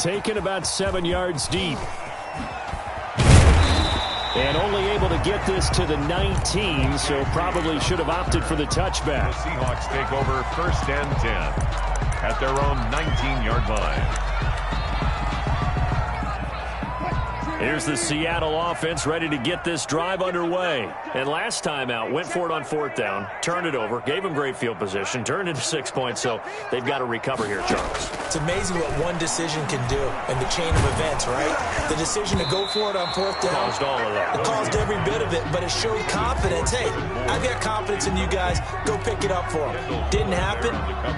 taken about 7 yards deep. And only able to get this to the 19, so probably should have opted for the touchback. The Seahawks take over 1st and 10 at their own 19-yard line. Here's the Seattle offense ready to get this drive underway. And last time out, went for it on 4th down, turned it over, gave them great field position, turned into 6 points, so they've got to recover here, Charles. It's amazing what one decision can do in the chain of events, right? The decision to go for it on 4th down. Caused all of that. It caused every bit of it, but it showed confidence. Hey, I've got confidence in you guys. Go pick it up for them. Didn't happen.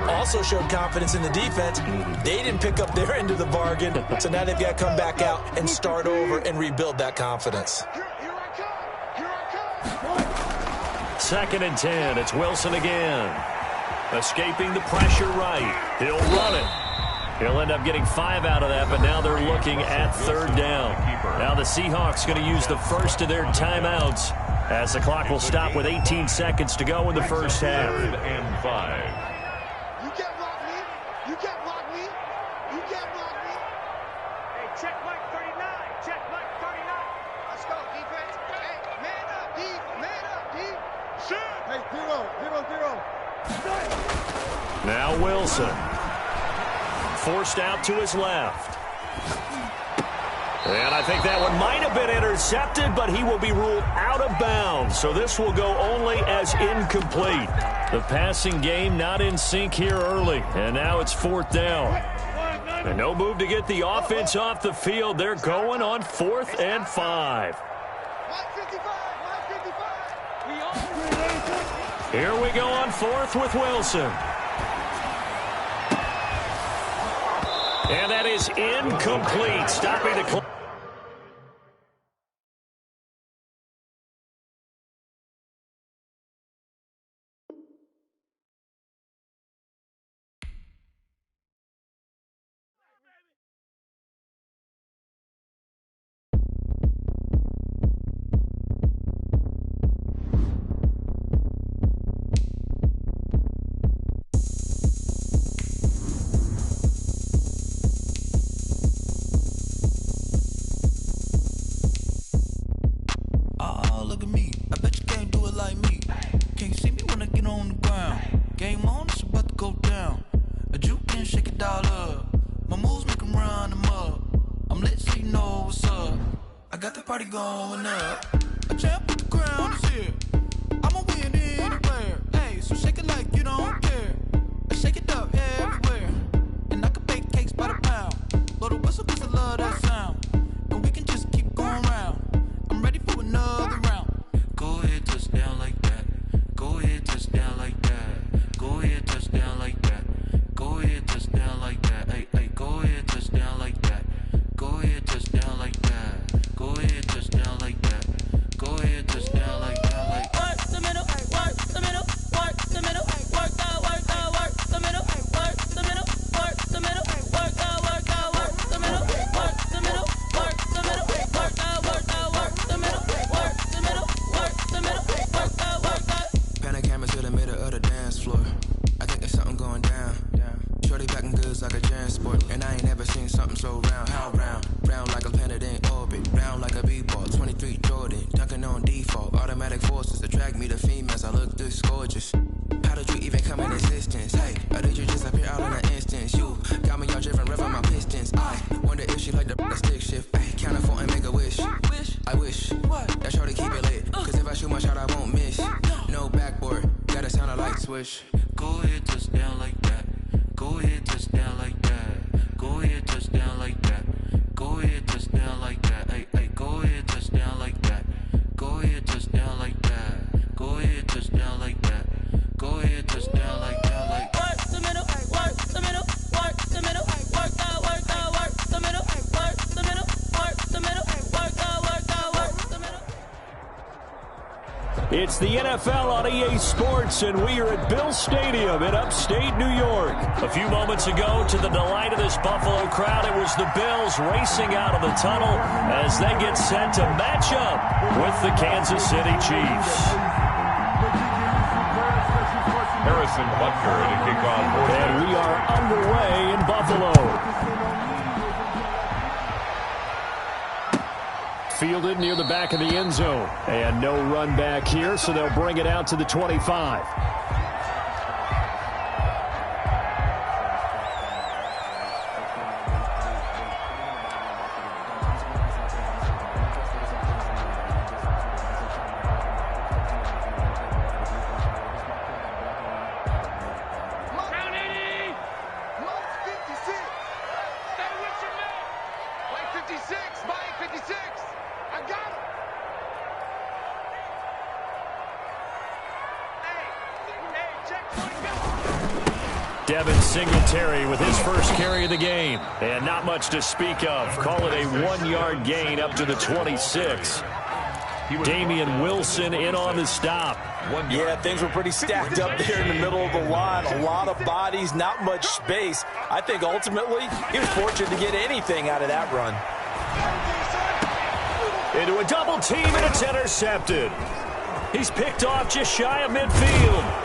Also showed confidence in the defense. They didn't pick up their end of the bargain, so now they've got to come back out and start over and rebuild that confidence. 2nd and 10. It's Wilson again. Escaping the pressure right. He'll run it. He'll end up getting 5 out of that, but now they're looking at 3rd down. Now the Seahawks going to use the first of their timeouts as the clock will stop with 18 seconds to go in the first half. 3rd and 5. You can't block me. You can't block me. You can't block me. Hey, check Mike 39. Check Mike 39. Let's go, defense. Hey, man up, D. Man up, D. Shoot. Hey, 0. Now Wilson. Forced out to his left. And I think that one might have been intercepted, but he will be ruled out of bounds. So this will go only as incomplete. The passing game not in sync here early. And now it's 4th down. And no move to get the offense off the field. They're going on 4th and 5. Here we go on 4th with Wilson. And that is incomplete. Stopping the clock. Going up. A champ with the crown is here. I'ma win anywhere. Hey, so shake it like you don't care. Shake it up everywhere. And I can bake cakes by the pound. Blow the whistle cause I love that sound. And we can just keep going round. I'm ready for another round. Go ahead, touch down like that. Go ahead, touch down like that. Go ahead, touch down like that. Go ahead, touch down like that. Hey, hey, go ahead, touch down like that. Go ahead, touch down like that. Go ahead, touch down like that. Go ahead, touch down like that. Like work the middle, work the middle, work the middle, work the middle, work the middle, work the middle, work the middle, work the middle, work the middle, work the middle, work the middle, work the middle, work the. Pan the camera to the middle of the dance floor. I think there's something going down. Shorty packing goods like a transport, and I ain't never seen something so round. How round? Round like a planet in orbit, round like a b-ball. 23 Jordan, dunking on default. Automatic forces attract me to females. I look this gorgeous. How did you even come in existence? Hey, or did you just appear out in an instance? You got me all driven, revving my pistons. I wonder if she like the stick shift. Hey, count for and make a wish. I wish that shorty keep it lit. Cause if I shoot my shot, I won't miss. No backboard, gotta sound a light switch. Go ahead, touch down like that. Go ahead, touch down like that. Go ahead, touch down like that. Go ahead, touch down like that. Hey, hey, go ahead, touch down like that. Go ahead, touch down like that. Go ahead, touch down like that. Go ahead, touch down like that. Like work the middle, work the middle, work the middle, work the middle, work the middle, work the middle, work the middle. It's the NFL on EA Sports, and we are at Bill Stadium in upstate New York. A few moments ago, to the delight of this Buffalo crowd, it was the Bills racing out of the tunnel as they get set to match up with the Kansas City Chiefs. Harrison Butker to kick off. And we are underway in Buffalo. fielded near the back of the end zone. And no run back here, so they'll bring it out to the 25. Singletary with his first carry of the game. And not much to speak of. Call it a 1-yard gain up to the 26. Damian Wilson in on the stop. Yeah, things were pretty stacked up there in the middle of the line. A lot of bodies, not much space. I think ultimately he was fortunate to get anything out of that run. Into a double team, and it's intercepted. He's picked off just shy of midfield.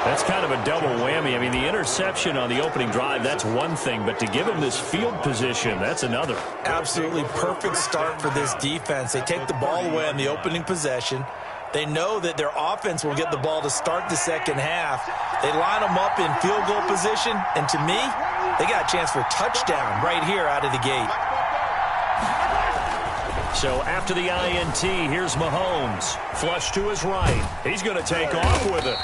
That's kind of a double whammy. I mean, the interception on the opening drive, that's one thing, but to give him this field position, that's another. Absolutely perfect start for this defense. They take the ball away on the opening possession. They know that their offense will get the ball to start the second half. They line them up in field goal position, and to me, they got a chance for a touchdown right here out of the gate. So after the INT, here's Mahomes. Flush to his right. He's going to take off with it.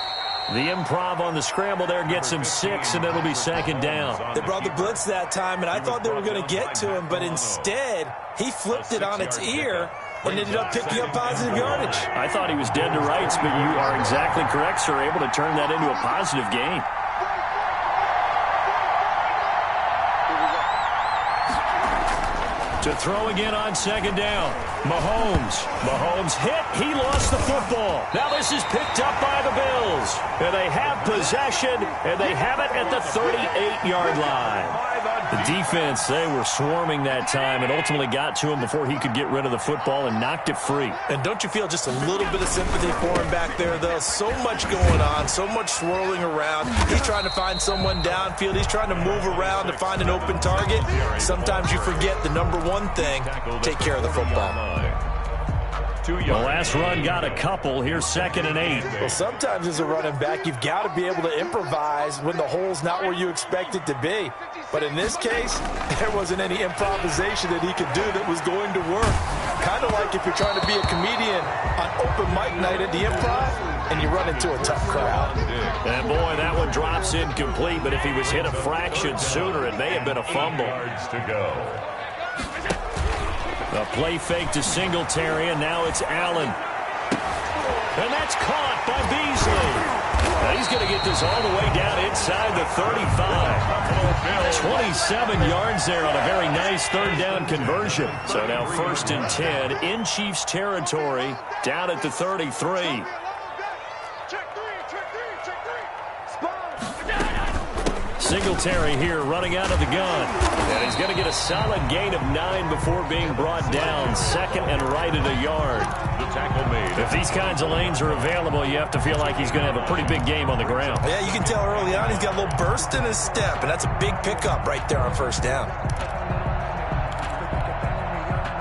The improv on the scramble there gets him 6, and it'll be second down. They brought the blitz that time, and I thought they were going to get to him, but instead, he flipped it on its ear and ended up picking up positive yardage. I thought he was dead to rights, but you are exactly correct, sir, able to turn that into a positive gain. To throw again on second down. Mahomes hit. He lost the football. Now this is picked up by the Bills. And they have possession, and they have it at the 38-yard line. The defense, they were swarming that time and ultimately got to him before he could get rid of the football and knocked it free. And don't you feel just a little bit of sympathy for him back there, though? So much going on, so much swirling around. He's trying to find someone downfield. He's trying to move around to find an open target. Sometimes you forget the number one thing, take care of the football. The last run got a couple. Here's 2nd and 8. Well, sometimes as a running back, you've got to be able to improvise when the hole's not where you expect it to be. But in this case, there wasn't any improvisation that he could do that was going to work. Kind of like if you're trying to be a comedian on open mic night at the Improv and you run into a tough crowd. And boy, that one drops incomplete, but if he was hit a fraction sooner, it may have been a fumble. A play fake to Singletary, and now it's Allen. And that's caught by Beasley. Now he's going to get this all the way down inside the 35. 27 yards there on a very nice third down conversion. So now 1st and 10 in Chiefs territory, down at the 33. Singletary here running out of the gun. And he's going to get a solid gain of 9 before being brought down. 2nd and right at a yard. The tackle made. If these kinds of lanes are available, you have to feel like he's going to have a pretty big game on the ground. Yeah, you can tell early on he's got a little burst in his step, and that's a big pickup right there on 1st down.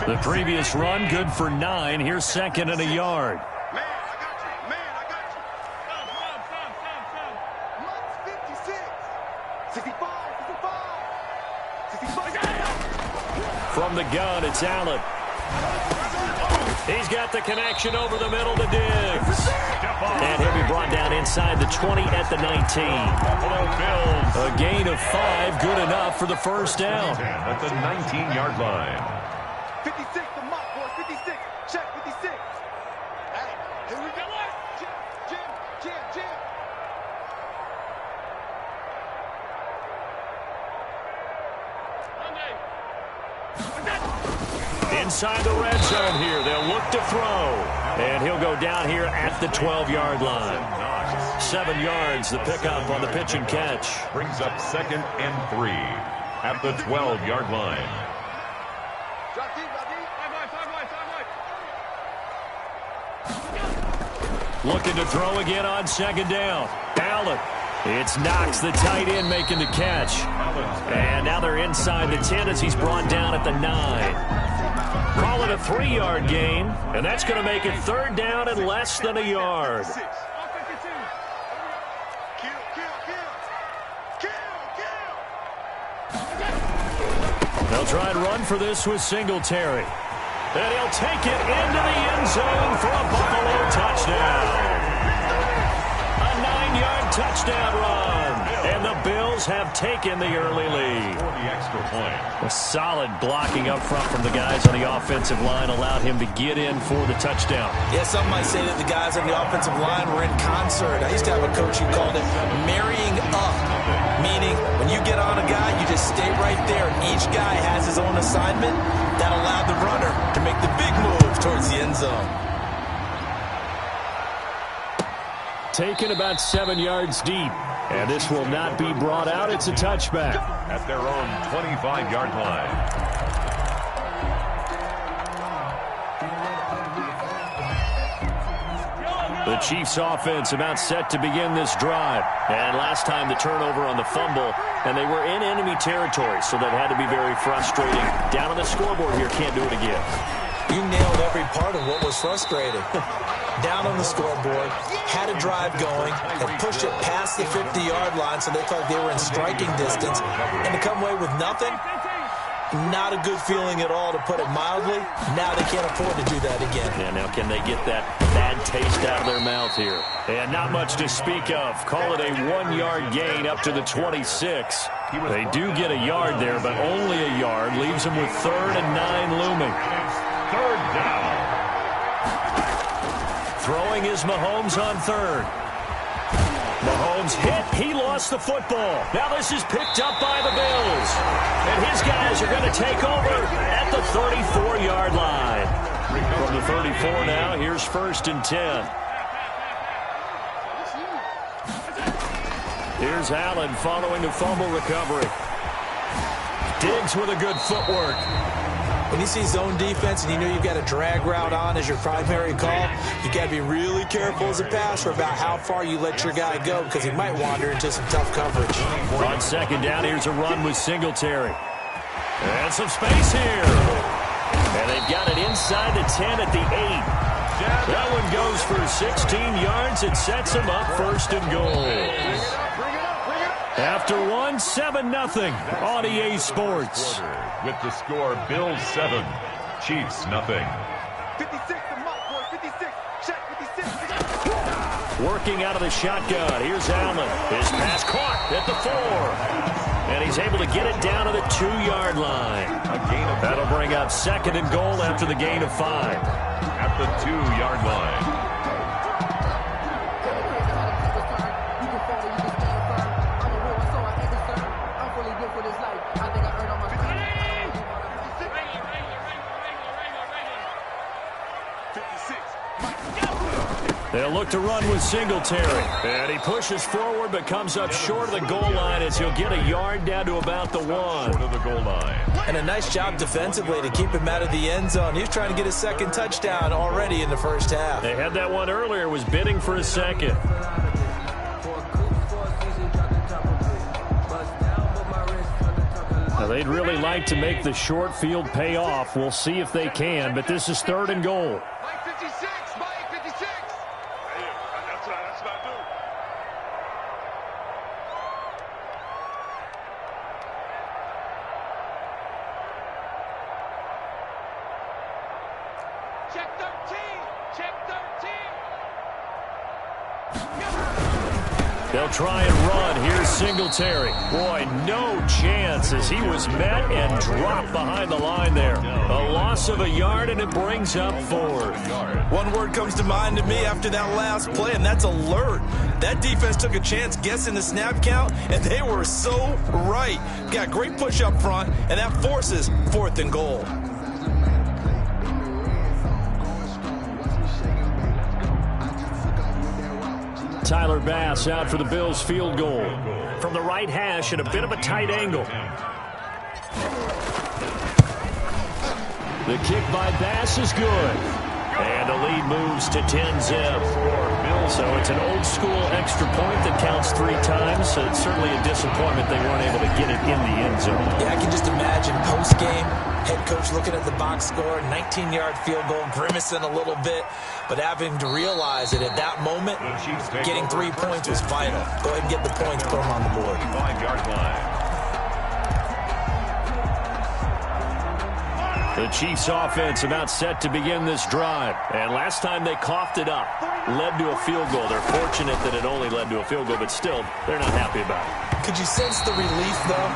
The previous run, good for 9. Here's 2nd and a yard. From the gun, it's Allen. He's got the connection over the middle to Diggs. And he'll be brought down inside the 20 at the 19. A gain of 5, good enough for the 1st down. At the 19-yard line. 56, the mark, boy. 56. Check 56. Hey, here we go. Jim. Inside the red zone here. They'll look to throw. And he'll go down here at the 12-yard line. 7 yards, the pickup on the pitch and catch. Brings up 2nd and 3 at the 12-yard line. Looking to throw again on 2nd down. Allen. It's Knox, the tight end, making the catch. And now they're inside the 10 as he's brought down at the 9. Call it a 3-yard gain, and that's going to make it third down and less than a yard. They'll try and run for this with Singletary. And he'll take it into the end zone for a Buffalo touchdown. A 9-yard touchdown run. And the Bills have taken the early lead. For the extra point. A solid blocking up front from the guys on the offensive line allowed him to get in for the touchdown. Yeah, some might say that the guys on the offensive line were in concert. I used to have a coach who called it marrying up, meaning when you get on a guy, you just stay right there. Each guy has his own assignment. That allowed the runner to make the big move towards the end zone. Taken about 7 yards deep. And this will not be brought out. It's a touchback. At their own 25-yard line. The Chiefs offense about set to begin this drive. And last time the turnover on the fumble, and they were in enemy territory, so that had to be very frustrating. Down on the scoreboard here, can't do it again. You nailed every part of what was frustrating. Down on the scoreboard, had a drive going, and pushed it past the 50-yard line so they thought they were in striking distance. And to come away with nothing, not a good feeling at all, to put it mildly. Now they can't afford to do that again. Yeah, now can they get that bad taste out of their mouth here? And not much to speak of. Call it a 1-yard gain up to the 26. They do get a yard there, but only a yard. Leaves them with 3rd and 9 looming. Third down. Throwing is Mahomes on 3rd. Mahomes hit. He lost the football. Now this is picked up by the Bills. And his guys are going to take over at the 34-yard line. From the 34 now, here's 1st and 10. Here's Allen following the fumble recovery. Diggs with a good footwork. When you see zone defense and you know you've got a drag route on as your primary call, you got to be really careful as a passer about how far you let your guy go, because he might wander into some tough coverage. On 2nd down, here's a run with Singletary. And some space here. And they've got it inside the 10 at the 8. That one goes for 16 yards. It sets them up 1st and goal. After 7-0 on EA Sports. With the score, Bills 7, Chiefs nothing. 56 to Mike, boy. 56. Check 56. Working out of the shotgun. Here's Allen. His pass caught at the 4. And he's able to get it down to the 2-yard line. A gain of That'll bring up 2nd and goal after the gain of 5. At the 2-yard line. They'll look to run with Singletary. And he pushes forward but comes up short of the goal line as he'll get a yard down to about the 1. Short of the goal line. And a nice job defensively to keep him out of the end zone. He was trying to get his 2nd touchdown already in the first half. They had that one earlier, was bidding for a 2nd. Now they'd really like to make the short field pay off. We'll see if they can, but this is 3rd and goal. Mike 56. Mike 56. Hey, that's what I do. Check 13. Check 13. They'll try and run. Here's Singletary. Boy, no chance as he was met and dropped behind the line there. A loss of a yard, and it brings up 4th. One word comes to mind to me after that last play, and that's alert. That defense took a chance guessing the snap count, and they were so right. Got great push up front, and that forces 4th and goal. Tyler Bass out for the Bills field goal. From the right hash at a bit of a tight angle. The kick by Bass is good. And the lead moves to 10-zip. So it's an old-school extra point that counts 3 times. So it's certainly a disappointment they weren't able to get it in the end zone. Yeah, I can just imagine post-game, head coach looking at the box score, 19-yard field goal, grimacing a little bit, but having to realize that at that moment, getting 3 points was vital. Go ahead and get the points, put them on the board. 5-yard line. The Chiefs offense about set to begin this drive. And last time they coughed it up, led to a field goal. They're fortunate that it only led to a field goal, but still, they're not happy about it. Could you sense the relief, though,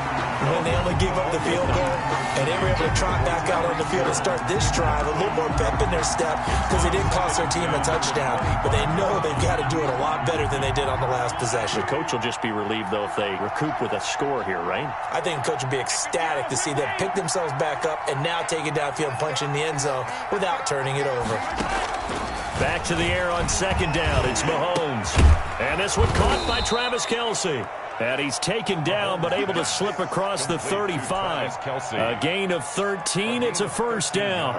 when they only gave up the field goal and they were able to trot back out on the field and start this drive, a little more pep in their step because they didn't cost their team a touchdown, but they know they've got to do it a lot better than they did on the last possession. The coach will just be relieved, though, if they recoup with a score here, right? I think the coach will be ecstatic to see them pick themselves back up and now take it downfield and punch in the end zone without turning it over. Back to the air on second down. It's Mahomes. And this one caught by Travis Kelce. And he's taken down but able to slip across the 35. A gain of 13. It's a first down.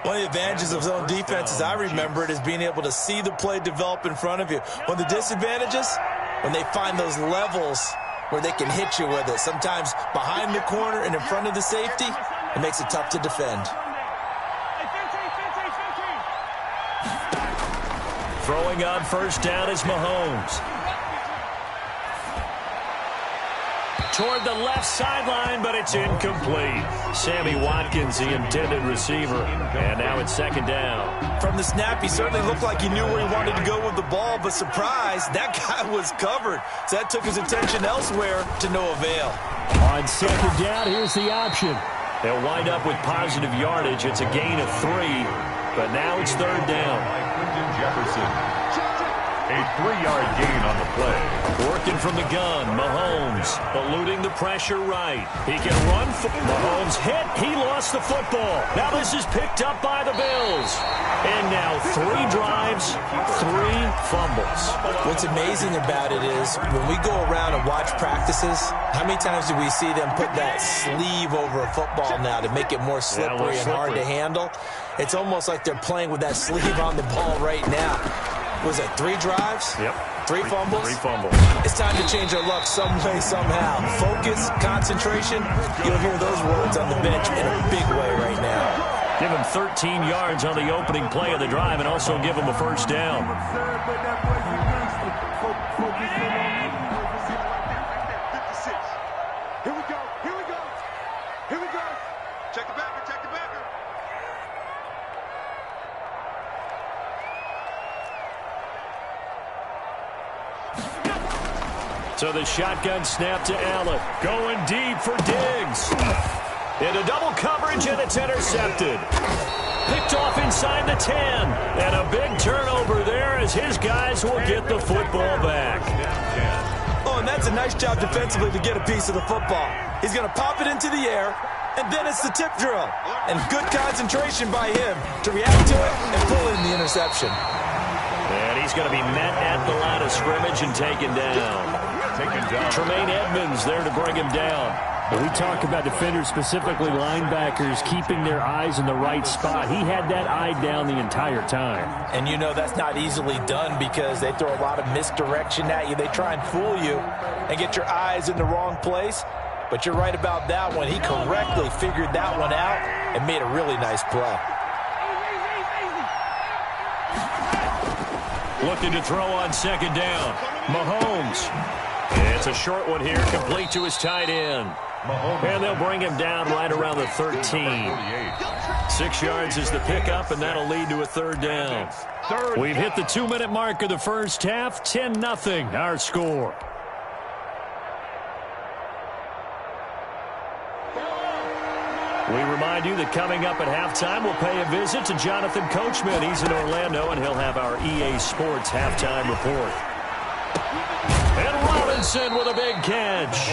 One of the advantages of zone defense, as I remember it, is being able to see the play develop in front of you. One of the disadvantages, when they find those levels where they can hit you with it, sometimes behind the corner and in front of the safety, it makes it tough to defend. Throwing on first down is Mahomes. Toward the left sideline, but it's incomplete. Sammy Watkins, the intended receiver. And now it's second down. From the snap, he certainly looked like he knew where he wanted to go with the ball, but surprise, that guy was covered. So that took his attention elsewhere to no avail. On second down, here's the option. They'll wind up with positive yardage. It's a gain of 3, but now it's third down. Jefferson. A 3-yard gain on the play. Working from the gun, Mahomes eluding the pressure right. He can run. Mahomes hit. He lost the football. Now this is picked up by the Bills. And now 3 drives, 3 fumbles. What's amazing about it is when we go around and watch practices, how many times do we see them put that sleeve over a football now to make it more slippery and hard to handle? It's almost like they're playing with that sleeve on the ball right now. Was it 3 drives? Yep. 3 fumbles? 3 fumbles. It's time to change our luck some way, somehow. Focus, concentration. You'll hear those words on the bench in a big way right now. Give him 13 yards on the opening play of the drive and also give him a first down. Here we go. Here we go. Here we go. Check the backer. Check the backer. So the shotgun snap to Allen. Going deep for Diggs. Into double coverage, and it's intercepted. Picked off inside the 10. And a big turnover there as his guys will get the football back. Oh, and that's a nice job defensively to get a piece of the football. He's going to pop it into the air, and then it's the tip drill. And good concentration by him to react to it and pull in the interception. And he's going to be met at the line of scrimmage and taken down. Tremaine Edmonds there to bring him down. When we talk about defenders, specifically linebackers, keeping their eyes in the right spot, he had that eye down the entire time. And you know that's not easily done because they throw a lot of misdirection at you. They try and fool you and get your eyes in the wrong place. But you're right about that one. He correctly figured that one out and made a really nice play. Looking to throw on second down. Mahomes. It's a short one here, complete to his tight end. And they'll bring him down right around the 13. 6 yards is the pickup, and that'll lead to a third down. We've hit the 2-minute mark of the first half. 10-0 our score. We remind you that coming up at halftime, we'll pay a visit to Jonathan Coachman. He's in Orlando, and he'll have our EA Sports halftime report. And Robinson with a big catch.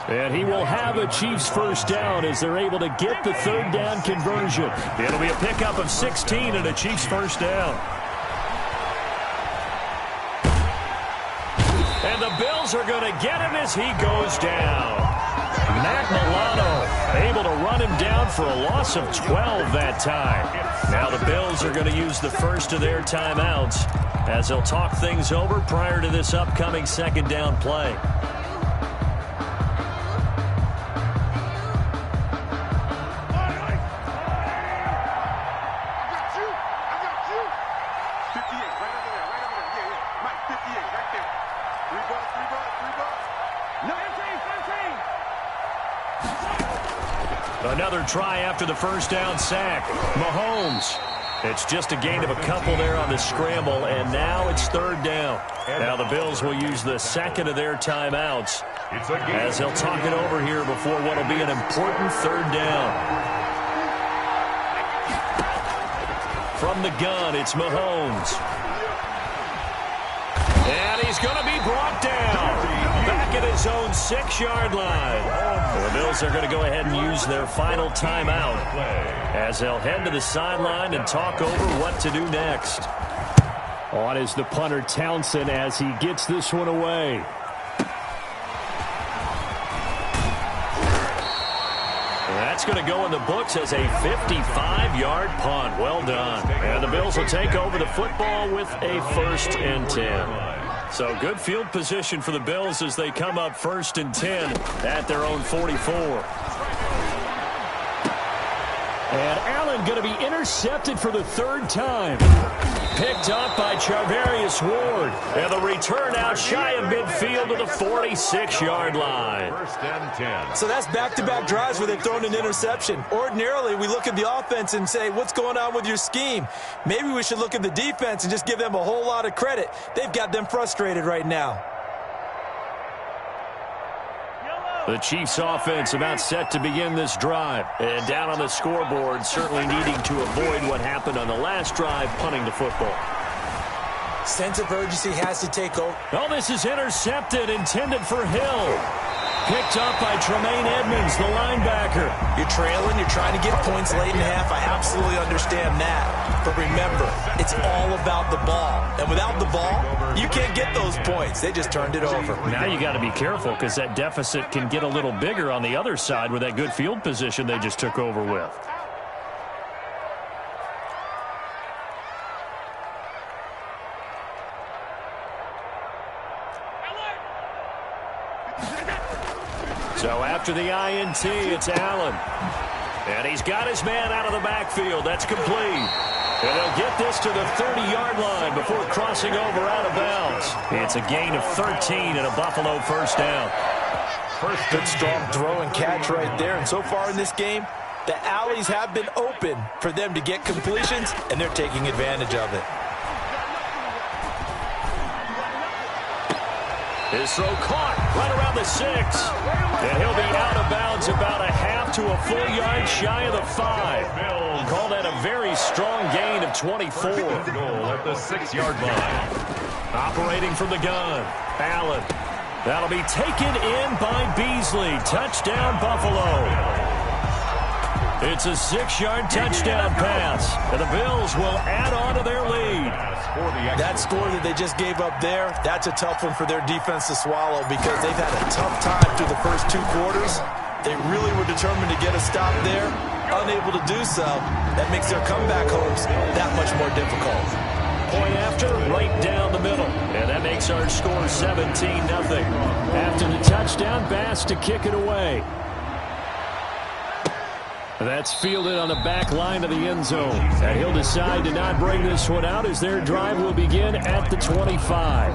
And he will have a Chiefs first down as they're able to get the third down conversion. It'll be a pickup of 16 and a Chiefs first down. And the Bills are going to get him as he goes down. Matt Milano Able to run him down for a loss of 12 that time. Now the Bills are going to use the first of their timeouts as they'll talk things over prior to this upcoming second down play. Another try after the first down sack. Mahomes. It's just a gain of a couple there on the scramble, and now it's third down. Now the Bills will use the second of their timeouts as they'll talk it over here before what will be an important third down. From the gun, it's Mahomes. And he's going to be brought down. Back at his own 6-yard line. The Bills are going to go ahead and use their final timeout as they'll head to the sideline and talk over what to do next. On is the punter Townsend as he gets this one away. That's going to go in the books as a 55-yard punt. Well done. And the Bills will take over the football with a 1st and 10. So good field position for the Bills as they come up 1st and 10 at their own 44. And Allen going to be intercepted for the 3rd time. Picked up by Charvarius Ward. And the return out shy of midfield to the 46-yard line. 1st and 10. So that's back-to-back drives where they've thrown an interception. Ordinarily, we look at the offense and say, what's going on with your scheme? Maybe we should look at the defense and just give them a whole lot of credit. They've got them frustrated right now. The Chiefs offense about set to begin this drive. And down on the scoreboard, certainly needing to avoid what happened on the last drive, punting the football. Sense of urgency has to take over. Oh, this is intercepted, intended for Hill. Picked up by Tremaine Edmonds, the linebacker. You're trailing, you're trying to get points late in half. I absolutely understand that. But remember, it's all about the ball. And without the ball, you can't get those points. They just turned it over. Now you got to be careful because that deficit can get a little bigger on the other side with that good field position they just took over with. So after the INT, it's Allen. And he's got his man out of the backfield. That's complete. And they'll get this to the 30-yard line before crossing over out of bounds. It's a gain of 13 and a Buffalo 1st down. Good strong throw and catch right there. And so far in this game, the alleys have been open for them to get completions, and they're taking advantage of it. His throw caught right around the 6. And he'll be out of bounds about a half to a full yard shy of the 5. Call that a very strong gain of 24. Goal at the 6-yard line. Operating from the gun, Allen. That'll be taken in by Beasley. Touchdown, Buffalo. It's a 6-yard touchdown pass. And the Bills will add on to their lead. That score that they just gave up there, that's a tough one for their defense to swallow because they've had a tough time through the first 2 quarters. They really were determined to get a stop there. Unable to do so, that makes their comeback hopes that much more difficult. Point after, right down the middle. And that makes our score 17-0. After the touchdown, Bass to kick it away. That's fielded on the back line of the end zone. And he'll decide to not bring this one out as their drive will begin at the 25.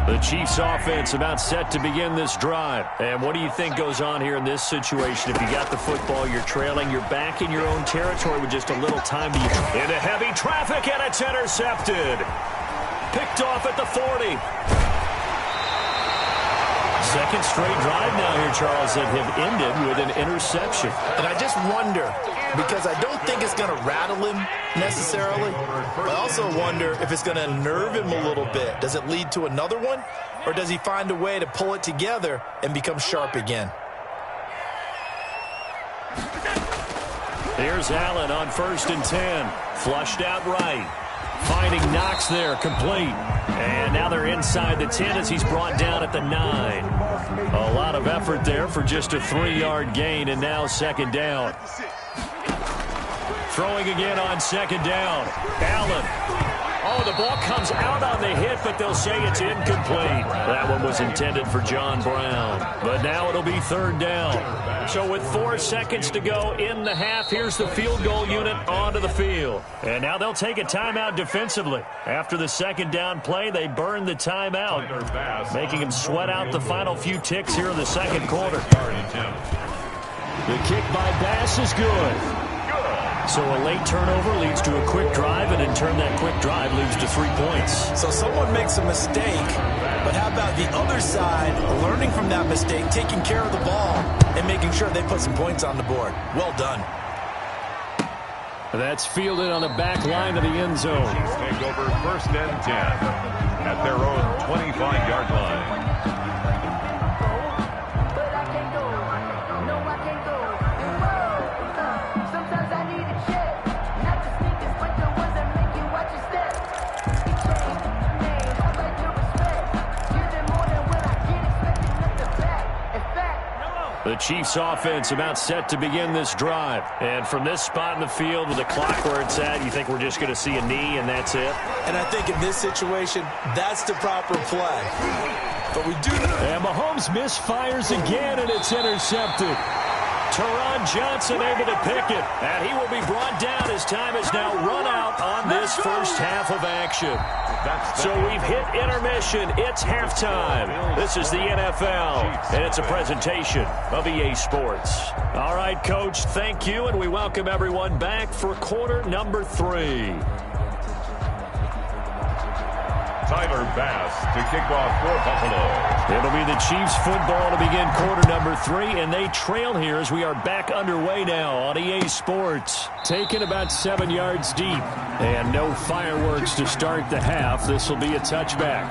The Chiefs offense about set to begin this drive. And what do you think goes on here in this situation? If you got the football, you're trailing, you're back in your own territory with just a little time to into heavy traffic, and it's intercepted. Picked off at the 40. Second straight drive now here, Charles, that have ended with an interception. And I just wonder, because I don't think it's going to rattle him necessarily, but I also wonder if it's going to nerve him a little bit. Does it lead to another one, or does he find a way to pull it together and become sharp again? Here's Allen on 1st and 10. Flushed out right. Finding Knox there, complete. And now they're inside the 10 as he's brought down at the 9. A lot of effort there for just a 3-yard gain, and now second down. Throwing again on second down. Allen. Oh, the ball comes out on the hit, but they'll say it's incomplete. That one was intended for John Brown. But now it'll be third down. So with 4 seconds to go in the half, here's the field goal unit onto the field. And now they'll take a timeout defensively. After the second down play, they burn the timeout, making them sweat out the final few ticks here in the second quarter. The kick by Bass is good. So a late turnover leads to a quick drive, and in turn that quick drive leads to 3 points. So someone makes a mistake, but how about the other side, learning from that mistake, taking care of the ball, and making sure they put some points on the board. Well done. That's fielded on the back line of the end zone. Chiefs take over first and 10 at their own 25-yard line. The Chiefs offense about set to begin this drive. And from this spot in the field with the clock where it's at, you think we're just going to see a knee and that's it? And I think in this situation, that's the proper play. But we do know. And Mahomes misfires again, and it's intercepted. Teron Johnson able to pick it. And he will be brought down as time has now run out on this first half of action. So we've hit intermission. It's halftime. This is the NFL, and it's a presentation of EA Sports. All right, Coach, thank you, and we welcome everyone back for quarter number 3. Tyler Bass to kick off for Buffalo. It'll be the Chiefs football to begin quarter number 3, and they trail here as we are back underway now on EA Sports. Taken about 7 yards deep, and no fireworks to start the half. This will be a touchback.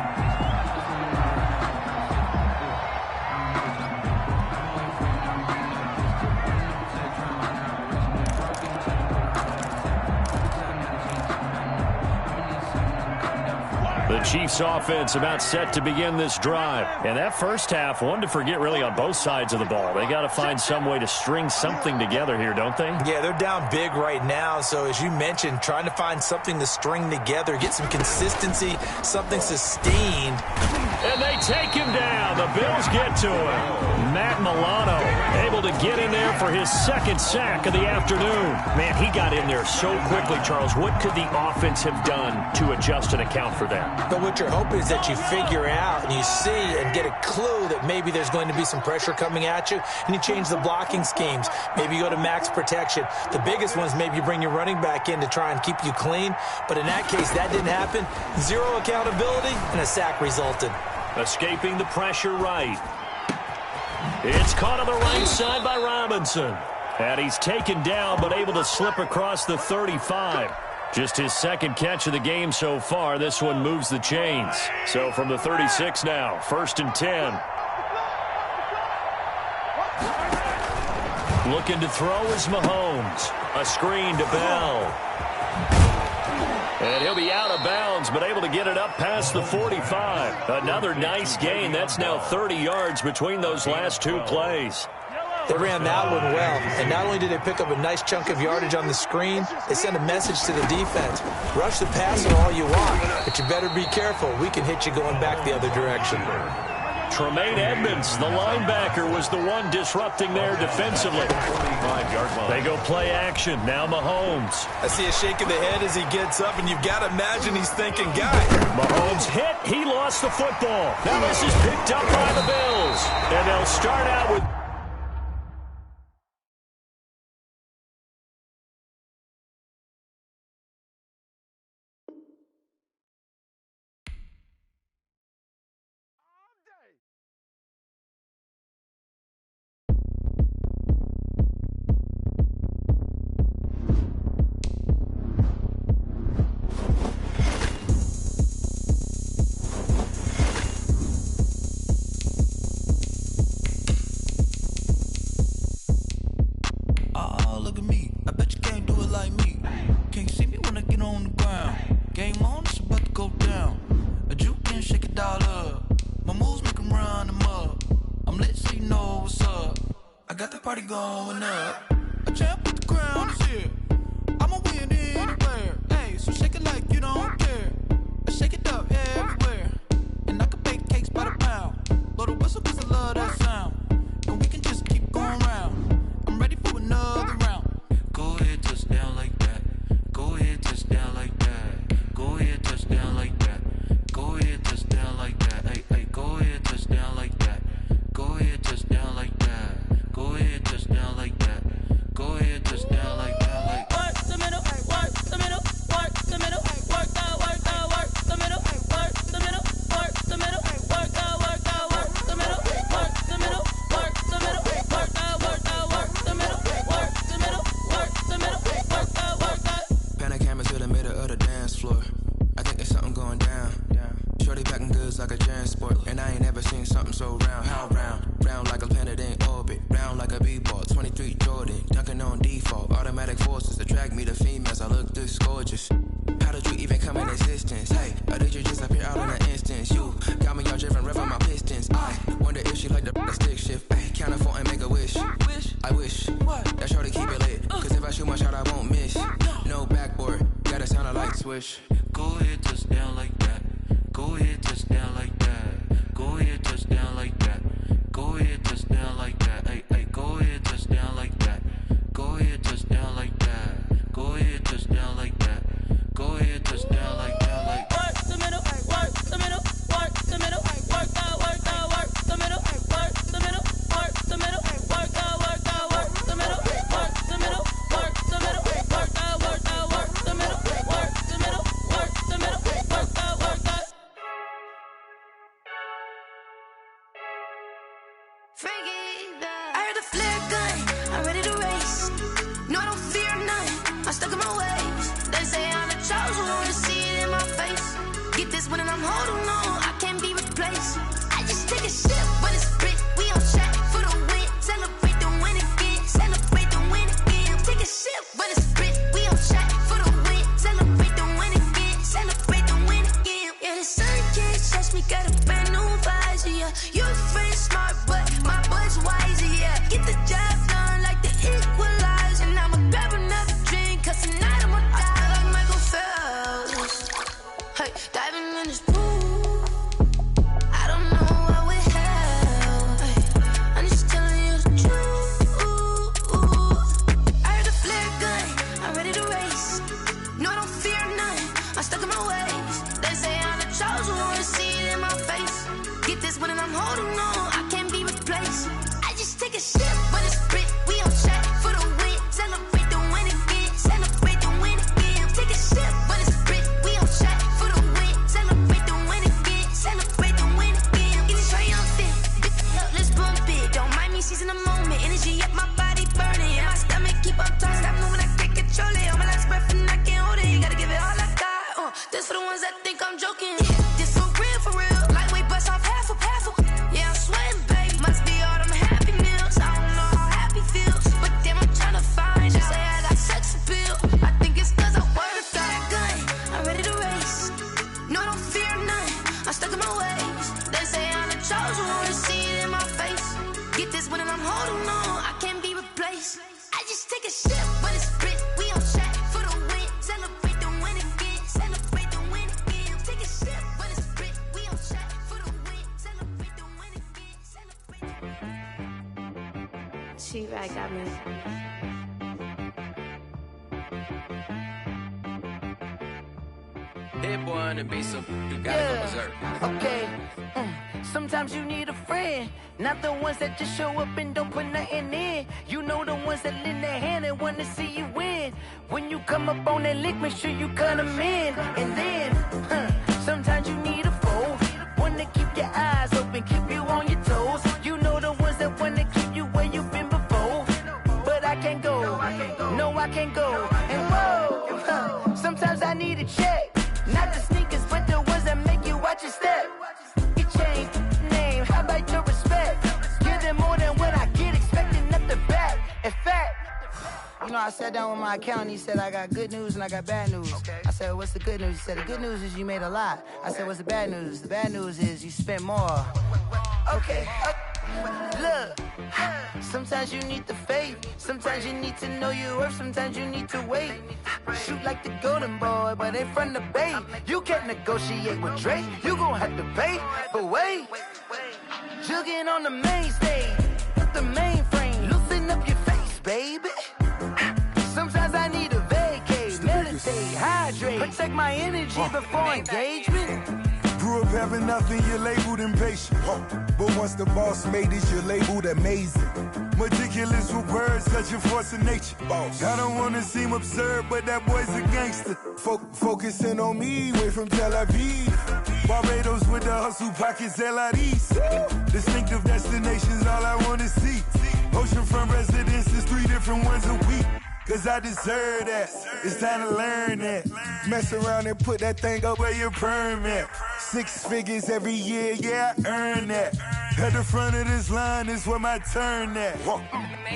The Chiefs offense about set to begin this drive. And that first half, one to forget really on both sides of the ball. They got to find some way to string something together here, don't they? Yeah, they're down big right now. So as you mentioned, trying to find something to string together, get some consistency, something sustained. And they take him down. The Bills get to him. Matt Milano able to get in there for his second sack of the afternoon. Man, he got in there so quickly, Charles. What could the offense have done to adjust and account for that? But what you're hoping is that you figure out and you see and get a clue that maybe there's going to be some pressure coming at you, and you change the blocking schemes. Maybe you go to max protection. The biggest one is maybe you bring your running back in to try and keep you clean. But in that case, that didn't happen. Zero accountability, and a sack resulted. Escaping the pressure right. It's caught on the right side by Robinson. And he's taken down but able to slip across the 35. Just his second catch of the game so far. This one moves the chains. So from the 36 now, first and 10. Looking to throw is Mahomes. A screen to Bell. And he'll be out of bounds, but able to get it up past the 45. Another nice gain. That's now 30 yards between those last two plays. They ran that one well, and not only did they pick up a nice chunk of yardage on the screen, they sent a message to the defense. Rush the passer all you want, but you better be careful. We can hit you going back the other direction. Tremaine Edmonds, the linebacker, was the one disrupting there defensively. 25-yard line. They go play action. Now Mahomes. I see a shake of the head as he gets up, and you've got to imagine he's thinking, guy. Mahomes hit. He lost the football. Now this is picked up by the Bills. And they'll start out with... I got the party going up. A champ with the crown is here. I'ma win anywhere. Hey, so shake it like you don't care. I shake it up everywhere. And I can bake cakes by the pound. Blow the whistle cause I love that sound. And we can just keep going round. I'm ready for another round. Go ahead, touch down like that. Go ahead, touch down like that. Go ahead, touch down like that. Go ahead, touch down like that. Hey, hey, go ahead, touch down like that. Go ahead, touch down like that. Go ahead, touch down like that. Go ahead, touch down like that. Like work the middle, work the middle, work the middle, work that, work the middle, work the middle, work the middle, work that, work the middle, work the middle, work the middle, work that, work the middle, work the middle, work the middle, work that. Pan a camera to the middle of the dance floor. I think there's something going down. Shorty packing goods like a transport, and I ain't never seen something so round. How round? Round like a planet in orbit, round like a b-ball. 23 Jordan, dunking on default. Automatic forces attract me to females. I look this gorgeous. How did you even come in existence? Hey, or did you just appear out in an instance? You got me all driven, revving my pistons. I wonder if she like the stick shift. Hey, count a four and make a wish. I wish that shorty keep it lit. Cause if I shoot my shot, I won't miss. No backboard, gotta sound a light switch. go ahead, touch down like that. Go ahead, touch down like that. Go ahead, touch down like that. Go ahead, touch down like that. Hey, hey, go ahead, touch down like that. Go ahead, touch down like that. Go ahead, touch down like that. Go ahead, touch down like that. Like work the middle, work the middle, work the middle, work that, work the middle, work the middle, work the middle, work that, work the middle, work the middle, work the middle, work that, work the middle, work the middle, work the middle, work that, work that. I heard the flare gun, I'm ready to race. No, I don't fear none, I'm stuck in my ways. They say I'm the chosen one, see it in my face. Get this one and I'm holding on, I can't be replaced. I just take a sip, but it's split, we on track for the win. Celebrate the win again, celebrate the win again. Take a sip, but it's split, we on track for the win. Celebrate the win again, celebrate the win again. Yeah, the sun can't touch me, got a brand new visor, yeah. Your friend smart, but my boy's wiser, yeah. Get the job done like the equalizer. And I'ma grab another drink, cause tonight I'ma die like Michael Phelps. Hey, diving in this pool, I don't know what we have. Hey, I'm just telling you the truth. I heard the flare gun, I'm ready to race. No, I don't fear none, I'm stuck in my ways. They say I'm the chosen one, see it in my face. Get this one and I'm holding on, I can't be replaced. I just take a sip, but it's split, we on track for the win. Celebrate the win again, celebrate the win again. Take a sip, but it's split, we on track for the win. Celebrate the win again, celebrate the win again. Get it triumphant, let's bump it. Don't mind me seizing the moment, energy up my body burning. And my stomach keep up talking, stop moving, I can't control it. On my last breath and I can't hold it, you gotta give it all I got. This for the ones that think I'm joking. This for real, lightweight bust off half a. Yeah, I'm sweating, babe, must be all them happy meals. I don't know how happy feels, but damn, I'm tryna find you. Say I got sex appeal, I think it's cause I work a gun, I'm ready to race. No, I don't fear none, I'm stuck in my ways. They say I'm the chosen one, see it in my face. Get this one and I'm holding on, I can't be replaced. I just take a sip, but it's split, we on track for the win. Celebrate the win again, celebrate the win again. Take a sip, but it's split, we on track for the win. Celebrate the win again, celebrate the win. She right got me. Hit one and be some, you gotta go berserk. Okay. Sometimes you need a friend, not the ones that just show up and don't put nothing in. You know the ones that lend their hand and want to see you win. When you come up on that lick, make sure you cut them in. And then, sometimes you need a foe, one to keep your eyes open, keep you on your toes. You know the ones that want to keep you where you've been before. But I can't go, no I can't go. And whoa, sometimes I need a check. Not the sneakers, but the ones that make you watch your step. You change name, how about your respect? Give them more than what I get, expecting nothing back. In fact, you know, I sat down with my accountant, he said I got good news and I got bad news. I said, what's the good news? He said, the good news is you made a lot. I said, what's the bad news? The bad news is you spent more. Okay. Look, sometimes you need the faith. Sometimes you need to know your worth. Sometimes you need to wait. Shoot like the golden boy, but ain't from the bay. You can't negotiate with Drake. You gon' have to pay. But wait, jugging on the main stage. The mainframe, loosen up your face, baby. Sometimes I need a vacate, meditate, hydrate, protect my energy before engagement. Grew up having nothing, you're labeled impatient. But once the boss made it, you're labeled amazing. Meticulous with words, such a force of nature. I don't wanna seem absurd, but that boy's a gangster. Focusing on me, way from Tel Aviv. Barbados with the hustle pockets, LIDs. Distinctive destinations, all I wanna see. Oceanfront residences, 3 different ones a week. Cause I deserve that, it's time to learn that. Mess around and put that thing up where your permit. 6 figures every year, yeah, I earn that. At the front of this line is where my turn at.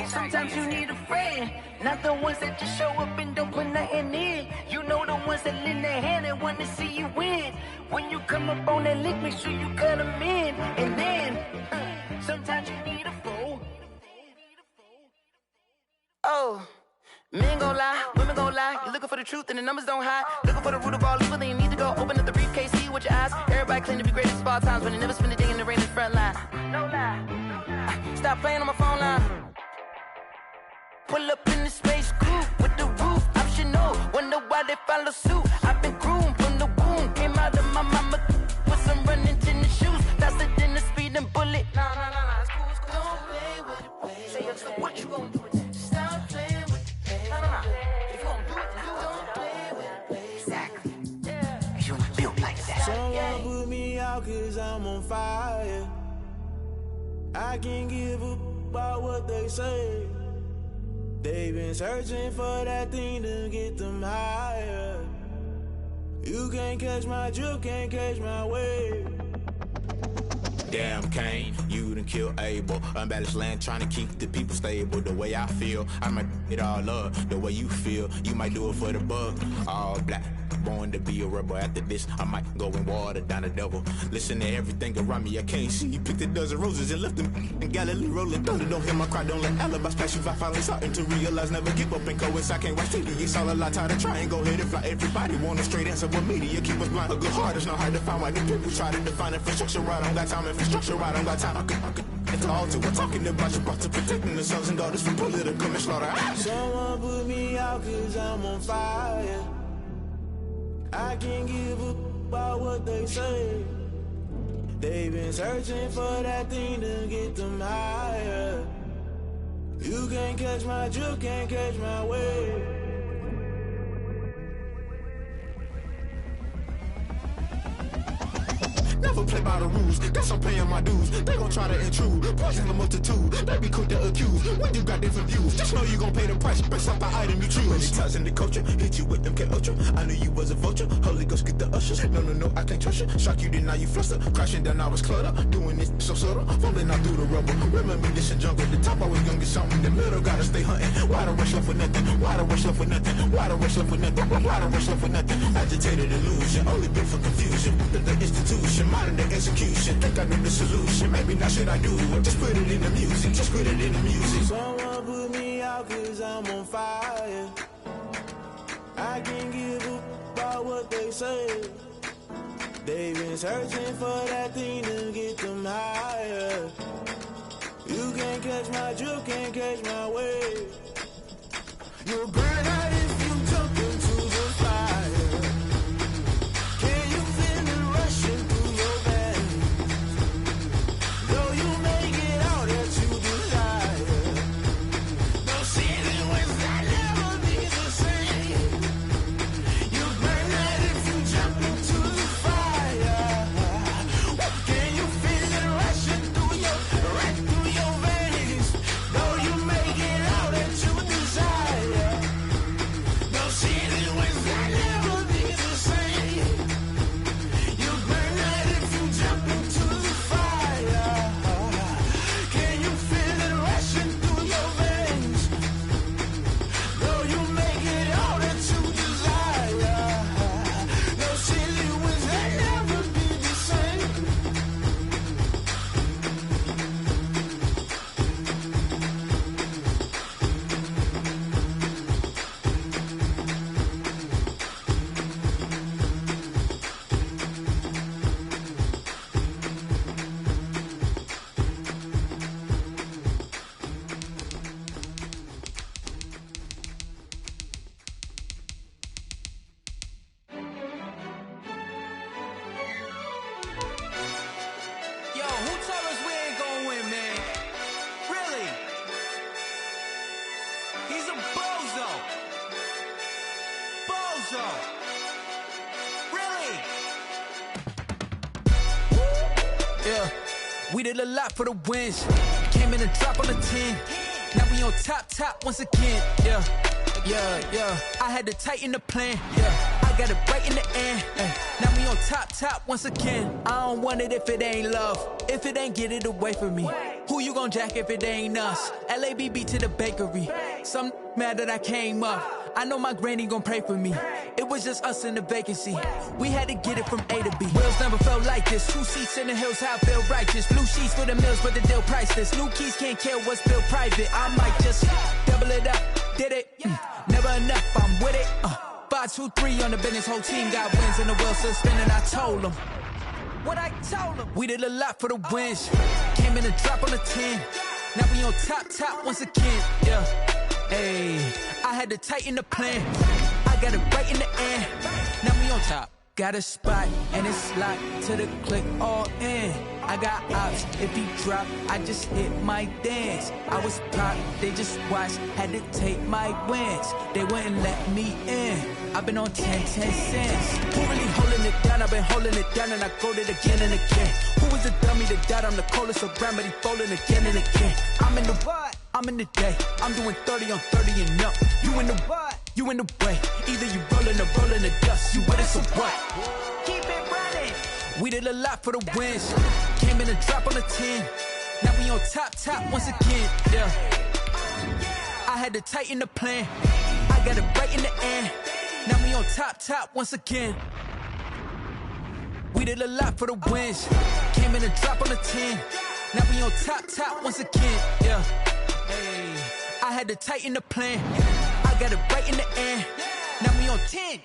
Sometimes you need a friend, not the ones that just show up and don't put nothing in. You know the ones that lend their hand and want to see you win. When you come up on that lick, make sure you cut them in. And then, sometimes you need a fool. Oh. Men gon' lie, women gon' lie. You're looking for the truth and the numbers don't hide. Looking for the root of all evil, then you need to go open up the briefcase, see with your eyes. Everybody claim to be greatest of all times, but they never spend a day in the rain in the front line. No lie. Stop playing on my phone line. Pull up in the space coupe with the roof optional. Wonder why they follow suit. I've been groomed from the womb. Came out of my mama with some running tennis shoes. Faster than the speeding bullet. Nah, it's cool, it's cool. Don't play with it, play. Say what you gon' do with that? Stop playing with it. If you gon' do it, you don't play with it. Exactly. Yeah. You built like that. Someone put me out cause I'm on fire. I can't give up about what they say. They've been searching for that thing to get them higher. You can't catch my drift, can't catch my wave. Damn Kane, you done killed Abel. Unbalanced land trying to keep the people stable. The way I feel, I might it all up. The way you feel, you might do it for the bug. All black, born to be a rebel. After this, I might go and water down the devil. Listen to everything around me, I can't see. You picked a dozen roses and left them in Galilee rolling thunder. Don't hear my cry, don't let alibis pass you. I finally starting to realize, never give up and coincide. Can't watch TV, it's all a lot. Tired of trying, go ahead and fly. Everybody want a straight answer, but media keep us blind. A good heart is not hard to find. Why the people try to define infrastructure right? I don't got time, infrastructure right? I don't got time. I could call to. We're talking about you, brought to protecting the sons and daughters from political manslaughter. Someone put me out cause I'm on fire. I can't give up about what they say. They've been searching for that thing to get them higher. You can't catch my drift, can't catch my wave. Never play by the rules, guess I'm paying my dues. They gon' try to intrude, poison the multitude. They be quick to accuse, when you got different views. Just know you gon' pay the price, based off the item you choose. Many times in the culture, hit you with them K-Ultra. I knew you was a vulture, Holy Ghost get the ushers. No, I can't trust you. Shock you, then now you fluster. Crashing down, I was cluttered. Doing this so subtle, falling out through the rubble. Remember this in jungle, the top always gonna get something. The middle gotta stay hunting. Why the rush left for nothing? Why the rush left for nothing? Why the rush left for nothing? Why the rush left for nothing? Agitated illusion, only built for confusion. The institution, modern day execution. Think I know the solution, maybe not should I do it. Just put it in the music, just put it in the music. Someone put me out cause I'm on fire. I can't give up about what they say. They've been searching for that thing to get them higher. You can't catch my drift, can't catch my wave. You'll burn out if you jump into the fire. Can you feel it rushing through your veins? Though you may get out that you desire. No city was that never be the same. You burn out if you jump into the fire. Can you feel it rushing through your veins? Though you may get out that you desire. We did a lot for the wins. Came in and dropped on the 10. Now we on top once again. Yeah. I had to tighten the plan. Yeah. I got it right in the end. Now we on top once again. I don't want it if it ain't love. If it ain't, get it away from me. Who you gon' jack if it ain't us? LABB to the bakery. Some mad that I came up. I know my granny gon' pray for me. It was just us in the vacancy. We had to get it from A to B. Wheels never felt like this. 2 seats in the hills, how I feel righteous. Blue sheets for the mills, but the deal priceless. New keys can't kill what's built private. I might just double it up. Did it? Never enough, I'm with it. 5, 2, 3 on the business. Whole team got wins and the wheels still spinning. I told them what I told them. We did a lot for the wins. Came in and dropped on the 10. Now we on top once again. Yeah. Hey, I had to tighten the plan. I got it right in the end. Now we on top. Got a spot and it's locked to the click all in. I got ops, if he drop, I just hit my dance. I was pop, they just watched, had to take my wins. They wouldn't let me in. I've been on 10 cents. Who really holding it down? I've been holding it down and I go it again and again. Who was the dummy that died? I'm the coldest around, but he folding again and again. I'm in the what? I'm in the day. I'm doing 30 on 30 and up. You in the what? You in the way. Either you rolling or rolling the dust. You with it, so what? Keep it running. We did a lot for the wins. Came in and dropped on the 10. Now we on top once again. Yeah. I had to tighten the plan. I got it right in the end. Now we on top once again. We did a lot for the wins. Came in and dropped on the 10. Now we on top once again. Yeah. Hey, I had to tighten the plan. I got it right in the end. Now we on 10.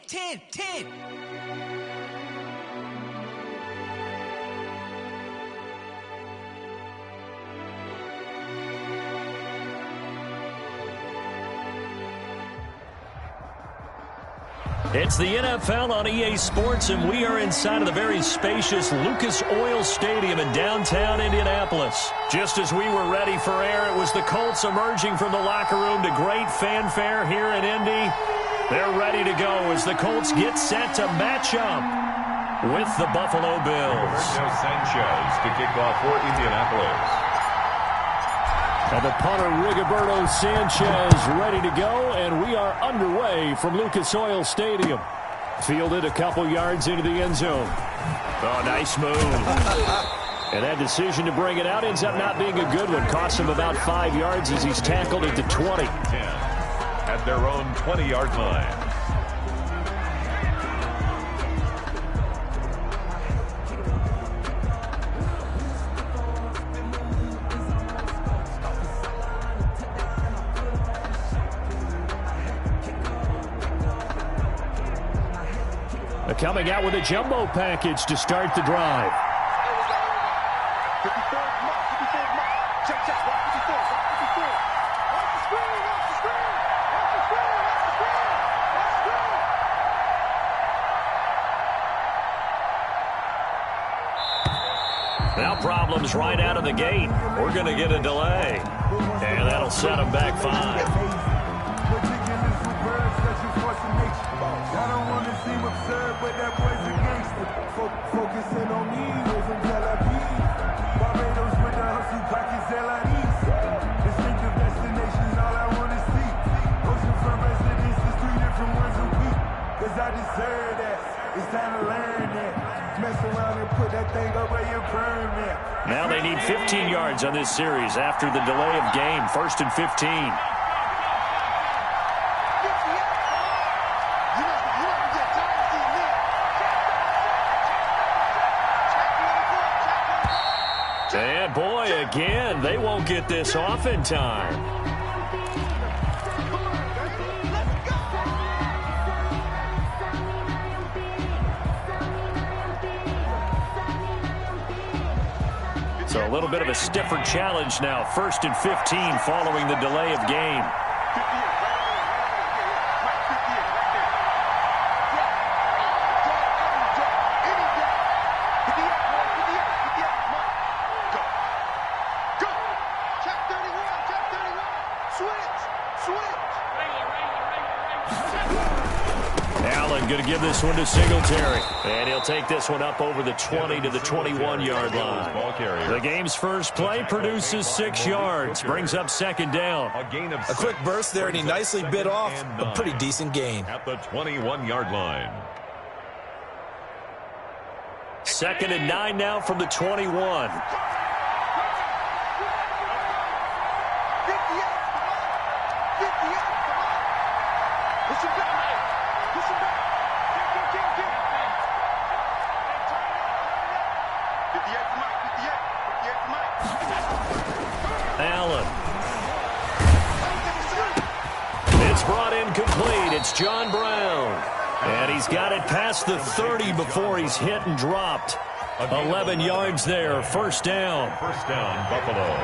It's the NFL on EA Sports, and we are inside of the very spacious Lucas Oil Stadium in downtown Indianapolis. Just as we were ready for air, it was the Colts emerging from the locker room to great fanfare here in Indy. They're ready to go as the Colts get set to match up with the Buffalo Bills. Roberto Sanchez to kick off for Indianapolis. And the punter, Rigoberto Sanchez, ready to go, and we are underway from Lucas Oil Stadium. Fielded a couple yards into the end zone. Oh, nice move. And that decision to bring it out ends up not being a good one. Costs him about 5 yards as he's tackled at the 20. 10 at their own 20-yard line. Coming out with a jumbo package to start the drive. Now problems right out of the gate. We're going to get a delay. And that'll set them back 5. I don't want to seem absurd, but that boy's a gangster. Focusing on me, way from Tel Aviv. Barbados with the hustle pockets, LIDs. Distinctive destinations, all I want to see. Oceanfront residences, 3 different ones a week. Cause I deserve that. It's time to learn that. Mess around and put that thing up where your permit. Now they need 15 yards on this series after the delay of game. 1st and 15. And boy, again, they won't get this off in time. So a little bit of a stiffer challenge now. 1st and 15 following the delay of game. Allen going to to give this one to Singletary. And he'll take this one up over the 20 to the 21-yard line. The game's first play produces 6 yards. Brings up second down. A quick burst there, and he nicely bit off a pretty decent gain. At the 21-yard line. 2nd and 9 now from the 21. Allen. It's brought in complete. It's John Brown. And he's got it past the 30 before he's hit and dropped. 11 yards there. First down. First down, Buffalo.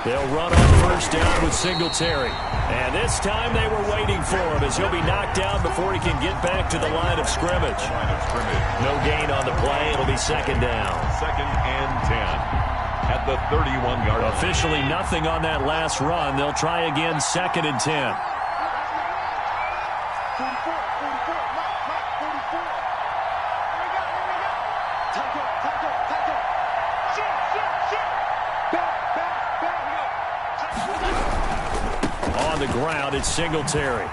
They'll run on first down with Singletary. And this time they were waiting for him as he'll be knocked down before he can get back to the line of scrimmage. No gain on the play. It'll be second down. 2nd and 10 at the 31-yard line. Officially nothing on that last run. They'll try again 2nd and 10. On the ground, it's Singletary.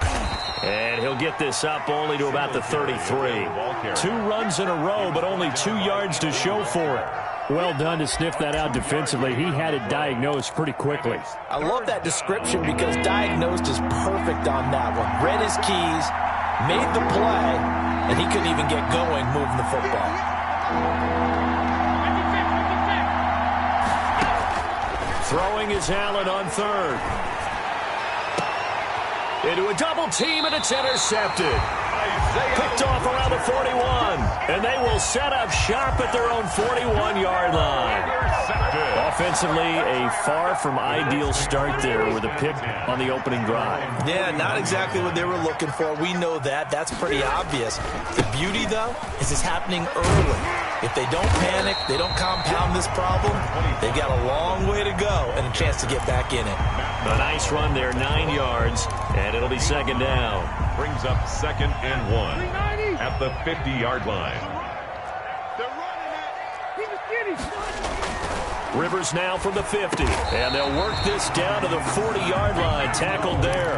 And he'll get this up only to about the 33. 2 runs in a row, but only 2 yards to show for it. Well done to sniff that out defensively. He had it diagnosed pretty quickly. I love that description because diagnosed is perfect on that one. Read his keys, made the play, and he couldn't even get going moving the football. Throwing is Allen on third. Into a double team, and it's intercepted. Picked off around the 41. And they will set up shop at their own 41-yard line. Offensively, a far from ideal start there with a pick on the opening drive. Yeah, not exactly what they were looking for. We know that. That's pretty obvious. The beauty, though, is it's happening early. If they don't panic, they don't compound this problem, they've got a long way to go and a chance to get back in it. A nice run there, 9 yards, and it'll be second down. Brings up 2nd and 1 at the 50-yard line. Rivers now from the 50, and they'll work this down to the 40-yard line, tackled there.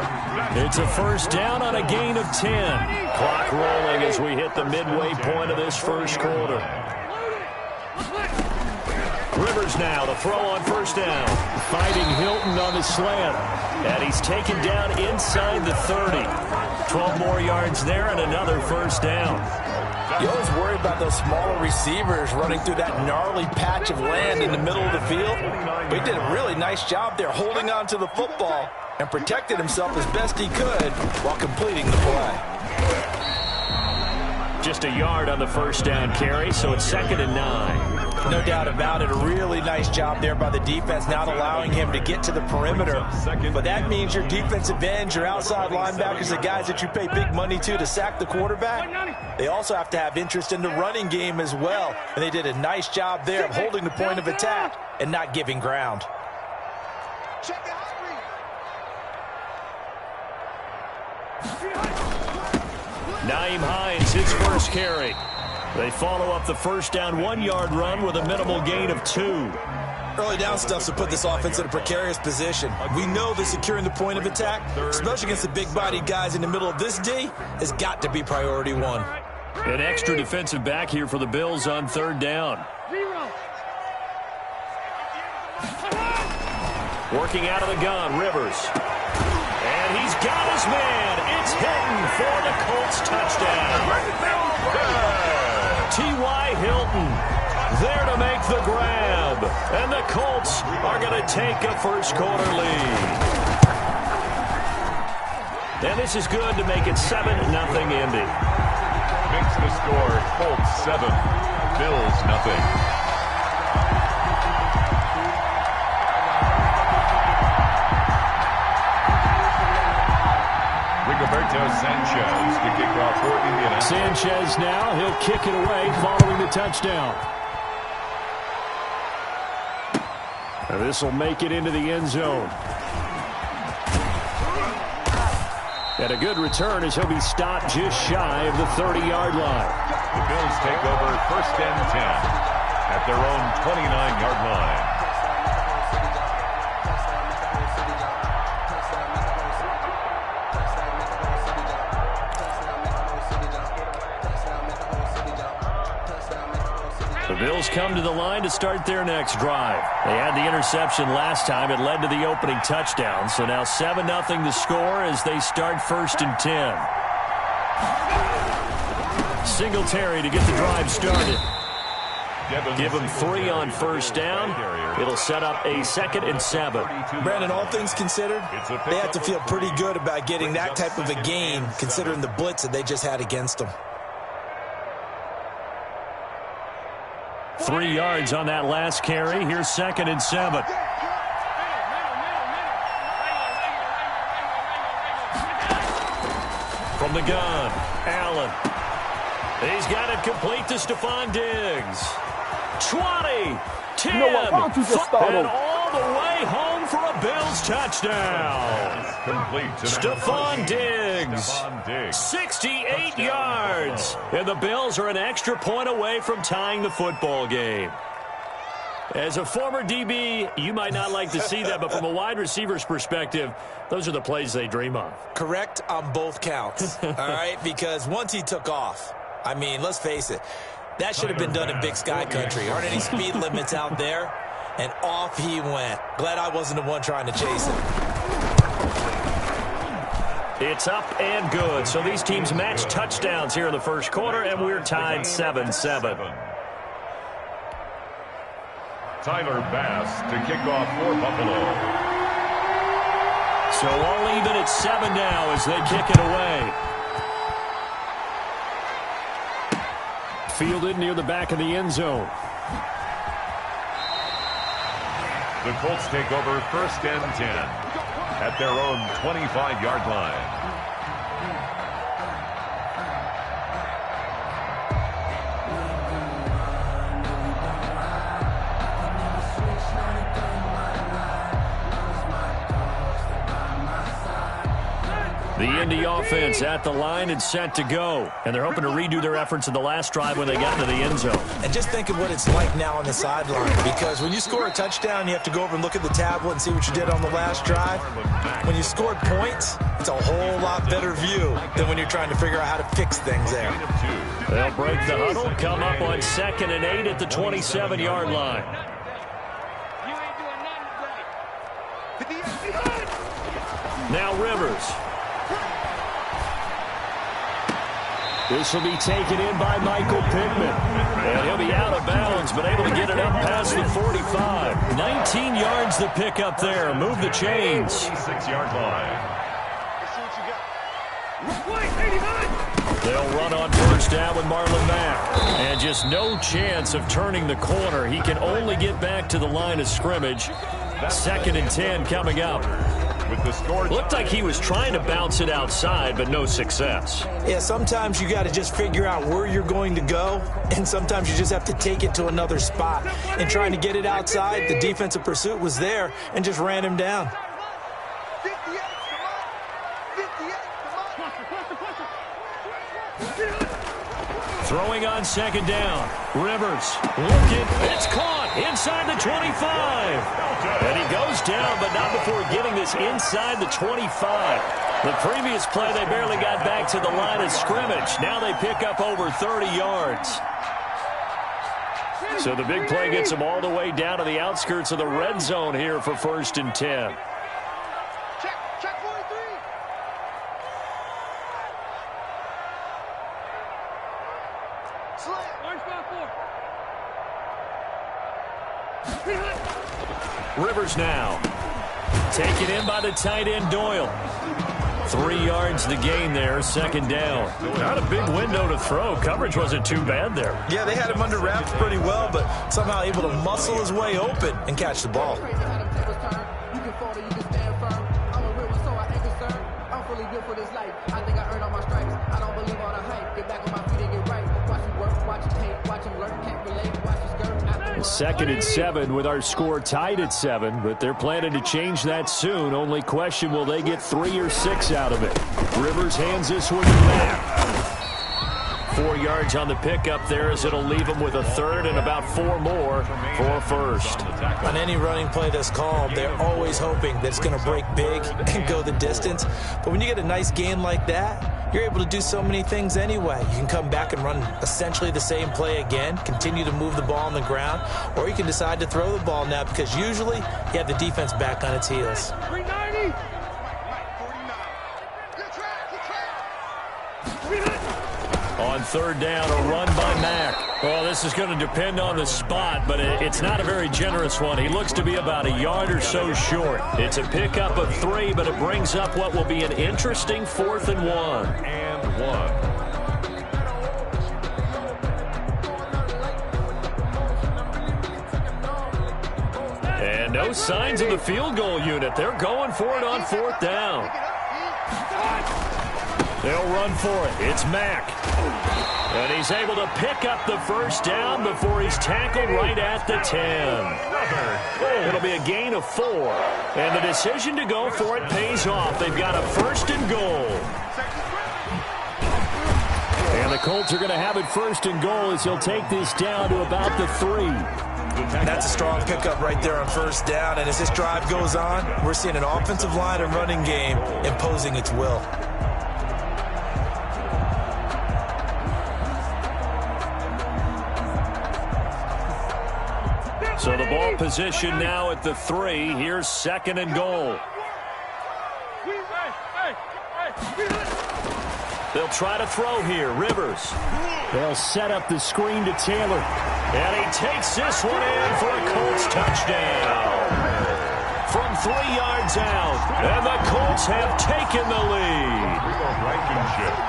It's a first down on a gain of 10. Clock rolling as we hit the midway point of this first quarter. Rivers now to throw on first down. Fighting Hilton on the slant. And he's taken down inside the 30. 12 more yards there and another first down. You always worry about those smaller receivers running through that gnarly patch of land in the middle of the field. But he did a really nice job there holding on to the football and protected himself as best he could while completing the play. Just a yard on the first down carry, so it's 2nd and 9. No doubt about it. A really nice job there by the defense, not allowing him to get to the perimeter. But that means your defensive ends, your outside linebackers, the guys that you pay big money to sack the quarterback, they also have to have interest in the running game as well. And they did a nice job there of holding the point of attack and not giving ground. Nyheim Hines, his first carry. They follow up the first down 1-yard run with a minimal gain of 2. Early down stuff's to put this offense in a precarious position. We know that securing the point of attack, especially against the big-bodied guys in the middle of this D, has got to be priority 1. An extra defensive back here for the Bills on third down. Working out of the gun, Rivers. And he's got his man. It's Hilton for the Colts touchdown. T.Y. Hilton there to make the grab. And the Colts are going to take a first quarter lead. And this is good to make it 7-0 Indy. Makes the score Colts 7, Bills nothing. Rigoberto Sanchez to kick off for Indianapolis. Sanchez now. He'll kick it away following the touchdown. And this will make it into the end zone. And a good return as he'll be stopped just shy of the 30-yard line. The Bills take over 1st and 10 at their own 29-yard line. The Bills come to the line to start their next drive. They had the interception last time. It led to the opening touchdown. So now 7-0 the score as they start 1st and 10. Singletary to get the drive started. Give them 3 on 1st down. It'll set up a 2nd and 7. Brandon, all things considered, they have to feel pretty good about getting that type of a gain considering the blitz that they just had against them. 3 yards on that last carry. Here's 2nd and 7. From the gun, Allen. He's got it complete to Stephon Diggs. 20, 10, and all the way home for a Bills touchdown. Complete to Stephon Diggs, 68 yards. And the Bills are an extra point away from tying the football game. As a former DB, you might not like to see that, but from a wide receiver's perspective, those are the plays they dream of. Correct on both counts, all right? Because once he took off, I mean, let's face it, that should have been done in Big Sky Country. Aren't any speed limits out there? And off he went. Glad I wasn't the one trying to chase him. It's up and good. So these teams match touchdowns here in the first quarter, and we're tied 7-7. Tyler Bass to kick off for Buffalo. So all even at 7 now as they kick it away. Fielded near the back of the end zone. The Colts take over 1st and 10 at their own 25-yard line. The Indy offense at the line and set to go. And they're hoping to redo their efforts in the last drive when they got into the end zone. And just think of what it's like now on the sideline. Because when you score a touchdown, you have to go over and look at the tablet and see what you did on the last drive. When you scored points, it's a whole lot better view than when you're trying to figure out how to fix things there. They'll break the huddle, come up on 2nd and 8 at the 27-yard line. Now Rivers. This will be taken in by Michael Pittman. And he'll be out of bounds, but able to get it up past the 45. 19 yards to pick up there. Move the chains. 6-yard line. They'll run on 1st down with Marlon Mack. And just no chance of turning the corner. He can only get back to the line of scrimmage. 2nd and 10 coming up. With the score, looked like he was trying to bounce it outside, but no success. Yeah, sometimes you got to just figure out where you're going to go, and sometimes you just have to take it to another spot. And trying to get it outside, the defensive pursuit was there and just ran him down. Throwing on 2nd down. Rivers looking. It's caught inside the 25. And he goes down, but not before getting this inside the 25. The previous play, they barely got back to the line of scrimmage. Now they pick up over 30 yards. So the big play gets them all the way down to the outskirts of the red zone here for 1st and 10. Rivers now. Taken in by the tight end Doyle. 3 yards the gain there, 2nd down. Not a big window to throw. Coverage wasn't too bad there. Yeah, they had him under wraps pretty well, but somehow able to muscle his way open and catch the ball. fully built for this life. I think I earned all my stripes. I don't believe all the hype. Get back on my feet and get right. Watch me work, watch it tape, watch him lurk, can't relate, watch his skirt. Second and 7 with our score tied at 7, but they're planning to change that soon. Only question, will they get 3 or 6 out of it? Rivers hands this one to Mack. 4 yards on the pickup there as it'll leave them with a third and about 4 more for first. On any running play that's called, they're always hoping that it's going to break big and go the distance. But when you get a nice gain like that, you're able to do so many things anyway. You can come back and run essentially the same play again, continue to move the ball on the ground, or you can decide to throw the ball now because usually you have the defense back on its heels. 390. On third down, a run by Mack. Well, this is going to depend on the spot, but it's not a very generous one. He looks to be about a yard or so short. It's a pickup of 3, but it brings up what will be an interesting 4th and 1. And no signs of the field goal unit. They're going for it on 4th down. They'll run for it. It's Mack. And he's able to pick up the first down before he's tackled right at the 10. It'll be a gain of 4. And the decision to go for it pays off. They've got a 1st and goal. And the Colts are going to have it 1st and goal as he'll take this down to about the 3. That's a strong pickup right there on 1st down. And as this drive goes on, we're seeing an offensive line and running game imposing its will. So the ball position now at the 3. Here's 2nd and goal. They'll try to throw here. Rivers. They'll set up the screen to Taylor. And he takes this one in for a Colts touchdown. From 3 yards out. And the Colts have taken the lead.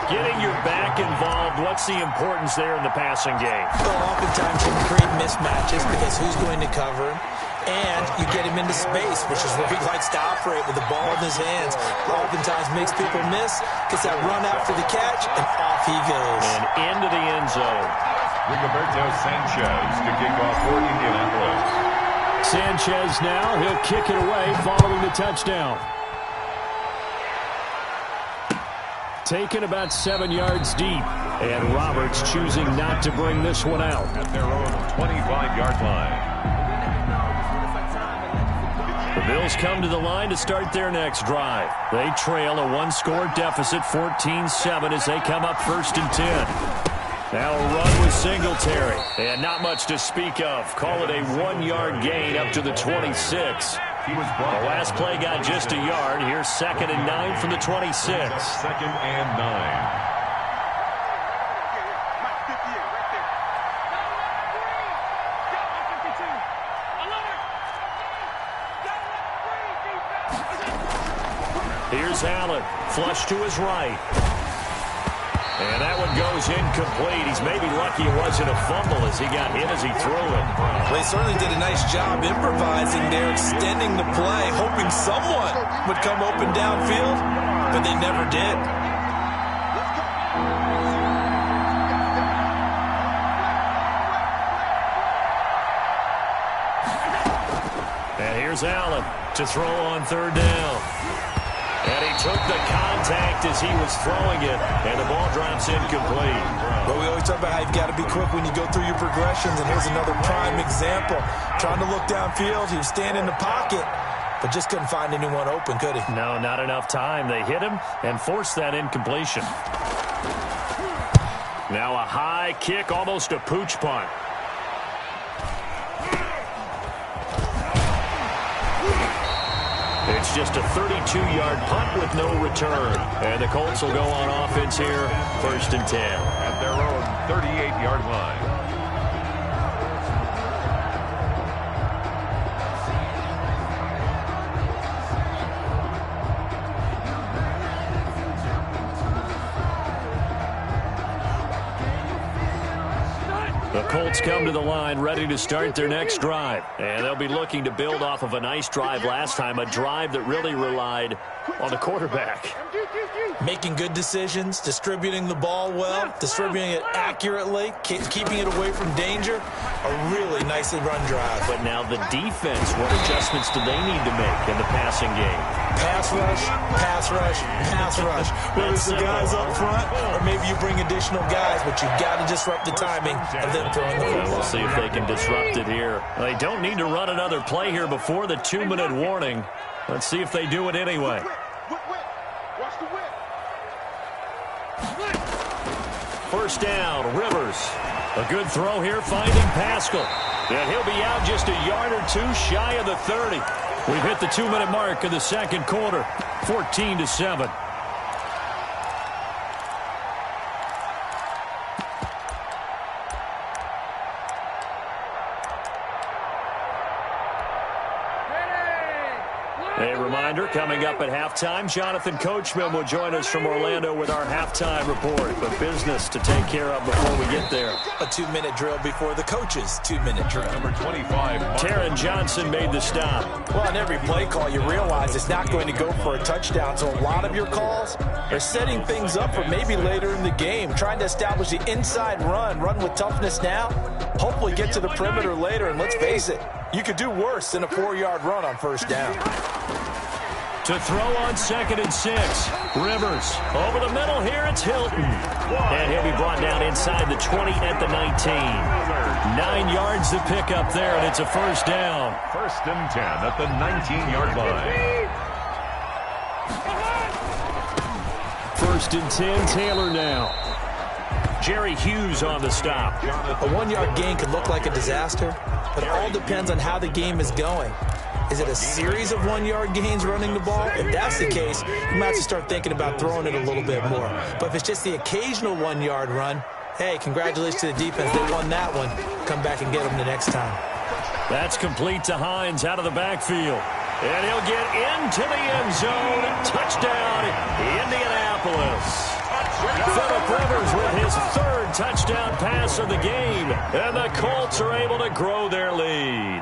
Getting your back involved, what's the importance there in the passing game? Well, oftentimes you can create mismatches because who's going to cover him? And you get him into space, which is where he likes to operate with the ball in his hands. Oftentimes makes people miss, gets that run out for the catch, and off he goes. And into the end zone. Rigoberto Sanchez to kick off for Indianapolis. Sanchez now, he'll kick it away following the touchdown. Taken about 7 yards deep. And Roberts choosing not to bring this one out. At their own 25-yard line. The Bills come to the line to start their next drive. They trail a 1-score deficit, 14-7, as they come up 1st and 10. Now a run with Singletary. And not much to speak of. Call it a 1-yard gain up to the 26. The last play got just a yard. Here's 2nd and 9 from the 26. 2nd and 9. Here's Allen, flush to his right. And that one goes incomplete. He's maybe lucky it wasn't a fumble as he got hit as he threw it. Well, he certainly did a nice job improvising there, extending the play, hoping someone would come open downfield, but they never did. And here's Allen to throw on 3rd down. And he took the contact as he was throwing it, and the ball drops incomplete. But we always talk about how you've got to be quick when you go through your progressions, and here's another prime example. Trying to look downfield, he was standing in the pocket, but just couldn't find anyone open, could he? No, not enough time. They hit him and forced that incompletion. Now a high kick, almost a pooch punt. It's just a 32-yard punt with no return. And the Colts will go on offense here, 1st and 10. At their own 38-yard line. The Colts Colts come to the line ready to start their next drive. And they'll be looking to build off of a nice drive last time, a drive that really relied on the quarterback. Making good decisions, distributing the ball well, distributing it accurately, keeping it away from danger. A really nicely run drive. But now the defense, what adjustments do they need to make in the passing game? Pass rush, pass rush, pass rush. Whether it's the guys up front or maybe you bring additional guys, but you've got to disrupt the timing of them throwing the football. We'll see if they can disrupt it here. They don't need to run another play here before the 2-minute warning. Let's see if they do it anyway. Watch the whip. First down, Rivers. A good throw here, finding Pascal. And he'll be out just a yard or two shy of the 30. We've hit the 2-minute mark of the second quarter, 14-7. A reminder, coming up at halftime, Jonathan Coachman will join us from Orlando with our halftime report. But business to take care of before we get there. A 2-minute drill before the coach's 2-minute drill. Number 25. Taron Johnson made the stop. Well, on every play call, you realize it's not going to go for a touchdown. So a lot of your calls are setting things up for maybe later in the game, trying to establish the inside run with toughness now, hopefully get to the perimeter later. And let's face it, you could do worse than a 4-yard run on first down. To throw on 2nd and 6. Rivers over the middle here. It's Hilton. And he'll be brought down inside the 20 at the 19. 9 yards to pick up there, and it's a first down. 1st and 10 at the 19-yard line. 1st and 10, Taylor now. Jerry Hughes on the stop. A 1-yard gain could look like a disaster, but it all depends on how the game is going. Is it a series of 1-yard gains running the ball? If that's the case, you might have to start thinking about throwing it a little bit more. But if it's just the occasional 1-yard run, hey, congratulations to the defense. They won that one. Come back and get them the next time. That's complete to Hines out of the backfield. And he'll get into the end zone. Touchdown, Indianapolis. Phillip Rivers with his 3rd touchdown pass of the game. And the Colts are able to grow their lead.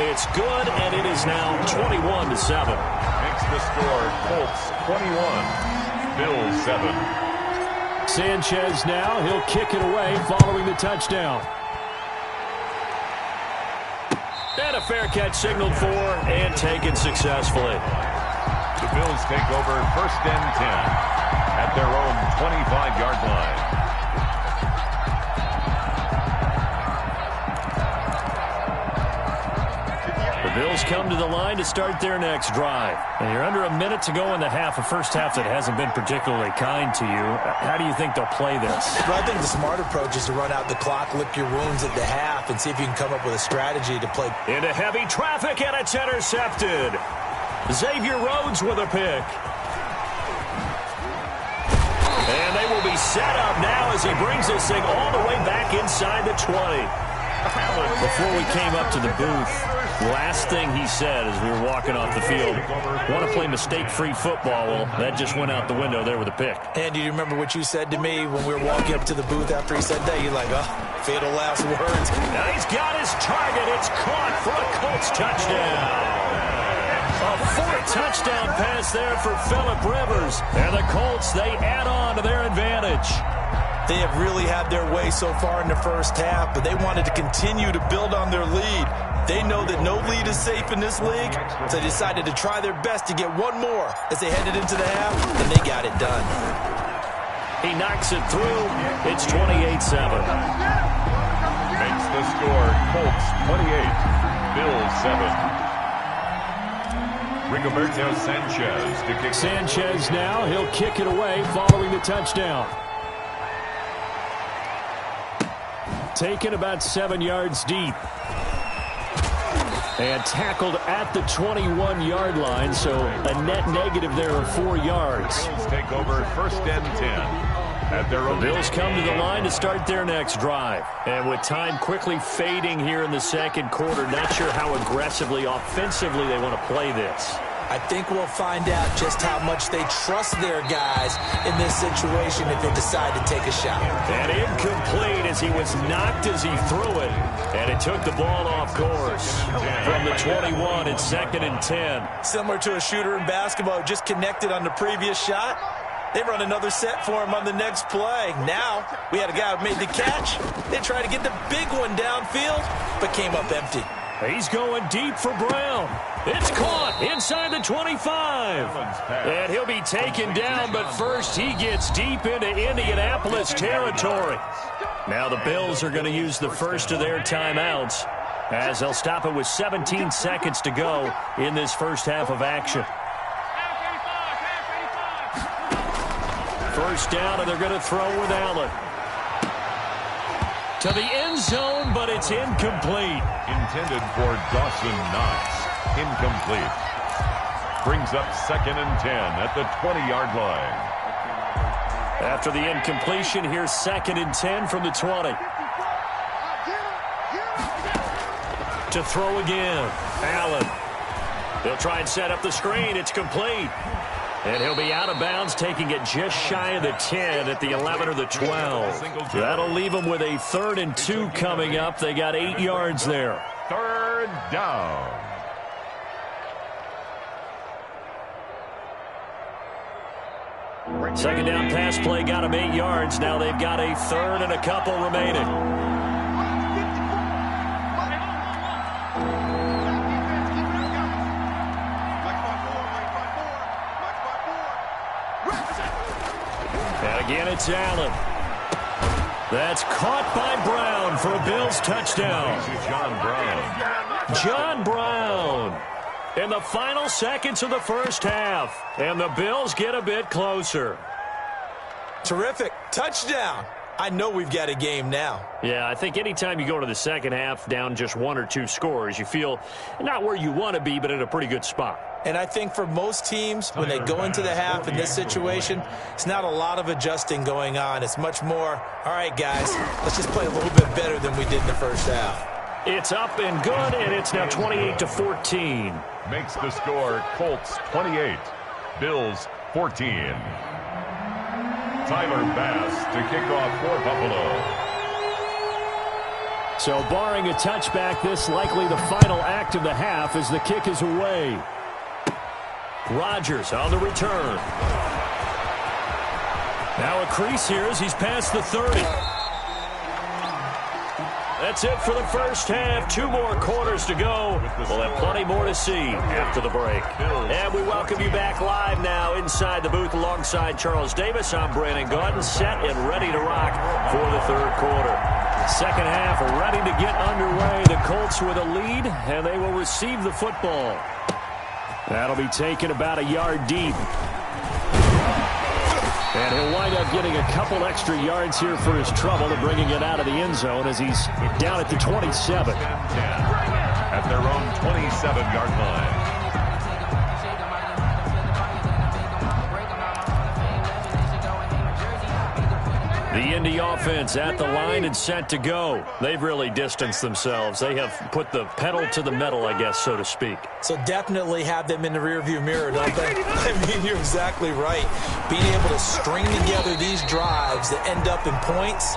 It's good, and it is now 21-7. Makes the score Colts 21, Bills 7. Sanchez now, he'll kick it away following the touchdown. And a fair catch signaled for and taken successfully. The Bills take over 1st and 10 at their own 25-yard line. Bills come to the line to start their next drive. And you're under a minute to go in the half, a first half that hasn't been particularly kind to you. How do you think they'll play this? Well, I think the smart approach is to run out the clock, lick your wounds at the half, and see if you can come up with a strategy to play. Into heavy traffic, and it's intercepted. Xavier Rhodes with a pick. And they will be set up now as he brings this thing all the way back inside the 20. Before we came up to the booth, last thing he said as we were walking off the field, want to play mistake-free football. Well, that just went out the window there with a pick. And do you remember what you said to me when we were walking up to the booth after he said that? You're like, oh, fatal last words. Now he's got his target. It's caught for a Colts touchdown. A 4th touchdown pass there for Phillip Rivers. And the Colts, they add on to their advantage. They have really had their way so far in the first half, but they wanted to continue to build on their lead. They know that no lead is safe in this league, so they decided to try their best to get one more as they headed into the half, and they got it done. He knocks it through. It's 28-7. Makes the score Colts 28, Bills 7. Rigoberto Sanchez to kick. Sanchez now, he'll kick it away following the touchdown. Taken about 7 yards deep. And tackled at the 21-yard line, so a net negative there of 4 yards. Bills take over 1st and 10 at their own. The Bills come to the line to start their next drive. And with time quickly fading here in the second quarter, not sure how aggressively, offensively they want to play this. I think we'll find out just how much they trust their guys in this situation if they decide to take a shot. And incomplete as he was knocked as he threw it. And it took the ball off course. From the 21, it's 2nd and 10. Similar to a shooter in basketball who just connected on the previous shot. They run another set for him on the next play. Now, we had a guy who made the catch. They tried to get the big one downfield, but came up empty. He's going deep for Brown. It's caught inside the 25. And he'll be taken down, but first he gets deep into Indianapolis territory. Now the Bills are going to use the first of their timeouts as they'll stop it with 17 seconds to go in this first half of action. First down, and they're going to throw with Allen. To the end zone, but it's incomplete. Intended for Dawson Knox. Incomplete. Brings up 2nd and 10 at the 20-yard line. After the incompletion, here's 2nd and 10 from the 20. To throw again, Allen. They'll try and set up the screen. It's complete. And he'll be out of bounds, taking it just shy of the 10 at the 11 or the 12. That'll leave them with a 3rd and 2 coming up. They got 8 yards there. 3rd down. Second down pass play got them 8 yards. Now they've got a 3rd and a couple remaining. And again, it's Allen. That's caught by Brown for a Bills touchdown. John Brown. In the final seconds of the first half. And the Bills get a bit closer. Terrific. Touchdown. I know we've got a game now. Yeah, I think anytime you go to the second half down just 1 or 2 scores, you feel not where you want to be, but in a pretty good spot. And I think for most teams, when they go into the half in this situation, it's not a lot of adjusting going on. It's much more, all right, guys, let's just play a little bit better than we did in the first half. It's up and good, and it's now 28-14. Makes the score Colts 28, Bills 14. Tyler Bass to kick off for Buffalo. So barring a touchback, this likely the final act of the half as the kick is away. Rodgers on the return. Now a crease here as he's past the 30. That's it for the first half. 2 more quarters to go. We'll have plenty more to see after the break. And we welcome you back live now inside the booth alongside Charles Davis. I'm Brandon Gaudin, set and ready to rock for the 3rd quarter. Second half ready to get underway. The Colts with a lead, and they will receive the football. That'll be taken about a yard deep. And he'll wind up getting a couple extra yards here for his trouble and bringing it out of the end zone as he's down at the 27. At their own 27-yard line. The Indy offense at the line and set to go. They've really distanced themselves. They have put the pedal to the metal, I guess, so to speak. So definitely have them in the rearview mirror, don't they? I mean, you're exactly right. Being able to string together these drives that end up in points,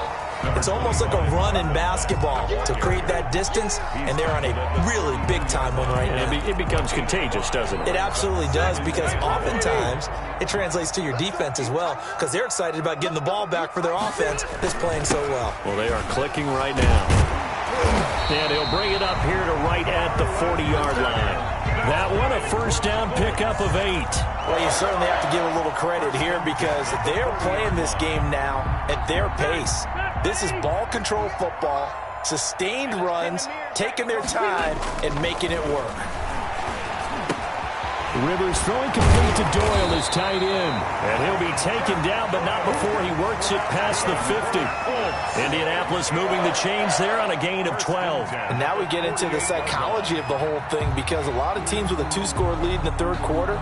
it's almost like a run in basketball to create that distance, and they're on a really big-time one right now. It becomes contagious, doesn't it? It absolutely does, because oftentimes it translates to your defense as well, because they're excited about getting the ball back for their offense that's playing so well. Well, they are clicking right now. And he'll bring it up here to right at the 40-yard line. That one, a first down pickup of 8. Well, you certainly have to give a little credit here because they're playing this game now at their pace. This is ball control football, sustained runs, taking their time, and making it work. Rivers throwing complete to Doyle is tight end. And he'll be taken down, but not before he works it past the 50. Indianapolis moving the chains there on a gain of 12. And now we get into the psychology of the whole thing because a lot of teams with a 2-score lead in the 3rd quarter,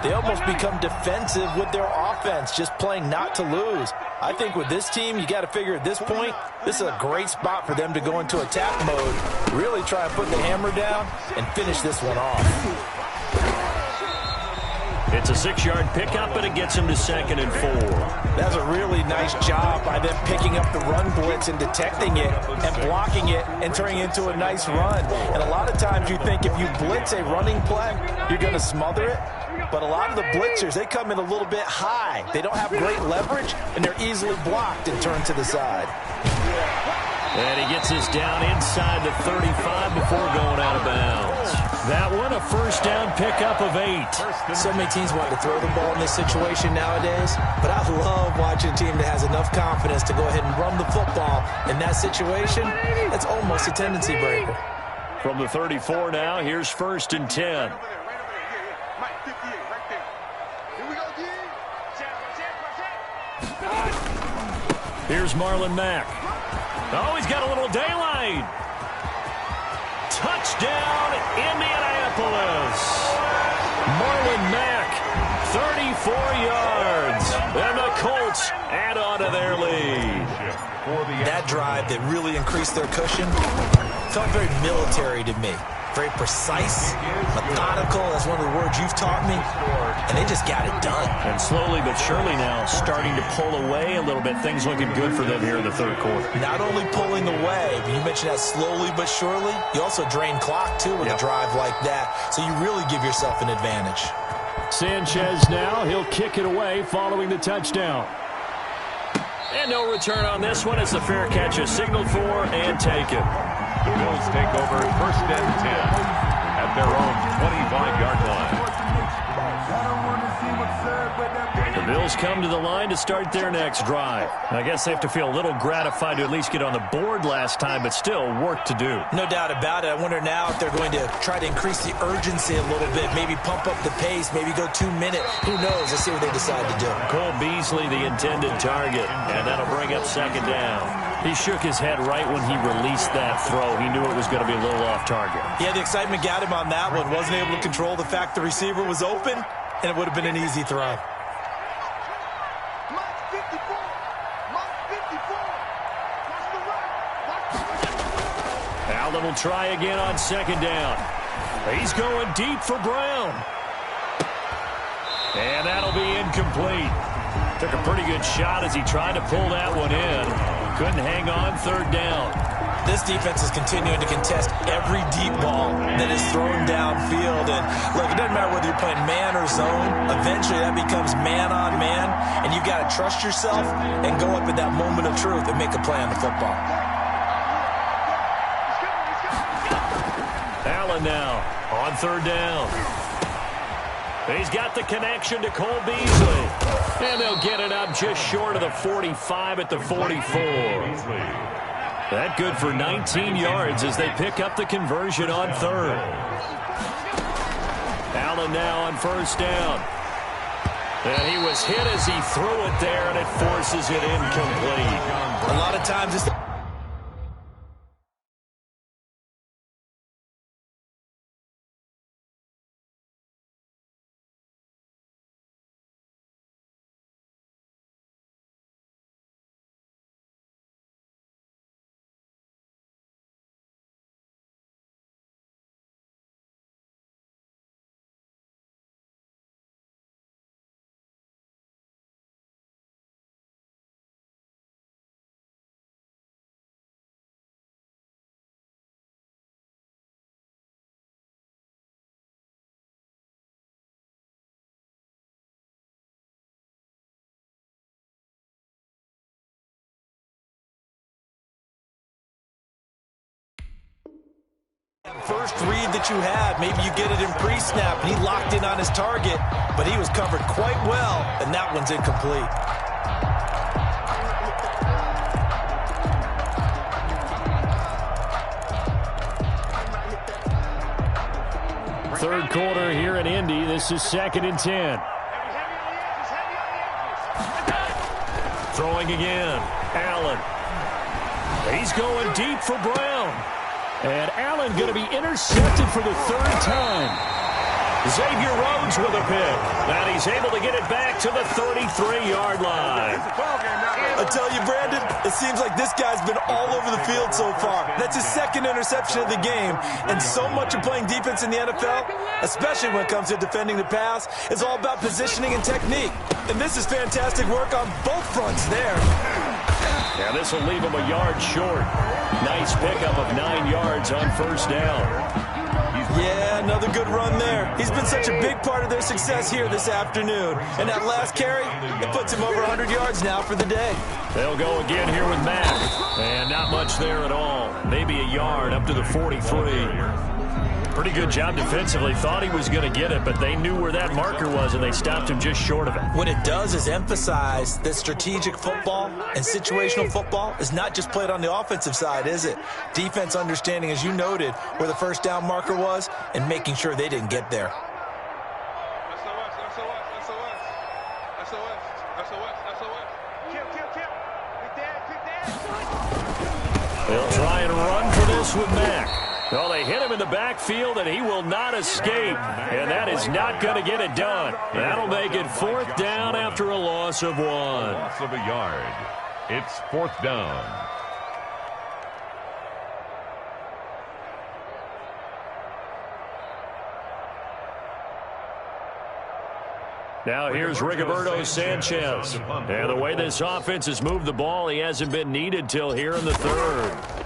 they almost become defensive with their offense, just playing not to lose. I think with this team, you got to figure at this point, this is a great spot for them to go into attack mode, really try and put the hammer down and finish this one off. It's a 6-yard pickup, and it gets him to 2nd and 4. That's a really nice job by them picking up the run blitz and detecting it and blocking it and turning it into a nice run. And a lot of times you think if you blitz a running play, you're going to smother it. But a lot of the blitzers, they come in a little bit high. They don't have great leverage, and they're easily blocked and turned to the side. And he gets us down inside the 35 before going out of bounds. That one, a first down pickup of 8. So many teams want to throw the ball in this situation nowadays, but I love watching a team that has enough confidence to go ahead and run the football. In that situation, that's almost a tendency breaker. From the 34 now, here's 1st and 10. Here's Marlon Mack. Oh, he's got a little daylight. Touchdown, Indianapolis. Marlon Mack, 34 yards. And the Colts add on to their lead. That drive that really increased their cushion felt very military to me. Very precise, methodical, that's one of the words you've taught me, and they just got it done. And slowly but surely now starting to pull away a little bit. Things looking good for them here in the 3rd quarter. Not only pulling away, but you mentioned that slowly but surely, you also drain clock too with a drive like that, so you really give yourself an advantage. Sanchez now, he'll kick it away following the touchdown. And no return on this one. It's a fair catch, a signal for and taken. The Bills take over 1st and 10 at their own 25-yard line. The Bills come to the line to start their next drive. I guess they have to feel a little gratified to at least get on the board last time, but still work to do. No doubt about it. I wonder now if they're going to try to increase the urgency a little bit, maybe pump up the pace, maybe go 2-minute. Who knows? Let's see what they decide to do. Cole Beasley, the intended target, and that'll bring up 2nd down. He shook his head right when he released that throw. He knew it was going to be a little off target. Yeah, the excitement got him on that one. Wasn't able to control the fact the receiver was open, and it would have been an easy throw. Allen will try again on 2nd down. He's going deep for Brown. And that'll be incomplete. Took a pretty good shot as he tried to pull that one in. Couldn't hang on 3rd down. This defense is continuing to contest every deep ball that is thrown downfield. And look, it doesn't matter whether you're playing man or zone. Eventually that becomes man on man. And you've got to trust yourself and go up at that moment of truth and make a play on the football. Allen now on 3rd down. He's got the connection to Cole Beasley. And they'll get it up just short of the 45 at the 44. That good for 19 yards as they pick up the conversion on 3rd. Allen now on 1st down. And he was hit as he threw it there, and it forces it incomplete. A lot of times it's... First read that you have, maybe you get it in pre-snap, and he locked in on his target, but he was covered quite well, and that one's incomplete. 3rd quarter here in Indy. This is 2nd and 10. Throwing again. Allen. He's going deep for Brown. And Allen going to be intercepted for the 3rd time. Xavier Rhodes with a pick. And he's able to get it back to the 33-yard line. I tell you, Brandon, it seems like this guy's been all over the field so far. That's his second interception of the game. And so much of playing defense in the NFL, especially when it comes to defending the pass, is all about positioning and technique. And this is fantastic work on both fronts there. Yeah, this will leave him a yard short. Nice pickup of 9 yards on first down. Yeah, another good run there. He's been such a big part of their success here this afternoon. And that last carry, it puts him over 100 yards now for the day. They'll go again here with Mack. And not much there at all. Maybe a yard up to the 43. Pretty good job defensively. Thought he was going to get it, but they knew where that marker was, and they stopped him just short of it. What it does is emphasize that strategic football and situational football is not just played on the offensive side, is it? Defense understanding, as you noted, where the first down marker was and making sure they didn't get there. They'll try and run for this with Mack. Well, they hit him in the backfield, and he will not escape. And that is not going to get it done. That'll make it 4th down after a loss of 1. Loss of a yard. It's 4th down. Now here's Rigoberto Sanchez. And the way this offense has moved the ball, he hasn't been needed till here in the 3rd.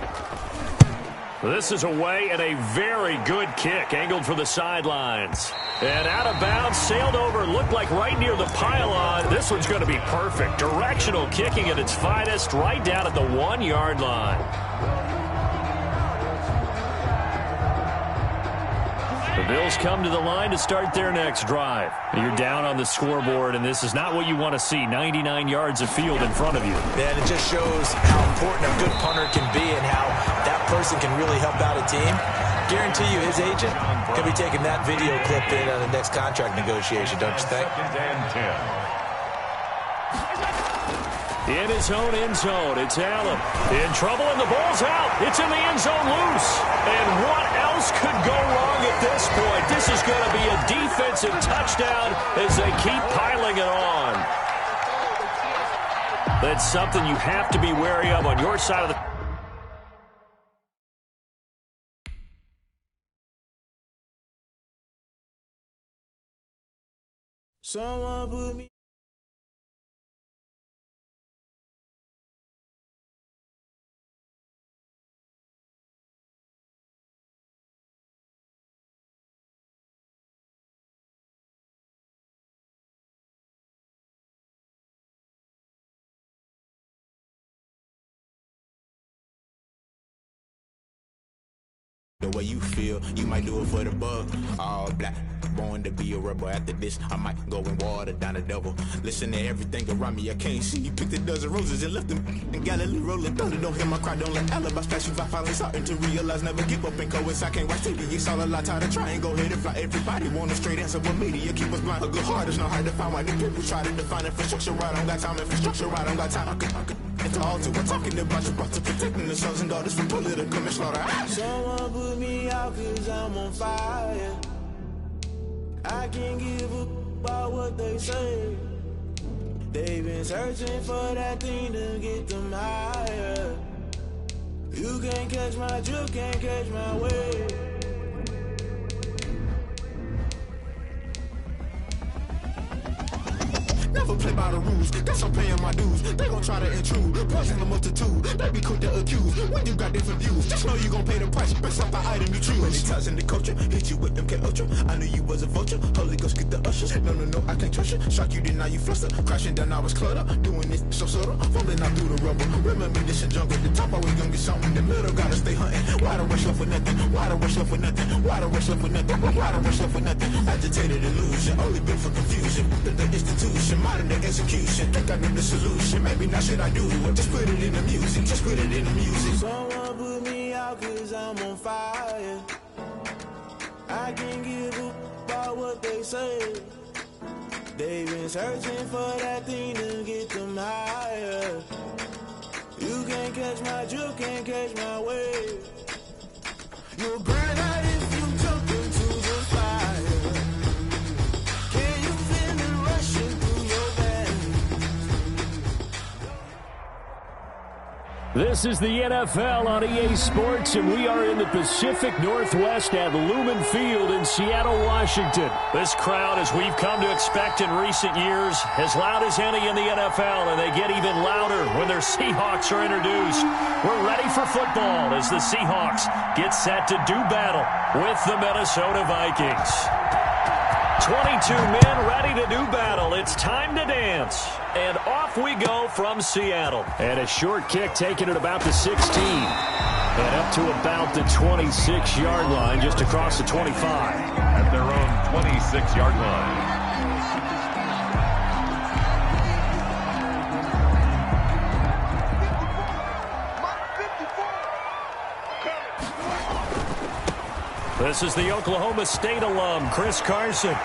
This is away and a very good kick, angled for the sidelines. And out of bounds, sailed over, looked like right near the pylon. This one's going to be perfect. Directional kicking at its finest, right down at the 1-yard line. The Bills come to the line to start their next drive. You're down on the scoreboard, and this is not what you want to see. 99 yards of field in front of you. Yeah, and it just shows how important a good punter can be and how that person can really help out a team. Guarantee you his agent can be taking that video clip in on the next contract negotiation, don't you think? In his own end zone, it's Allen. In trouble, and the ball's out. It's in the end zone loose. And what else could go wrong at this point? This is going to be a defensive touchdown as they keep piling it on. That's something you have to be wary of on your side of the... Someone put me. The way you feel, you might do it for the buck. All black, born to be a rebel. After this, I might go and water down the devil. Listen to everything around me, I can't see. You picked a dozen roses and left them in Galilee rolling thunder. Don't hear my cry, don't let alibis pass you. I finally starting to realize, never give up and coincide. I can't watch TV, it's all a lot. Tired of trying, go ahead and fly. Everybody want a straight answer, but media keep us blind. A good heart is not hard to find. Why the people try to define infrastructure right? I don't got time, infrastructure right, I don't got time. I could into all to we're talking about you, about to protecting the sons and daughters from political and slaughter. Someone put me out cause I'm on fire. I can't give a about what they say. They've been searching for that thing to get them higher. You can't catch my drift, can't catch my wave. Never play by the rules, that's I'm paying my dues. They gon' try to intrude, poison the multitude. They be quick to accuse, when you got different views. Just know you gon' pay the price, based off the item you choose. Many times in the culture, hit you with them MK Ultra. I knew you was a vulture, Holy Ghost get the ushers. No, I can't trust you. Shock you, then now you fluster. Crashing down, I was cluttered. Doing this so subtle, falling out through the rubble. Remember this in jungle, the top always gonna get something. In the middle, gotta stay hunting. Why the rush left for nothing? Why the rush left for nothing? Why the rush left for nothing? Why the rush left for nothing? Agitated illusion, only built for confusion. The institution, modern day execution. Think I know the solution. Maybe not should I do it? Just put it in the music. Just put it in the music. Someone put me out cause I'm on fire. I can't give a about what they say. They've been searching for that thing to get them higher. You can't catch my drift, can't catch my wave. You'll burn out if you jump into the fire. This is the NFL on EA Sports, and we are in the Pacific Northwest at Lumen Field in Seattle, Washington. This crowd, as we've come to expect in recent years, as loud as any in the NFL, and they get even louder when their Seahawks are introduced. We're ready for football as the Seahawks get set to do battle with the Minnesota Vikings. 22 men ready to do battle. It's time to dance. And off we go from Seattle. And a short kick taken at about the 16. And up to about the 26-yard line, just across the 25. At their own 26-yard line. This is the Oklahoma State alum, Chris Carson.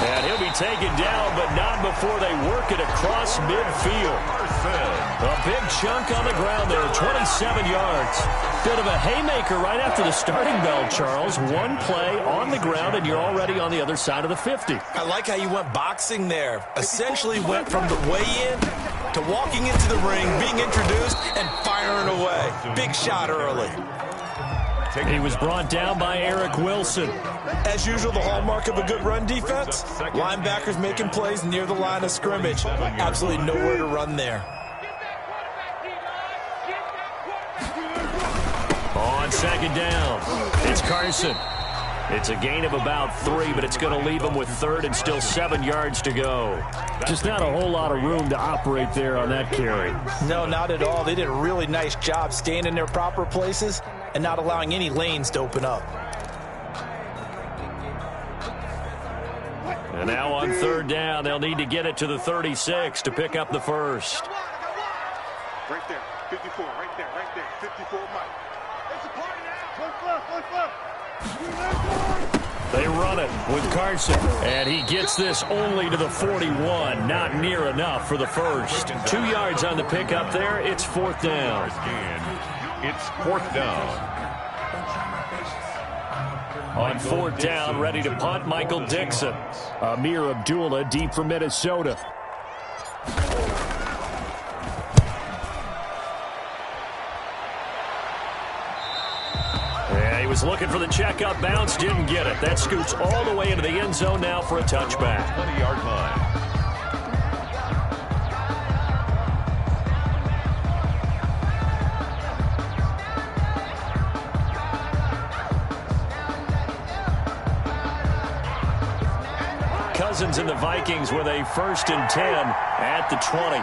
And he'll be taken down, but not before they work it across midfield. A big chunk on the ground there, 27 yards. Bit of a haymaker right after the starting bell, Charles. One play on the ground, and you're already on the other side of the 50. I like how you went boxing there. Essentially went from the weigh-in to walking into the ring, being introduced, and firing away. Big shot early. He was brought down by Eric Wilson. As usual, the hallmark of a good run defense, linebackers making plays near the line of scrimmage. Absolutely nowhere to run there. On second down, it's Carson. It's a gain of about 3, but it's going to leave him with third and still 7 yards to go. Just not a whole lot of room to operate there on that carry. No, not at all. They did a really nice job staying in their proper places and not allowing any lanes to open up. And now on third down, they'll need to get it to the 36 to pick up the first. Right there, 54, right there, 54, Mike. It's a party now. They run it with Carson, and he gets this only to the 41. Not near enough for the first. 2 yards on the pickup there. It's fourth down. It's fourth down. On fourth down, ready to punt, Michael Dixon. Amir Abdullah deep for Minnesota. Yeah, he was looking for the checkup bounce, didn't get it. That scoots all the way into the end zone now for a touchback. 20-yard line. Cousins and the Vikings with a 1st and 10 at the 20.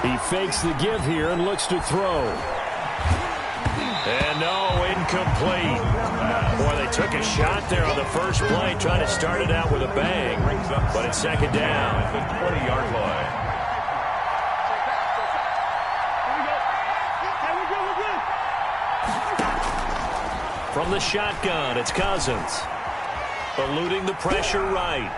He fakes the give here and looks to throw. And no, incomplete. Boy, they took a shot there on the first play, trying to start it out with a bang. But it's second down. At the 20-yard line. From the shotgun, it's Cousins. Eluding the pressure right.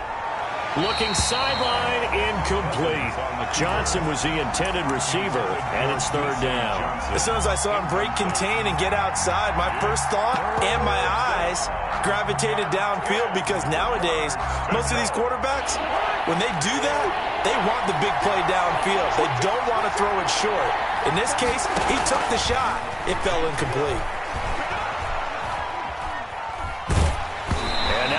Looking sideline, incomplete. Johnson was the intended receiver, and it's third down. As soon as I saw him break contain and get outside, my first thought and my eyes gravitated downfield, because nowadays, most of these quarterbacks, when they do that, they want the big play downfield. They don't want to throw it short. In this case, he took the shot. It fell incomplete.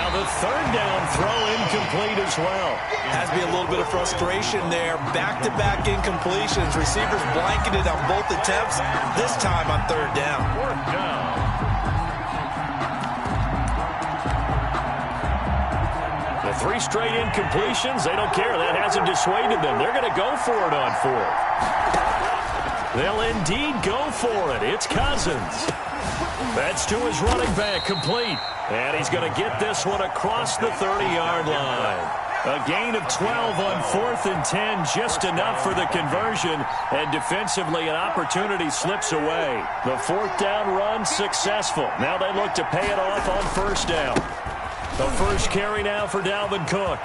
The third down throw incomplete as well. Has to be a little bit of frustration there. Back-to-back incompletions. Receivers blanketed on both attempts, this time on third down. Fourth down. The 3 straight incompletions, they don't care. That hasn't dissuaded them. They're going to go for it on fourth. They'll indeed go for it. It's Cousins. That's to his running back, complete. And he's going to get this one across the 30-yard line. A gain of 12 on 4th and 10, just enough for the conversion. And defensively, an opportunity slips away. The 4th down run successful. Now they look to pay it off on first down. The first carry now for Dalvin Cook.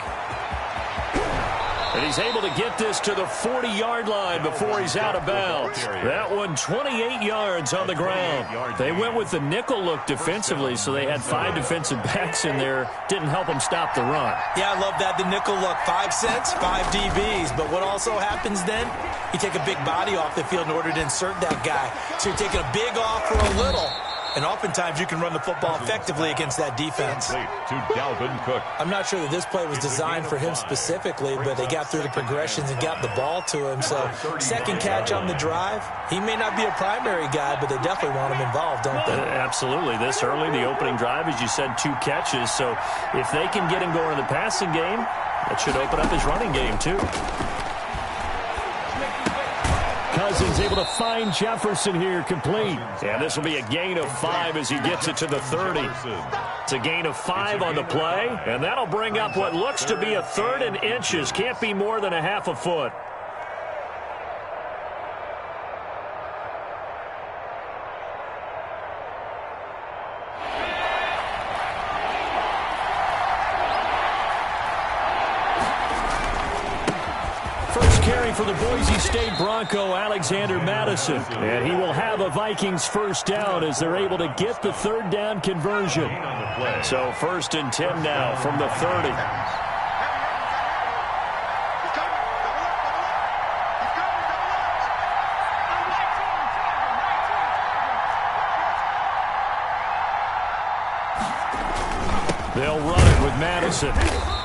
And he's able to get this to the 40-yard line before he's out of bounds. That one 28 yards on the ground. They went with the nickel look defensively, so they had 5 defensive backs in there. Didn't help them stop the run. Yeah, I love that, the nickel look. 5 cents, 5 DBs. But what also happens then? You take a big body off the field in order to insert that guy. So you're taking a big off for a little. And oftentimes you can run the football effectively against that defense. To Dalvin Cook. I'm not sure that this play was designed for him specifically, but they got through the progressions and got the ball to him. So second catch on the drive. He may not be a primary guy, but they definitely want him involved, don't they? Absolutely. This early, the opening drive, as you said, 2 catches. So if they can get him going in the passing game, that should open up his running game too. Cousins able to find Jefferson here, complete. And this will be a gain of 5 as he gets it to the 30. It's a gain of 5 on the play, and that'll bring up what looks to be a 3rd and inches. Can't be more than a half a foot. For the Boise State Bronco, Alexander Madison. And he will have a Vikings first down as they're able to get the 3rd down conversion. So 1st and 10 now from the 30. They'll run it with Madison.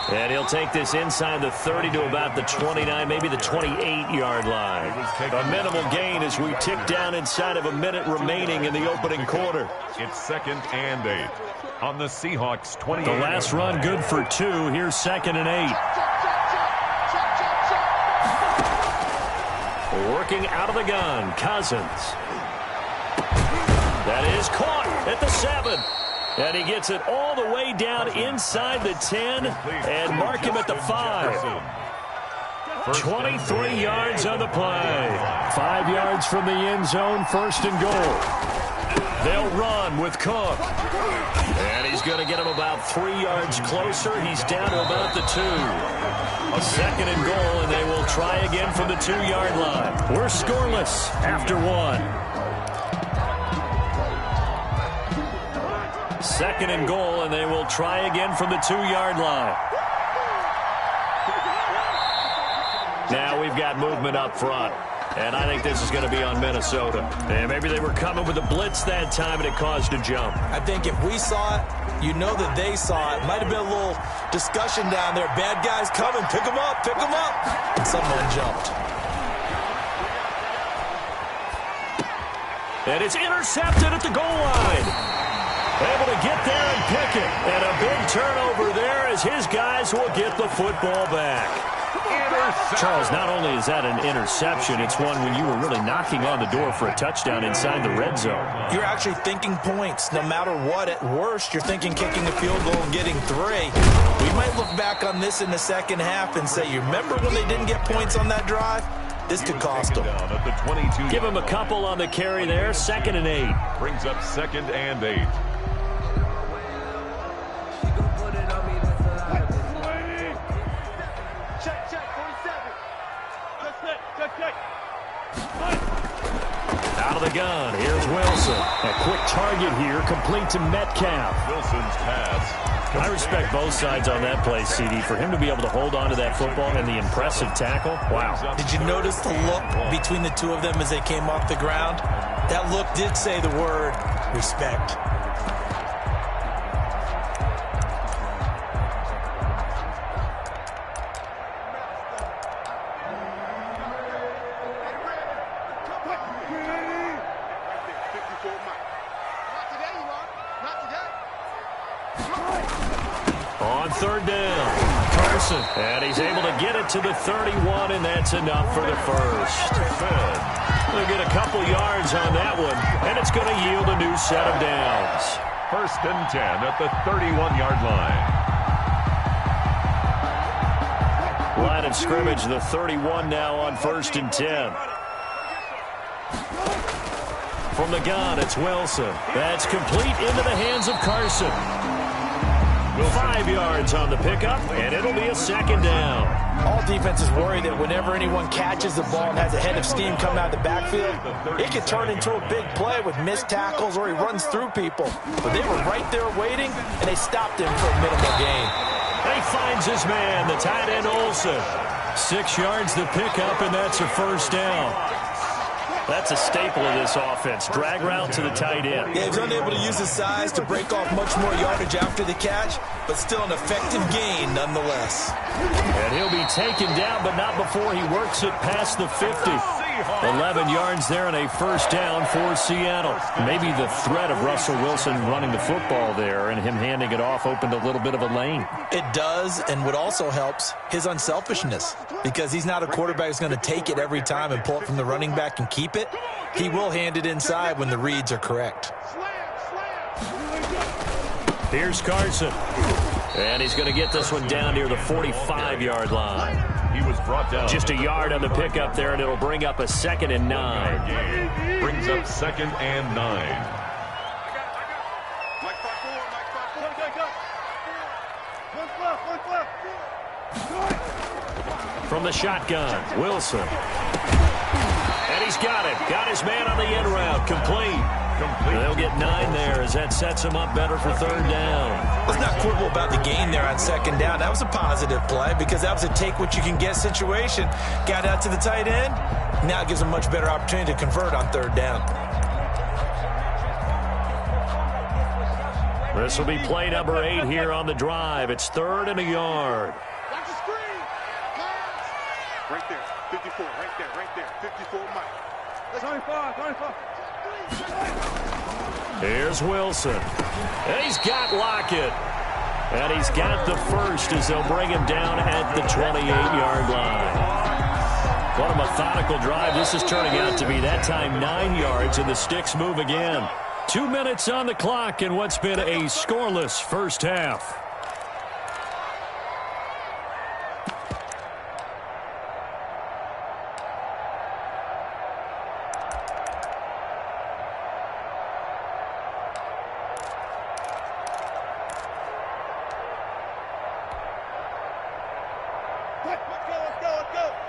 And he'll take this inside the 30 to about the 29, maybe the 28-yard line. A minimal gain as we tick down inside of a minute remaining in the opening quarter. It's 2nd and 8 on the Seahawks 28. The last run good for 2. Here's 2nd and 8. Working out of the gun, Cousins. That is caught at the 7. And he gets it all the way down inside the 10 and mark him at the 5. 23 yards on the play. 5 yards from the end zone, 1st and goal. They'll run with Cook. And he's going to get him about 3 yards closer. He's down to about the 2. A 2nd and goal, and they will try again from the 2-yard line. We're scoreless after 1. 2nd and goal, and they will try again from the 2-yard line. Now we've got movement up front, and I think this is going to be on Minnesota. And maybe they were coming with a blitz that time, and it caused a jump. I think if we saw it, you know that they saw it. Might have been a little discussion down there. Bad guys coming. Pick them up. Pick them up. And someone jumped. And it's intercepted at the goal line. Able to get there and pick it. And a big turnover there as his guys will get the football back. Charles, not only is that an interception, it's one when you were really knocking on the door for a touchdown inside the red zone. You're actually thinking points. No matter what, at worst, you're thinking kicking a field goal and getting 3. We might look back on this in the second half and say, you remember when they didn't get points on that drive? This could cost them. Give him a couple on the carry there. 2nd and 8. Brings up 2nd and 8. Out of the gun, here's Wilson. A quick target here, complete to Metcalf. Wilson's pass. I respect both sides on that play, CD. For him to be able to hold on to that football and the impressive tackle, wow. Did you notice the look between the two of them as they came off the ground? That look did say the word respect. On 3rd down, Carson. And he's able to get it to the 31, and that's enough for the first. They'll get a couple yards on that one, and it's going to yield a new set of downs. 1st and 10 at the 31-yard line. Line of scrimmage, the 31 now on 1st and 10. From the gun, it's Wilson. That's complete into the hands of Carson. 5 yards on the pickup, and it'll be a 2nd down. All defenses worry that whenever anyone catches the ball and has a head of steam come out of the backfield, it can turn into a big play with missed tackles or he runs through people. But they were right there waiting, and they stopped him for a minimal gain. He finds his man, the tight end Olsen. 6 yards the pickup, and that's a first down. That's a staple of this offense. Drag route to the tight end. Yeah, he's unable to use his size to break off much more yardage after the catch, but still an effective gain nonetheless. And he'll be taken down, but not before he works it past the 50. 11 yards there and a first down for Seattle. Maybe the threat of Russell Wilson running the football there and him handing it off opened a little bit of a lane. It does, and what also helps, his unselfishness. Because he's not a quarterback who's going to take it every time and pull it from the running back and keep it. He will hand it inside when the reads are correct. Here's Carson. And he's going to get this one down near the 45-yard line. He was brought down. Just a yard on the pickup there, and it'll bring up a 2nd and 9. Brings up 2nd and 9. From the shotgun, Wilson. And he's got it. Got his man on the end route. Complete. They'll get 9 there as that sets him up better for 3rd down. Let's not quibble about the gain there on 2nd down. That was a positive play because that was a take-what-you-can-get situation. Got out to the tight end. Now it gives him a much better opportunity to convert on 3rd down. This will be play number 8 here on the drive. It's 3rd and a yard. Watch the screen. Right there. 54. Right there. 54, Mike. 25. Here's Wilson. And he's got Lockett. And he's got the first as they'll bring him down at the 28-yard line. What a methodical drive this is turning out to be. That time 9 yards, and the sticks move again. 2 minutes on the clock in what's been a scoreless first half.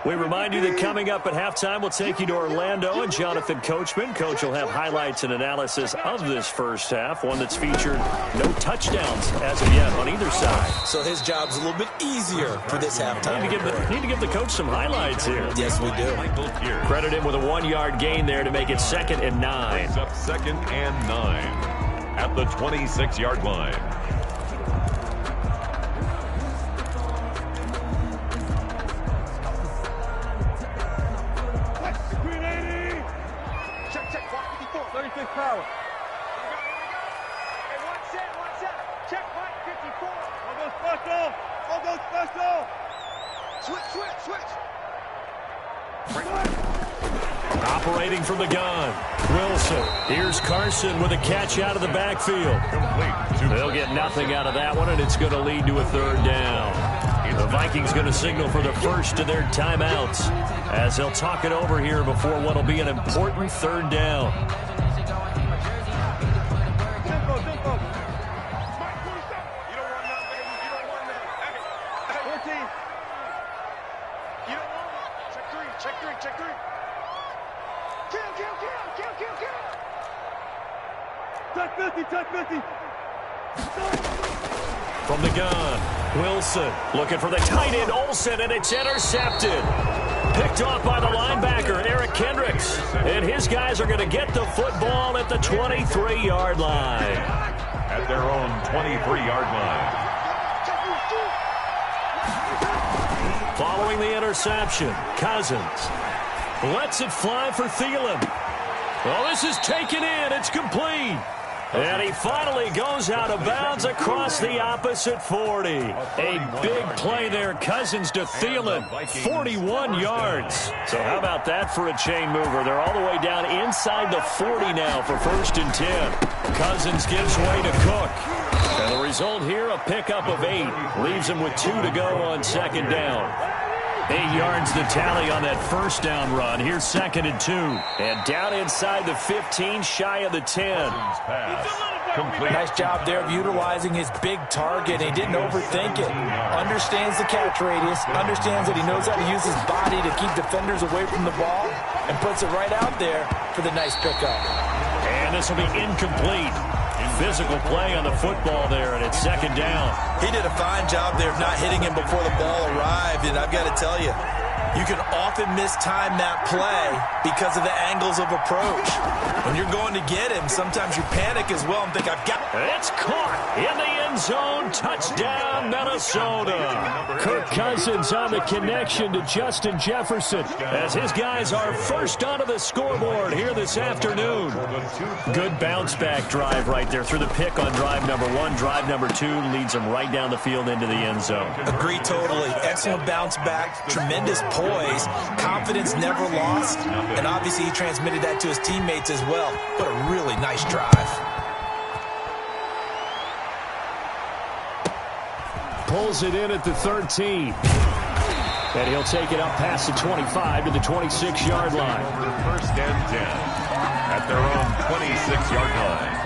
We remind you that coming up at halftime, we'll take you to Orlando and Jonathan Coachman. Coach will have highlights and analysis of this first half, one that's featured no touchdowns as of yet on either side. So his job's a little bit easier for this halftime. Need to give the coach some highlights here. Yes, we do. Credit him with a 1-yard gain there to make it 2nd and 9. Brings up 2nd and 9 at the 26-yard line. Power. Hey, one set. Check Mike 54. I'll go special. Switch. Operating from the gun. Wilson. Here's Carson with a catch out of the backfield. Complete. They'll get nothing out of that one, and it's going to lead to a 3rd down. The Vikings going to signal for the first of their timeouts as they'll talk it over here before what will be an important 3rd down. Check three. Kill. Check 50. From the gun, Wilson looking for the tight end, Olsen, and it's intercepted. Picked off by the linebacker, Eric Kendricks. And his guys are going to get the football at the 23-yard line. At their own 23-yard line. Following the interception, Cousins lets it fly for Thielen. Well, this is taken in. It's complete. And he finally goes out of bounds across the opposite 40. A big play there. Cousins to Thielen. 41 yards. So how about that for a chain mover? They're all the way down inside the 40 now for 1st and 10. Cousins gives way to Cook. And the result here, a pickup of 8. Leaves him with 2 to go on 2nd down. 8 yards the tally on that first down run. Here's 2nd and 2. And down inside the 15, shy of the 10. Complete. Nice job there of utilizing his big target. He didn't overthink it. Understands the catch radius. Understands that he knows how to use his body to keep defenders away from the ball. And puts it right out there for the nice pickup. And this will be incomplete. Physical play on the football there, and it's 2nd down. He did a fine job there of not hitting him before the ball arrived, and I've got to tell you, You can often mistime that play because of the angles of approach. When you're going to get him, sometimes you panic as well and think, I've got... It's caught in the end zone. Touchdown, Minnesota. Kirk Cousins on the connection to Justin Jefferson as his guys are first onto the scoreboard here this afternoon. Good bounce-back drive right there through the pick on drive number 1. Drive number 2 leads them right down the field into the end zone. Agree totally. Excellent bounce back, tremendous poise, confidence never lost, and obviously he transmitted that to his teammates as well. What a really nice drive. Pulls it in at the 13. And he'll take it up past the 25 to the 26-yard line. First and 10 at their own 26-yard line.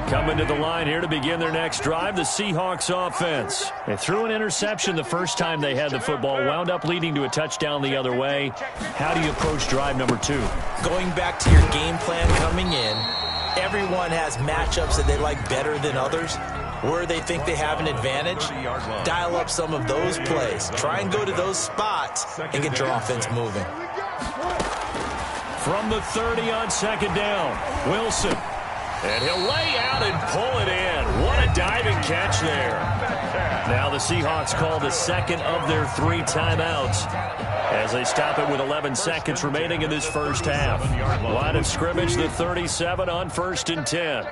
Coming to the line here to begin their next drive, the Seahawks offense. They threw an interception the first time they had the football, wound up leading to a touchdown the other way. How do you approach drive number 2? Going back to your game plan coming in, everyone has matchups that they like better than others. Where they think they have an advantage, dial up some of those plays. Try and go to those spots and get your offense moving. From the 30 on second down, Wilson. And he'll lay out and pull it in. What a diving catch there. Now the Seahawks call the second of their 3 timeouts as they stop it with 11 seconds remaining in this first half. Line of scrimmage, the 37 on 1st and 10.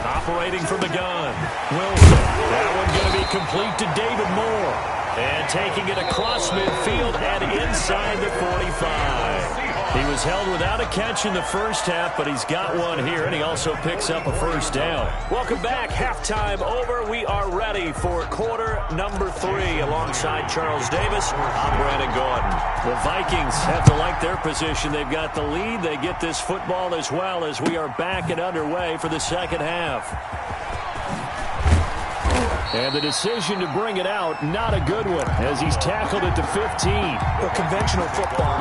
Operating from the gun, Wilson. That one going to be complete to David Moore. And taking it across midfield and inside the 45. He was held without a catch in the first half, but he's got one here, and he also picks up a first down. Welcome back. Halftime over. We are ready for quarter number 3 alongside Charles Davis. I'm Brandon Gordon. The Vikings have to like their position. They've got the lead. They get this football as well as we are back and underway for the second half. And the decision to bring it out, not a good one, as he's tackled at the 15. Well, conventional football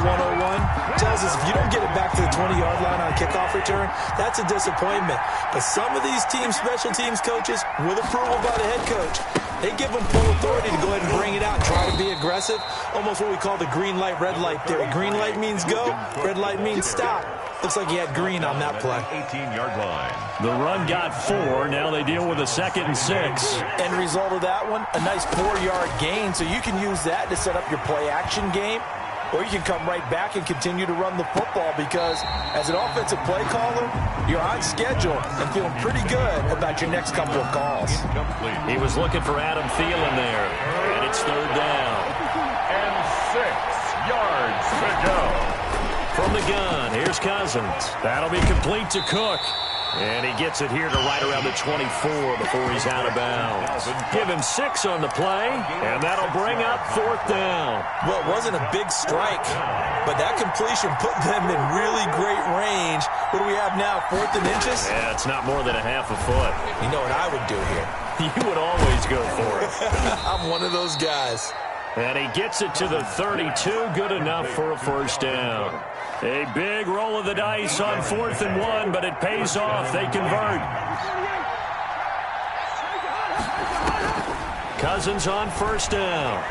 101, tells us if you don't get it back to the 20-yard line on kickoff return, that's a disappointment. But some of these team special teams coaches, with approval by the head coach, they give them full authority to go ahead and bring it out, try to be aggressive, almost what we call the green light, red light theory. Green light means go, red light means stop. Looks like he had green on that play. 18-yard line. The run got 4. Now they deal with a 2nd and 6. End result of that one, a nice 4-yard gain. So you can use that to set up your play-action game, or you can come right back and continue to run the football because as an offensive play caller, you're on schedule and feeling pretty good about your next couple of calls. He was looking for Adam Thielen there, and it's 3rd down. And 6 yards to go. From the gun, here's Cousins. That'll be complete to Cook. And he gets it here to right around the 24 before he's out of bounds. Give him 6 on the play, and that'll bring up 4th down. Well, it wasn't a big strike, but that completion put them in really great range. What do we have now, 4th and inches? Yeah, it's not more than a half a foot. You know what I would do here? You would always go for it. I'm one of those guys. And he gets it to the 32, good enough for a first down. A big roll of the dice on 4th and 1, but it pays off. They convert. Cousins on 1st down.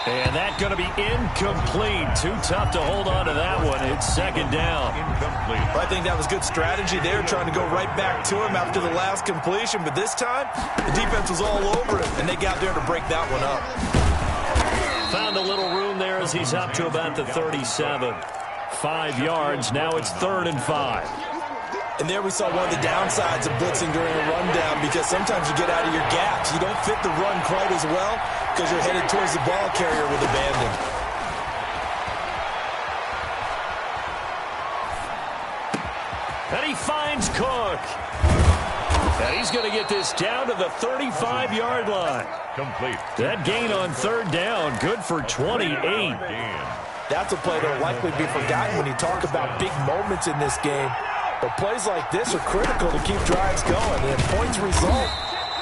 And that's going to be incomplete. Too tough to hold on to that one. It's 2nd down. Incomplete. Well, I think that was good strategy there, trying to go right back to him after the last completion. But this time, the defense was all over it, and they got there to break that one up. Found a little room there as he's up to about the 37. 5 yards. Now it's 3rd and 5. And there we saw one of the downsides of blitzing during a rundown because sometimes you get out of your gaps. You don't fit the run quite as well because you're headed towards the ball carrier with abandon. And he finds Cook. And he's going to get this down to the 35-yard line. Complete. That gain on 3rd down, good for 28. That's a play that will likely be forgotten when you talk about big moments in this game. But plays like this are critical to keep drives going. And points result,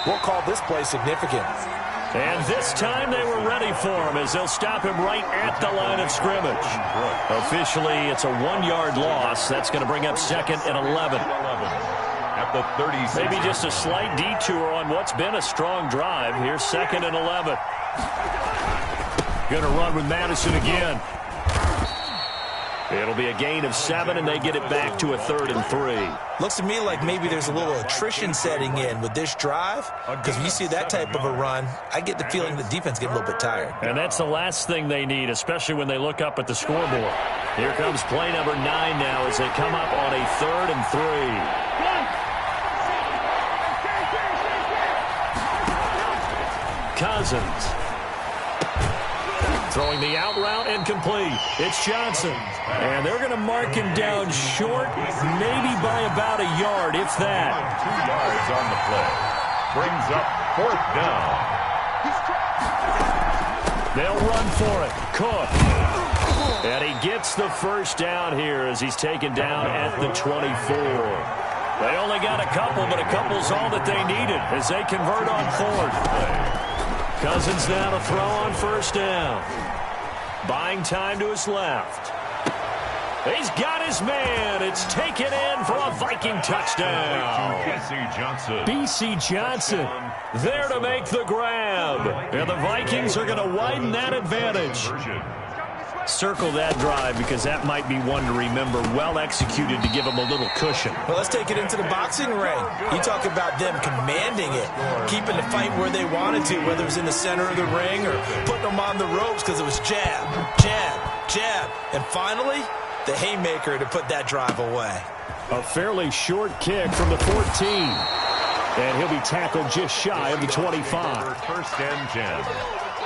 we'll call this play significant. And this time they were ready for him as they'll stop him right at the line of scrimmage. Officially, it's a 1-yard loss. That's going to bring up 2nd and 11. the 36. Maybe just a slight detour on what's been a strong drive. Here's 2nd and 11. Going to run with Madison again. It'll be a gain of 7, and they get it back to a 3rd and 3. Looks to me like maybe there's a little attrition setting in with this drive, because when you see that type of a run, I get the feeling the defense get a little bit tired. And that's the last thing they need, especially when they look up at the scoreboard. Here comes play number 9 now as they come up on a 3rd and 3. Cousins. Throwing the out route and complete. It's Johnson. And they're going to mark him down short, maybe by about a yard, if that. 2 yards on the play. Brings up 4th down. They'll run for it. Cook. And he gets the 1st down here as he's taken down at the 24. They only got a couple, but a couple's all that they needed as they convert on 4th. Cousins now to throw on 1st down. Buying time to his left. He's got his man. It's taken in for a Viking touchdown. B.C. Johnson there to make the grab. And the Vikings are going to widen that advantage. Circle that drive because that might be one to remember. Well executed to give them a little cushion. Well, let's take it into the boxing ring. You talk about them commanding it, keeping the fight where they wanted to, whether it was in the center of the ring or putting them on the ropes because it was jab, jab, jab. And finally, the haymaker to put that drive away. A fairly short kick from the 14. And he'll be tackled just shy of the 25. 1st and 10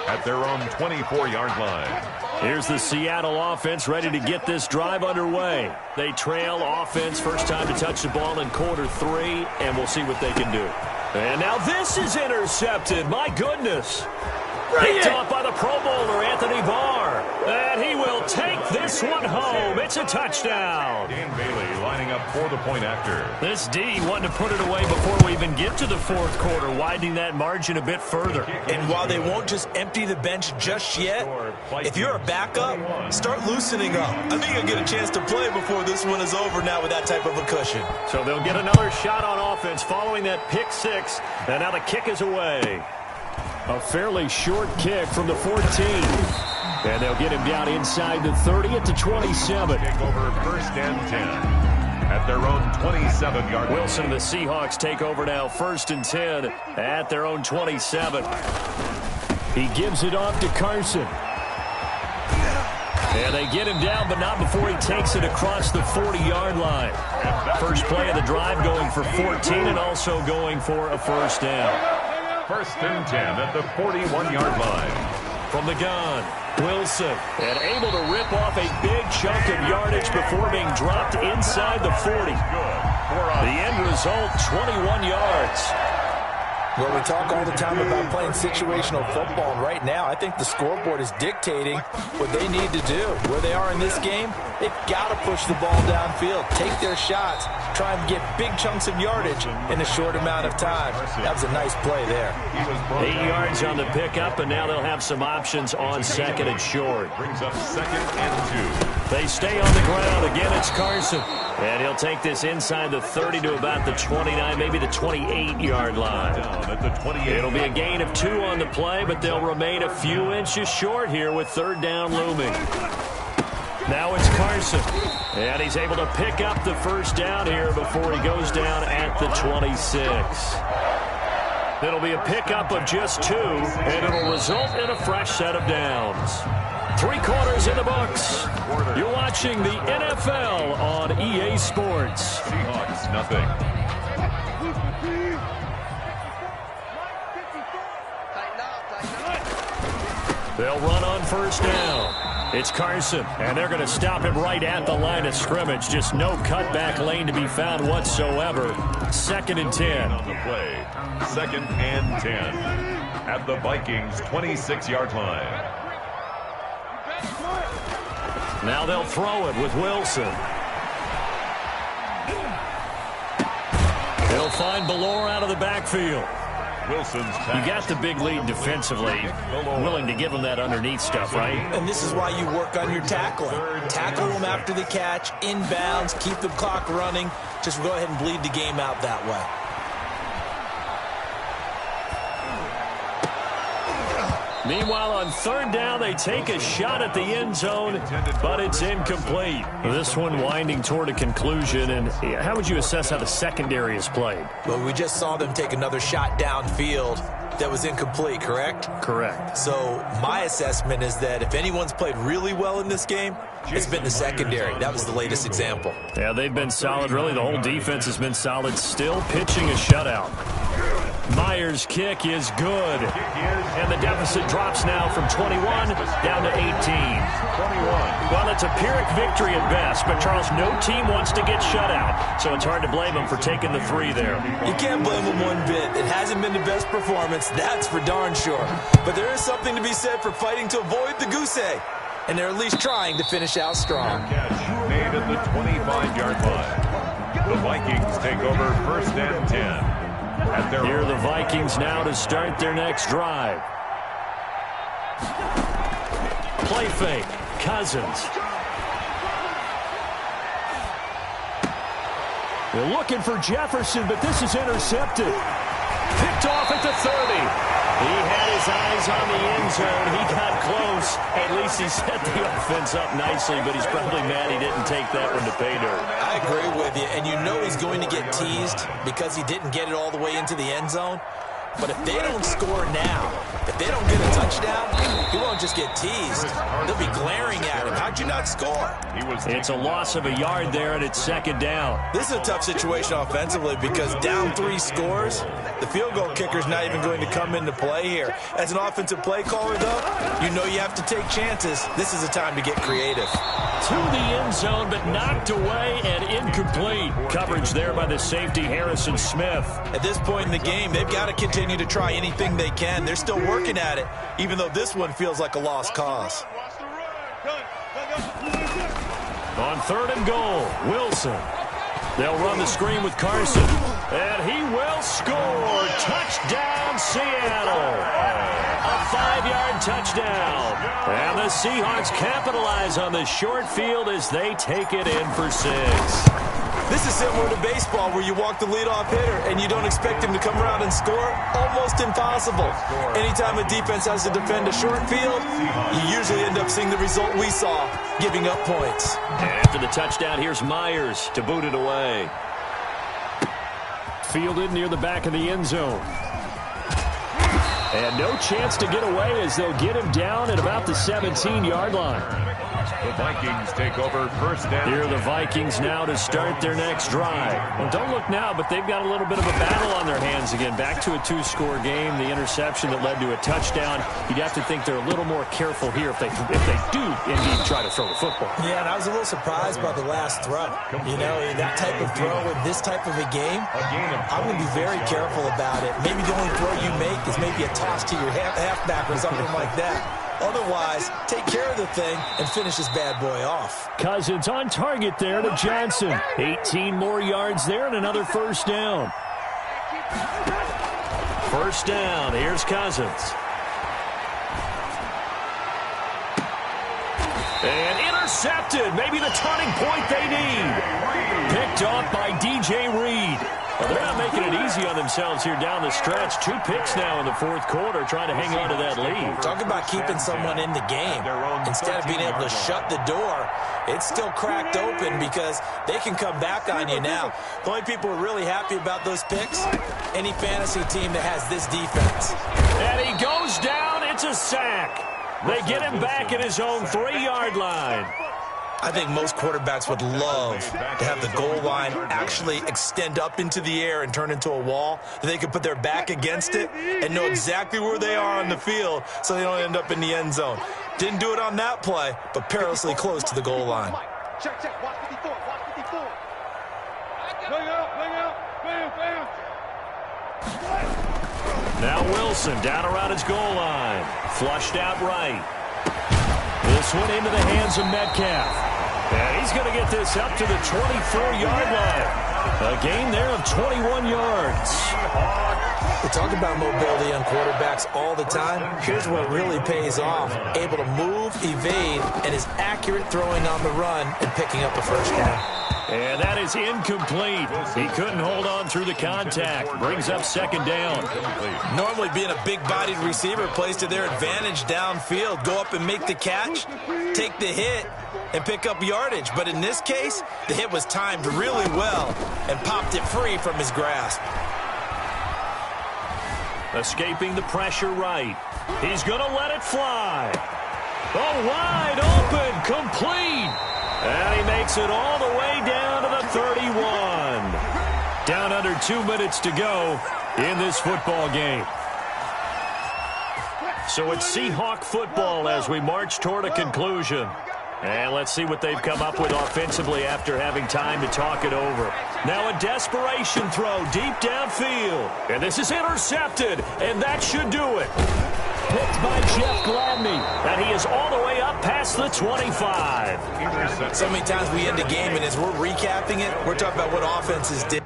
at their own 24-yard line. Here's the Seattle offense ready to get this drive underway. They trail offense, first time to touch the ball in quarter 3, and we'll see what they can do. And now this is intercepted. My goodness. Picked off by the Pro Bowler, Anthony Barr. And he will take this one home. It's a touchdown. Dan Bailey lining up for the point after. This D wanted to put it away before we even get to the 4th quarter, widening that margin a bit further. And while they won't just empty the bench just yet, if you're a backup, start loosening up. I think you'll get a chance to play before this one is over now with that type of a cushion. So they'll get another shot on offense following that pick 6. And now the kick is away. A fairly short kick from the 14. And they'll get him down inside the 30 at the 27. Take over 1st and 10 at their own 27-yard line. Wilson and the Seahawks take over now 1st and 10 at their own 27. He gives it off to Carson. And they get him down, but not before he takes it across the 40-yard line. First play of the drive going for 14 and also going for a 1st down. 1st and 10 at the 41-yard line. From the gun, Wilson, and able to rip off a big chunk of yardage before being dropped inside the 40. The end result, 21 yards. Well, we talk all the time about playing situational football, and right now I think the scoreboard is dictating what they need to do. Where they are in this game, they've got to push the ball downfield, take their shots, try and get big chunks of yardage in a short amount of time. That was a nice play there. 8 yards on the pickup, and now they'll have some options on 2nd and short. Brings up 2nd and 2. They stay on the ground. Again, it's Carson. And he'll take this inside the 30 to about the 29, maybe the 28-yard line. Down at the 28. It'll be a gain of 2 on the play, but they'll remain a few inches short here with 3rd down looming. Now it's Carson. And he's able to pick up the 1st down here before he goes down at the 26. It'll be a pickup of just 2, and it'll result in a fresh set of downs. 3 quarters in the books. You're watching the NFL on EA Sports. Seahawks, nothing. They'll run on 1st down. It's Carson, and they're going to stop him right at the line of scrimmage. Just no cutback lane to be found whatsoever. 2nd and 10. On the play, 2nd and 10 at the Vikings' 26-yard line. Now they'll throw it with Wilson. He'll find Ballore out of the backfield. Wilson's you got the big lead defensively, willing to give him that underneath stuff, right? And this is why you work on your tackling. Tackle them after the catch, inbounds, keep the clock running. Just go ahead and bleed the game out that way. Meanwhile, on third down, they take a shot at the end zone, but it's incomplete. This one winding toward a conclusion, and how would you assess how the secondary is played? Well, we just saw them take another shot downfield that was incomplete, correct? Correct. So my assessment is that if anyone's played really well in this game, it's been the secondary. That was the latest example. Yeah, they've been solid. Really, the whole defense has been solid. Still pitching a shutout. Myers' kick is good. And the deficit drops now from 21 down to 18. 21. Well, it's a Pyrrhic victory at best, but Charles, no team wants to get shut out, so it's hard to blame them for taking the 3 there. You can't blame them one bit. It hasn't been the best performance, that's for darn sure. But there is something to be said for fighting to avoid the goose egg, and they're at least trying to finish out strong. Catch made at the 25-yard line. The Vikings take over first and 10. Here are the Vikings now to start their next drive. Play fake. Cousins. They're looking for Jefferson, but this is intercepted. Picked off at the 30. He had his eyes on the end zone. He got close. At least he set the offense up nicely, but he's probably mad he didn't take that one to pay dirt. I agree with you, and you know he's going to get teased because he didn't get it all the way into the end zone. But if they don't score now, if they don't get a touchdown, he won't just get teased. They'll be glaring at him. How'd you not score? It's a loss of a yard there, and it's second down. This is a tough situation offensively because down 3 scores, the field goal kicker's not even going to come into play here. As an offensive play caller, though, you know you have to take chances. This is a time to get creative. To the end zone, but knocked away and incomplete. Coverage there by the safety, Harrison Smith. At this point in the game, they've got to continue to try anything they can. They're still working at it, even though this one feels like a lost cause. On third and goal, Wilson. They'll run the screen with Carson, and he will score. Touchdown, Seattle. A 5-yard touchdown. And the Seahawks capitalize on the short field as they take it in for 6. This is similar to baseball where you walk the leadoff hitter and you don't expect him to come around and score. Almost impossible. Anytime a defense has to defend a short field, you usually end up seeing the result we saw, giving up points. After the touchdown, here's Myers to boot it away. Fielded near the back of the end zone. And no chance to get away as they'll get him down at about the 17-yard line. The Vikings take over first down. Here are the Vikings now to start their next drive. Well, don't look now, but they've got a little bit of a battle on their hands again. Back to a 2-score game. The interception that led to a touchdown. You'd have to think they're a little more careful here if they do indeed try to throw the football. Yeah, and I was a little surprised by the last throw. You know, that type of throw in this type of a game, I'm going to be very careful about it. Maybe the only throw you make is maybe a toss to your halfback or something like that. Otherwise, take care of the thing and finish this bad boy off. Cousins on target there to Johnson. 18 more yards there and another first down. First down. Here's Cousins. And intercepted. Maybe the turning point they need. Picked off by DJ Reed. Well, they're not making it easy on themselves here down the stretch. 2 picks now in the fourth quarter, trying to hang on to that lead. Talk about keeping someone in the game. Instead of being able to shut the door, it's still cracked open because they can come back on you now. The only people who are really happy about those picks, any fantasy team that has this defense. And he goes down. It's a sack. They get him back at his own 3-yard line. I think most quarterbacks would love to have the goal line actually extend up into the air and turn into a wall. They could put their back against it and know exactly where they are on the field so they don't end up in the end zone. Didn't do it on that play, but perilously close to the goal line. Check, watch 54, watch 54. Bring out, bam. Now Wilson down around his goal line. Flushed out right. This one into the hands of Metcalf. And he's going to get this up to the 24-yard line. A gain there of 21 yards. We talk about mobility on quarterbacks all the time. Here's what really pays off. Able to move, evade, and is accurate throwing on the run and picking up a first down. And that is incomplete. He couldn't hold on through the contact. Brings up second down. Normally being a big-bodied receiver plays to their advantage downfield. Go up and make the catch, take the hit, and pick up yardage. But in this case, the hit was timed really well and popped it free from his grasp. Escaping the pressure right. He's going to let it fly. Oh, wide open, complete. And he makes it all the way down to the 31. Down under 2 minutes to go in this football game. So it's Seahawk football as we march toward a conclusion. And let's see what they've come up with offensively after having time to talk it over. Now a desperation throw deep downfield. And this is intercepted, and that should do it. Picked by Jeff Gladney. And he is all the way up past the 25. So many times we end a game, and as we're recapping it, we're talking about what offenses did.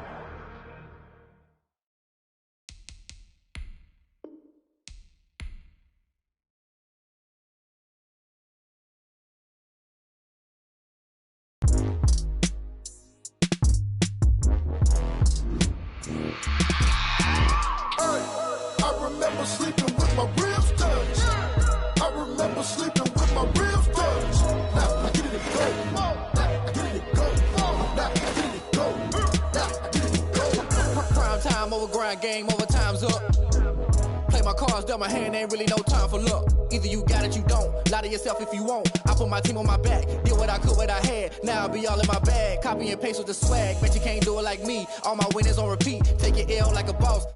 Game over, time's up. Play my cards, dealt my hand, ain't really no time for luck. Either you got it, you don't. Lie to yourself if you won't. I put my team on my back, did what I could, what I had. Now I'll be all in my bag. Copy and paste with the swag. Bet you can't do it like me. All my winners on repeat. Take your L like a boss.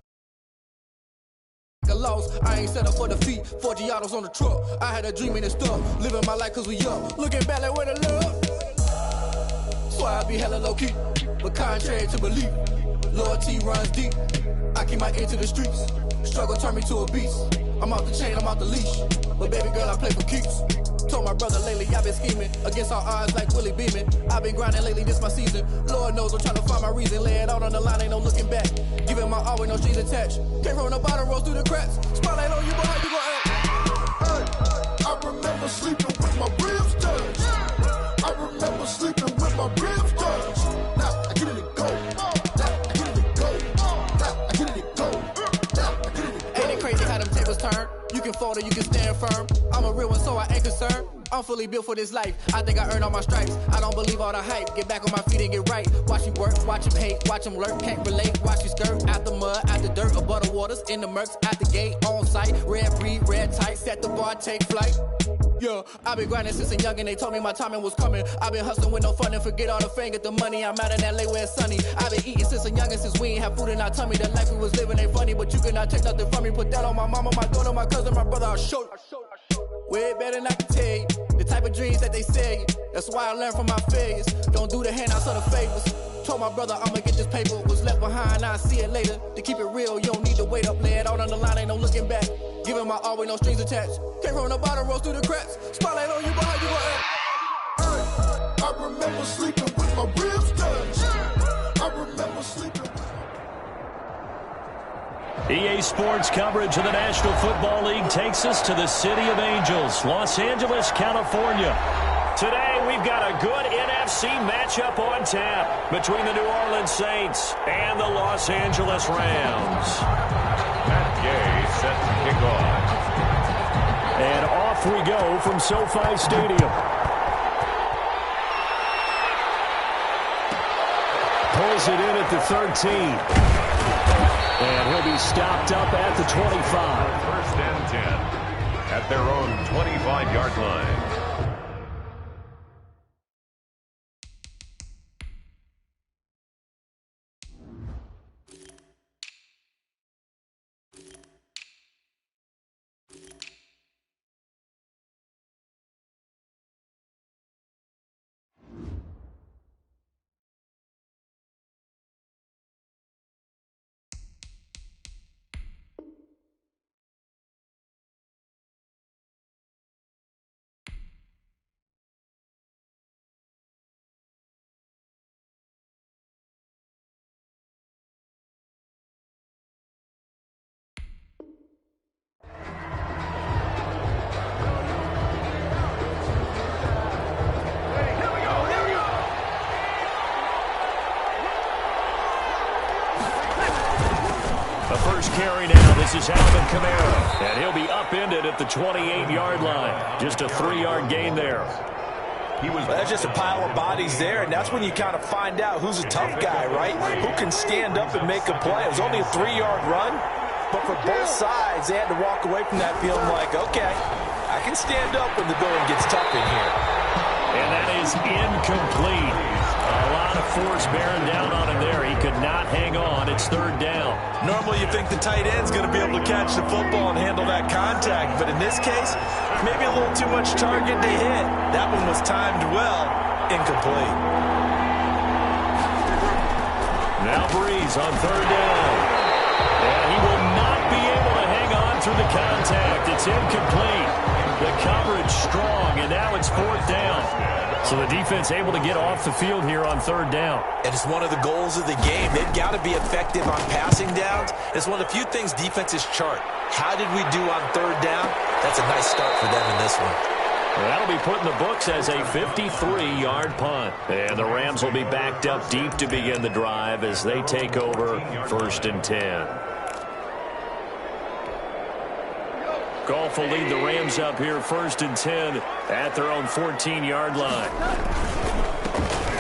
A loss, I ain't set up for defeat. 4 Giottos on the truck. I had a dream and it's stuck. Living my life cause we up. Looking back like where the love. So I be hella low key. But contrary to belief, loyalty runs deep. I keep my ear to the streets. Struggle turned me to a beast. I'm off the chain, I'm off the leash. But baby girl, I play for keeps. Told my brother lately I've been scheming against all odds like Willie Beeman. I've been grinding lately, this my season. Lord knows I'm trying to find my reason. Lay it out on the line, ain't no looking back. Giving my all with no strings attached. Came from the bottom, rose through the cracks. Spotlight on you, boy, how you gon' act? Hey, I remember sleeping with my ribs touched. I remember sleeping with my ribs touched. Now I get it to go. Turn. You can fold or you can stand firm. I'm a real one, so I ain't concerned. I'm fully built for this life. I think I earned all my stripes. I don't believe all the hype. Get back on my feet and get right. Watch me work, watch him hate, watch him lurk. Can't relate, watch you skirt. Out the mud, out the dirt, above the waters, in the murks, out the gate, on site. Red breed, red tight, set the bar, take flight. Yeah, I've been grinding since a young and they told me my timing was coming. I've been hustling with no fun and forget all the fame, get the money. I'm out in LA where it's sunny. I've been eating since a young and since we ain't have food in our tummy. The life we was living ain't funny, but you cannot take nothing from me. Put that on my mama, my daughter, my cousin, my brother, I'll show you. Way better than I can tell you. The type of dreams that they sell you. That's why I learned from my failures. Don't do the handouts or the favors. Told my brother I'ma get this paper. Was left behind, I'll see it later. To keep it real, you don't need to wait up. Lay it out on the line, ain't no looking back. Giving my all with no strings attached. Came from the bottom, rose through the cracks. Spotlight on you, boy, how you gon' act? Hey, I remember sleeping with my ribs touched. I remember sleeping. EA Sports coverage of the National Football League takes us to the City of Angels, Los Angeles, California. Today, we've got a good NFC matchup on tap between the New Orleans Saints and the Los Angeles Rams. Matt Gay set to kick off. And off we go from SoFi Stadium. Pulls it in at the 13. And he'll be stopped up at the 25. First and 10 at their own 25-yard line. carry now. This is Alvin Kamara. And he'll be upended at the 28-yard line. Just a 3-yard gain there. That's just a pile of bodies there, and that's when you kind of find out who's a tough guy, right? Who can stand up and make a play. It was only a 3-yard run, but for both sides, they had to walk away from that feeling like, okay, I can stand up when the going gets tough in here. And that is incomplete. A lot of force bearing down on him there. He could not hang on. It's 3rd down. Normally you think the tight end's going to be able to catch the football and handle that contact, but in this case, maybe a little too much target to hit. That one was timed well. Incomplete. Now Breeze on 3rd down. And he will not be able to hang on through the contact. It's incomplete. The coverage strong, and now it's 4th down. So the defense able to get off the field here on 3rd down. And it's one of the goals of the game. They've got to be effective on passing downs. It's one of the few things defenses chart. How did we do on 3rd down? That's a nice start for them in this one. Well, that'll be put in the books as a 53-yard punt. And the Rams will be backed up deep to begin the drive as they take over 1st and 10. Goff will lead the Rams up here 1st and 10 at their own 14-yard line.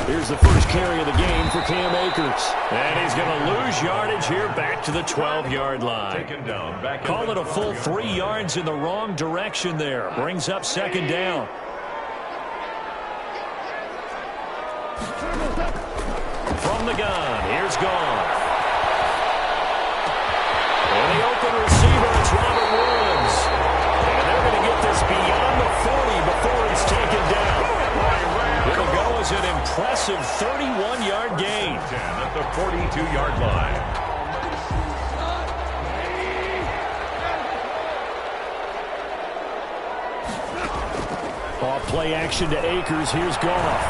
Here's the first carry of the game for Cam Akers. And he's going to lose yardage here back to the 12-yard line. Call it a full 3 yards in the wrong direction there. Brings up 2nd down. From the gun, here's Goff. And the open receiver, it's Robert Woods. And they're going to get this beyond the 40 before it's taken down. It'll go as an impressive 31-yard gain. At the 42-yard line. Off play action to Akers. Here's Goff.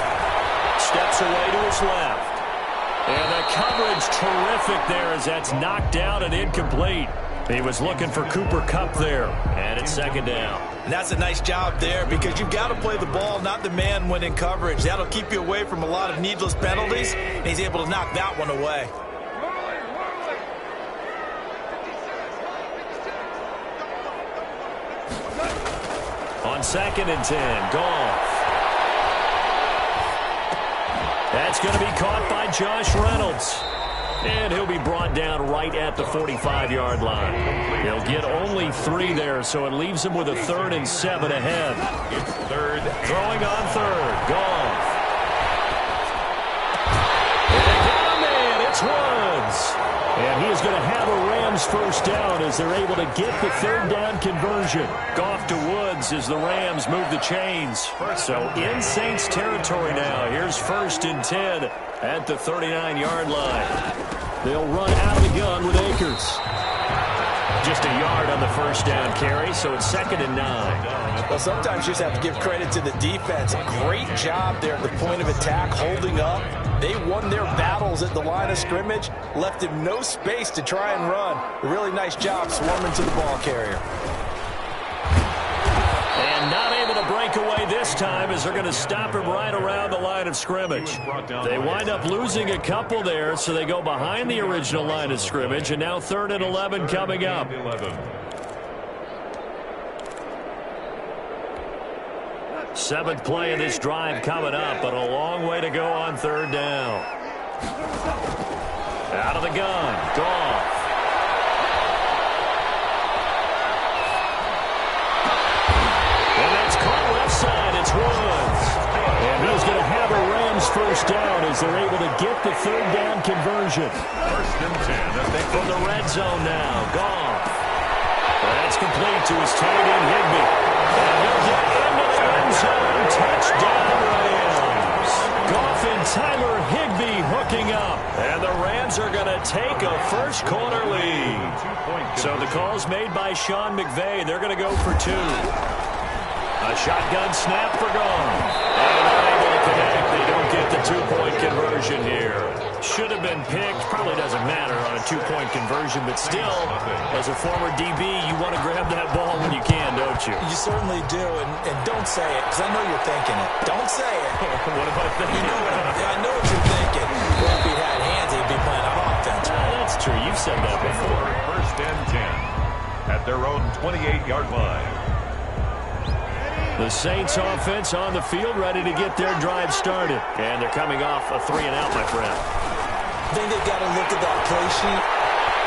Steps away to his left. And the coverage terrific there as that's knocked down and incomplete. He was looking for Cooper Kupp there. And it's 2nd down. And that's a nice job there because you've got to play the ball, not the man when in coverage. That'll keep you away from a lot of needless penalties. And he's able to knock that one away. On 2nd and 10, Goff. That's going to be caught by Josh Reynolds. And he'll be brought down right at the 45-yard line. He'll get only 3 there, so it leaves him with a 3rd and 7 ahead. It's 3rd. Throwing on 3rd, Goff. And they got a man, it's Woods. And he is going to have a Rams first down as they're able to get the 3rd down conversion. Goff to Woods as the Rams move the chains. So in Saints territory now. Here's 1st and 10 at the 39-yard line. They'll run out of the gun with Akers. Just a yard on the first down carry, so it's 2nd and 9. Well, sometimes you just have to give credit to the defense. Great job there at the point of attack, holding up. They won their battles at the line of scrimmage, left him no space to try and run. A really nice job swarming to the ball carrier. And not able to break away this time as they're going to stop him right around the line of scrimmage. They wind up losing a couple there, so they go behind the original line of scrimmage, and now 3rd and 11 coming up. 7th play of this drive coming up, but a long way to go on 3rd down. Out of the gun, Goff. And that's caught left side, it's Woods. And he's going to have a Rams first down as they're able to get the 3rd down conversion. 1st and 10. From the red zone now, Goff. That's complete to his tight end, Higbee. And he'll get into the end zone. Touchdown, Rams. Goff and Tyler Higbee hooking up. And the Rams are going to take a first quarter lead. So the call's made by Sean McVay. They're going to go for 2. A shotgun snap for Goff. And they're able to connect. They don't get the 2-point conversion here. Should have been picked. Probably doesn't matter on a 2-point conversion, but still, as a former DB, you want to grab that ball when you can, don't you? You certainly do, and don't say it, because I know you're thinking it. Don't say it. What am I thinking? I know what you're thinking. Well, if he had hands, he'd be playing on offense. That's true. You've said that before. and 10 at their own 28-yard line. The Saints offense on the field, ready to get their drive started. And they're coming off a 3-and-out, my friend. I think they've got to look at that play sheet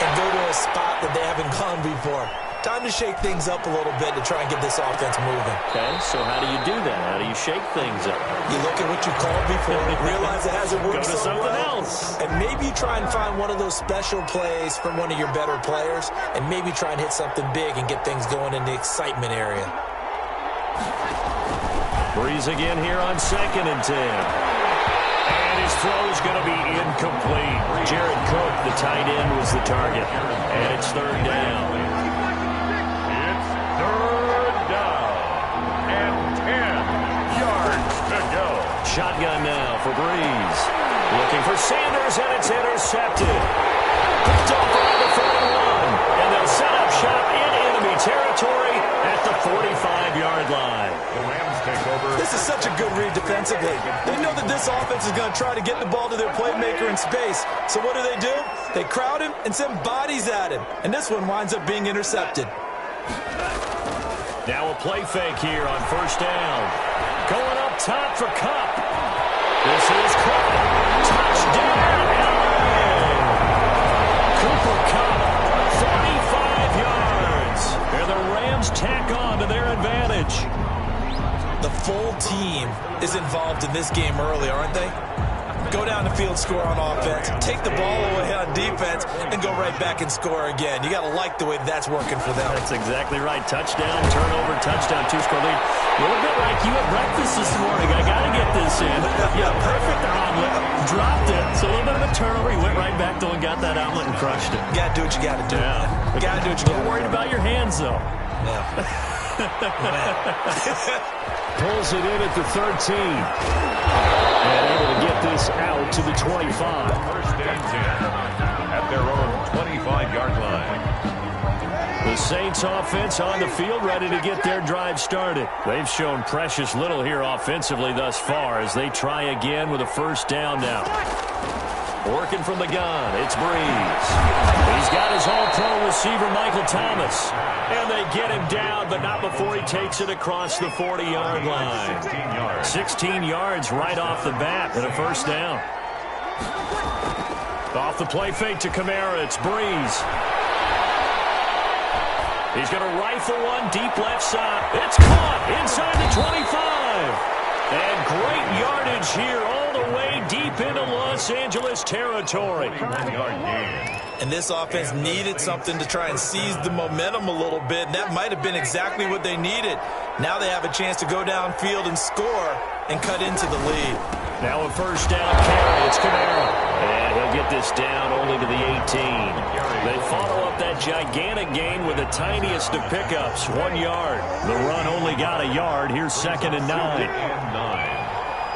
and go to a spot that they haven't gone before. Time to shake things up a little bit to try and get this offense moving. Okay, so how do you do that? How do you shake things up? You look at what you called before, realize it hasn't worked Go to so something well, else. and maybe you try and find one of those special plays from one of your better players, and maybe try and hit something big and get things going in the excitement area. Breeze again here on 2nd and 10. And his throw is going to be incomplete. Jared Cook, the tight end, was the target. And it's 3rd down. It's 3rd down and 10 yards to go. Shotgun now for Breeze. Looking for Sanders, and it's intercepted. Picked off around the 41. And they'll set up shop in enemy territory at the 45-yard line. The Rams take over. This is such a good read defensively. They know that this offense is going to try to get the ball to their playmaker in space. So what do? They crowd him and send bodies at him. And this one winds up being intercepted. Now a play fake here on 1st down. Going up top for Kupp. This is Kupp. Touchdown, LA. Cooper Kupp, 45 yards. And the Rams tack on to their advantage. The full team is involved in this game early, aren't they? Go down the field, score on offense, take the ball away on defense, and go right back and score again. You got to like the way that's working for them. That's exactly right. Touchdown, turnover, touchdown, 2-score lead. A little bit like you at breakfast this morning. I got to get this in. Yeah, perfect omelet. Dropped it. So a little bit of a turnover. He went right back though and got that omelet and crushed it. You got to do what you got to do. Yeah. Got to do what you got to do. Worried about your hands, though. Yeah. Pulls it in at the 13. And able to get this out to the 25. 1st and 10 at their own 25-yard line. The Saints offense on the field, ready to get their drive started. They've shown precious little here offensively thus far as they try again with a 1st down now. Working from the gun, it's Breeze. He's got his all-pro receiver, Michael Thomas. And they get him down, but not before he takes it across the 40-yard line. 16 yards right off the bat and a 1st down. Off the play fake to Kamara, it's Breeze. He's going to rifle one deep left side. It's caught inside the 25. And great yardage here all the way deep into Los Angeles territory. And this offense needed something to try and seize the momentum a little bit. And that might have been exactly what they needed. Now they have a chance to go downfield and score and cut into the lead. Now a 1st down carry. It's Kamara. And he'll get this down only to the 18. They follow up that gigantic gain with the tiniest of pickups, 1 yard. The run only got a yard. Here's 2nd and 9.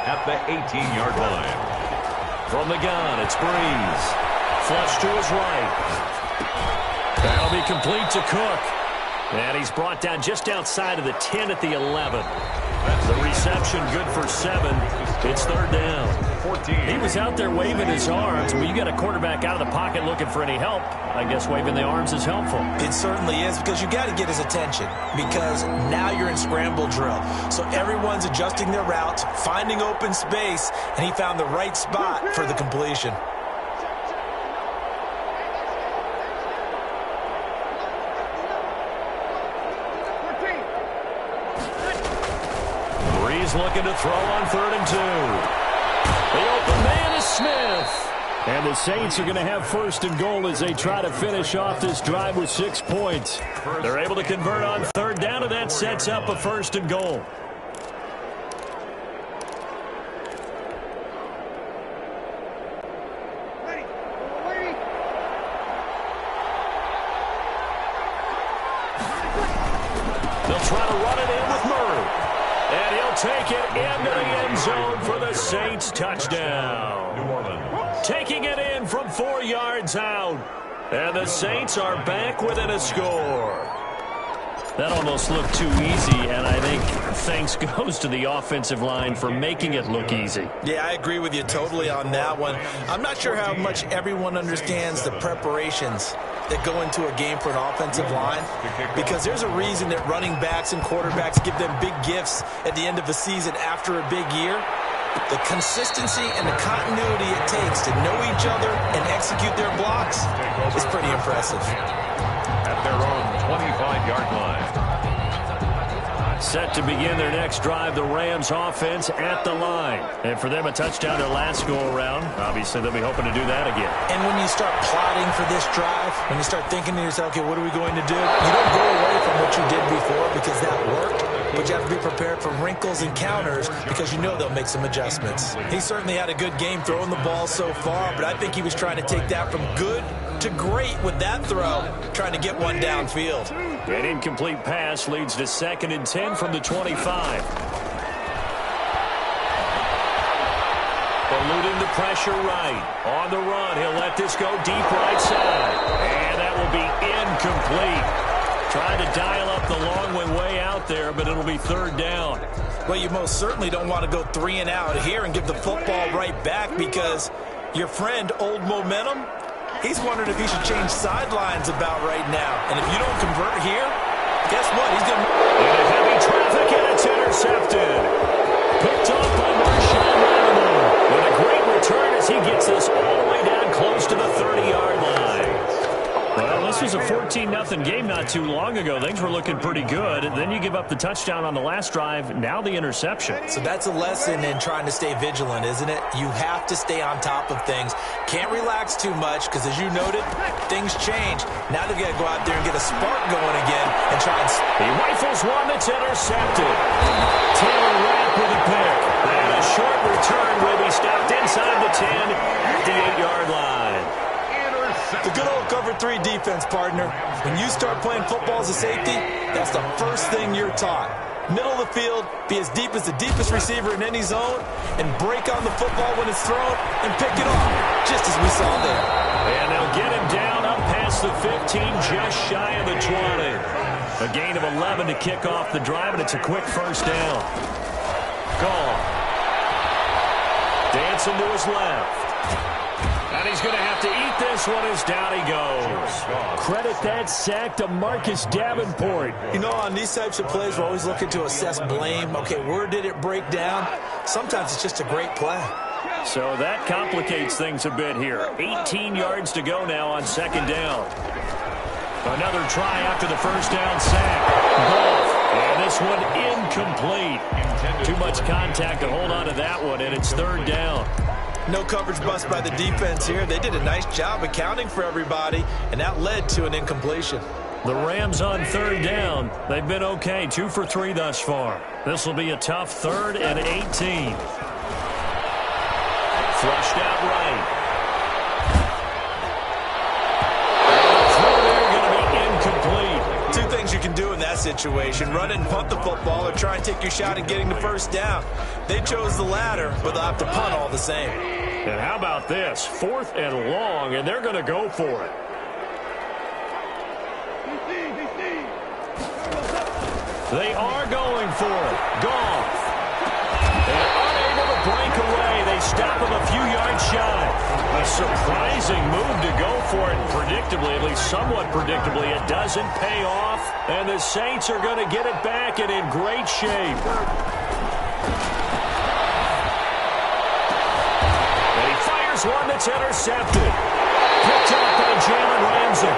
At the 18-yard line. From the gun, it's Breeze. Flush to his right. That'll be complete to Cook. And he's brought down just outside of the 10 at the 11. The reception good for 7. It's 3rd down. 14. He was out there waving his arms. When you got a quarterback out of the pocket looking for any help, I guess waving the arms is helpful. It certainly is, because you got to get his attention, because now you're in scramble drill. So everyone's adjusting their routes, finding open space, and he found the right spot for the completion. Breeze looking to throw on 3rd and 2. The open man is Smith. And the Saints are going to have 1st and goal as they try to finish off this drive with 6 points. They're able to convert on 3rd down, and that sets up a 1st and goal. They'll try to run it in with Murray. And he'll take it into the end zone for the Saints touchdown. New Orleans. Taking it in from 4 yards out. And the Saints are back within a score. That almost looked too easy, and I think thanks goes to the offensive line for making it look easy. Yeah, I agree with you totally on that one. I'm not sure how much everyone understands the preparations that go into a game for an offensive line, because there's a reason that running backs and quarterbacks give them big gifts at the end of a season after a big year. The consistency and the continuity it takes to know each other and execute their blocks is pretty impressive. At their own 25-yard line. Set to begin their next drive, the Rams offense at the line. And for them, a touchdown their last go-around. Obviously, they'll be hoping to do that again. And when you start plotting for this drive, when you start thinking to yourself, okay, what are we going to do? You don't go away from what you did before because that worked. But you have to be prepared for wrinkles and counters because you know they'll make some adjustmts. He certainly had a good game throwing the ball so far, but I think he was trying to take that from good to great with that throw, trying to get one downfield. An incomplete pass leads to 2nd and 10 from the 25. Eluding the pressure right. On the run, he'll let this go deep right side. And that will be incomplete. Trying to dial up the long one way out there, but it'll be 3rd down. Well, you most certainly don't want to go 3 and out here and give the football right back because your friend, Old Momentum, he's wondering if he should change sidelines about right now. And if you don't convert here, guess what? He's going to... Into heavy traffic, and it's intercepted. Picked off by Marshawn Lattimore. With a great return as he gets this all the way down close to the 30-yard line. Well, this was a 14-0 game not too long ago. Things were looking pretty good. And then you give up the touchdown on the last drive. Now the interception. So that's a lesson in trying to stay vigilant, isn't it? You have to stay on top of things. Can't relax too much because, as you noted, things change. Now they've got to go out there and get a spark going again and try and... He rifles one that's intercepted. Taylor Rapp with a pick. And a short return will be stopped inside the 10 at the 8-yard line. The good old cover 3 defense, partner. When you start playing football as a safety, that's the first thing you're taught. Middle of the field, be as deep as the deepest receiver in any zone, and break on the football when it's thrown and pick it off, just as we saw there. And they'll get him down up past the 15, just shy of the 20. A gain of 11 to kick off the drive, and it's a quick 1st down. Gone. Dancing to his left. And he's going to have to eat this one as down he goes. Credit that sack to Marcus Davenport. You know, on these types of plays, we're always looking to assess blame. Okay, where did it break down? Sometimes it's just a great play. So that complicates things a bit here. 18 yards to go now on 2nd down. Another try after the 1st down sack. Goff. And this one incomplete. Too much contact to hold on to that one, and it's 3rd down. No coverage bust by the defense here. They did a nice job accounting for everybody, and that led to an incompletion. The Rams on 3rd down. They've been okay, 2 for 3 thus far. This will be a tough 3rd and 18. Flushed out right. Two things you can do in that situation: run it and punt the football, or try and take your shot at getting the 1st down. They chose the latter, but they'll have to punt all the same. And how about this? 4th and long, and they're going to go for it. They are going for it. Goff. And unable to break away. They stop him a few yards shy. A surprising move to go for it. Predictably, at least somewhat predictably, it doesn't pay off. And the Saints are going to get it back and in great shape. And he fires one that's intercepted. Picked up by Jalen Ramsey.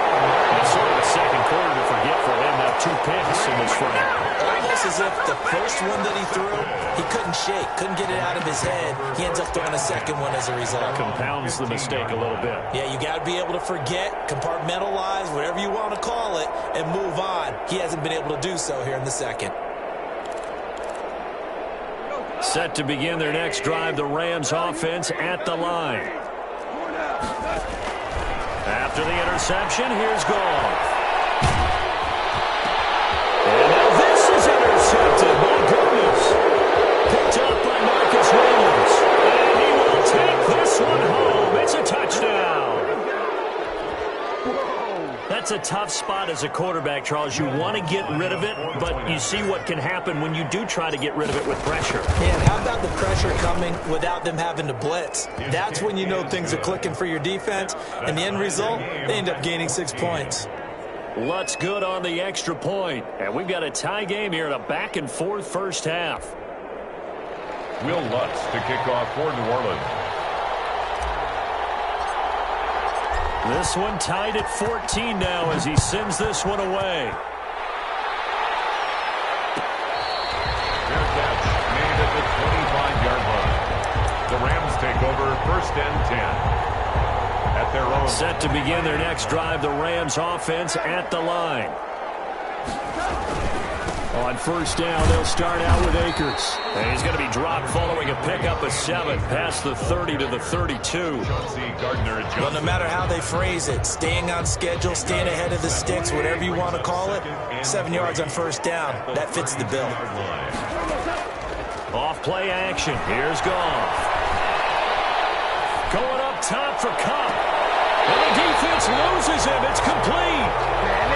It's sort of a second quarter to forget for him. Now 2 picks in this frame. Almost as if the first one that he threw, he couldn't shake, couldn't get it out of his head. He ends up throwing a second one as a result. Compounds the mistake a little bit. Yeah, you got to be able to forget, compartmentalize, whatever you want to call it, and move on. He hasn't been able to do so here in the second. Set to begin their next drive, the Rams offense at the line. After the interception, here's Goff. And now this is intercepted. My goodness. Picked up by Marcus Williams. And he will take this one home. It's a touchdown. That's a tough spot as a quarterback, Charles. You want to get rid of it, but you see what can happen when you do try to get rid of it with pressure. And how about the pressure coming without them having to blitz? That's when you know things are clicking for your defense, and the end result, they end up gaining 6 points. Lutz good on the extra point, and we've got a tie game here in a back-and-forth first half. Will Lutz to kick off for New Orleans. This one tied at 14 now as he sends this one away. Fair catch made at the 25-yard line. The Rams take over 1st and 10. At their own. Set to begin their next drive, the Rams offense at the line. On 1st down, they'll start out with Akers. And he's going to be dropped following a pickup of 7 past the 30 to the 32. Well, no matter how they phrase it, staying on schedule, staying ahead of the sticks, whatever you want to call it, 7 yards on 1st down. That fits the bill. Off play action. Here's Goff. Going up top for Cup. And the defense loses him. It's complete.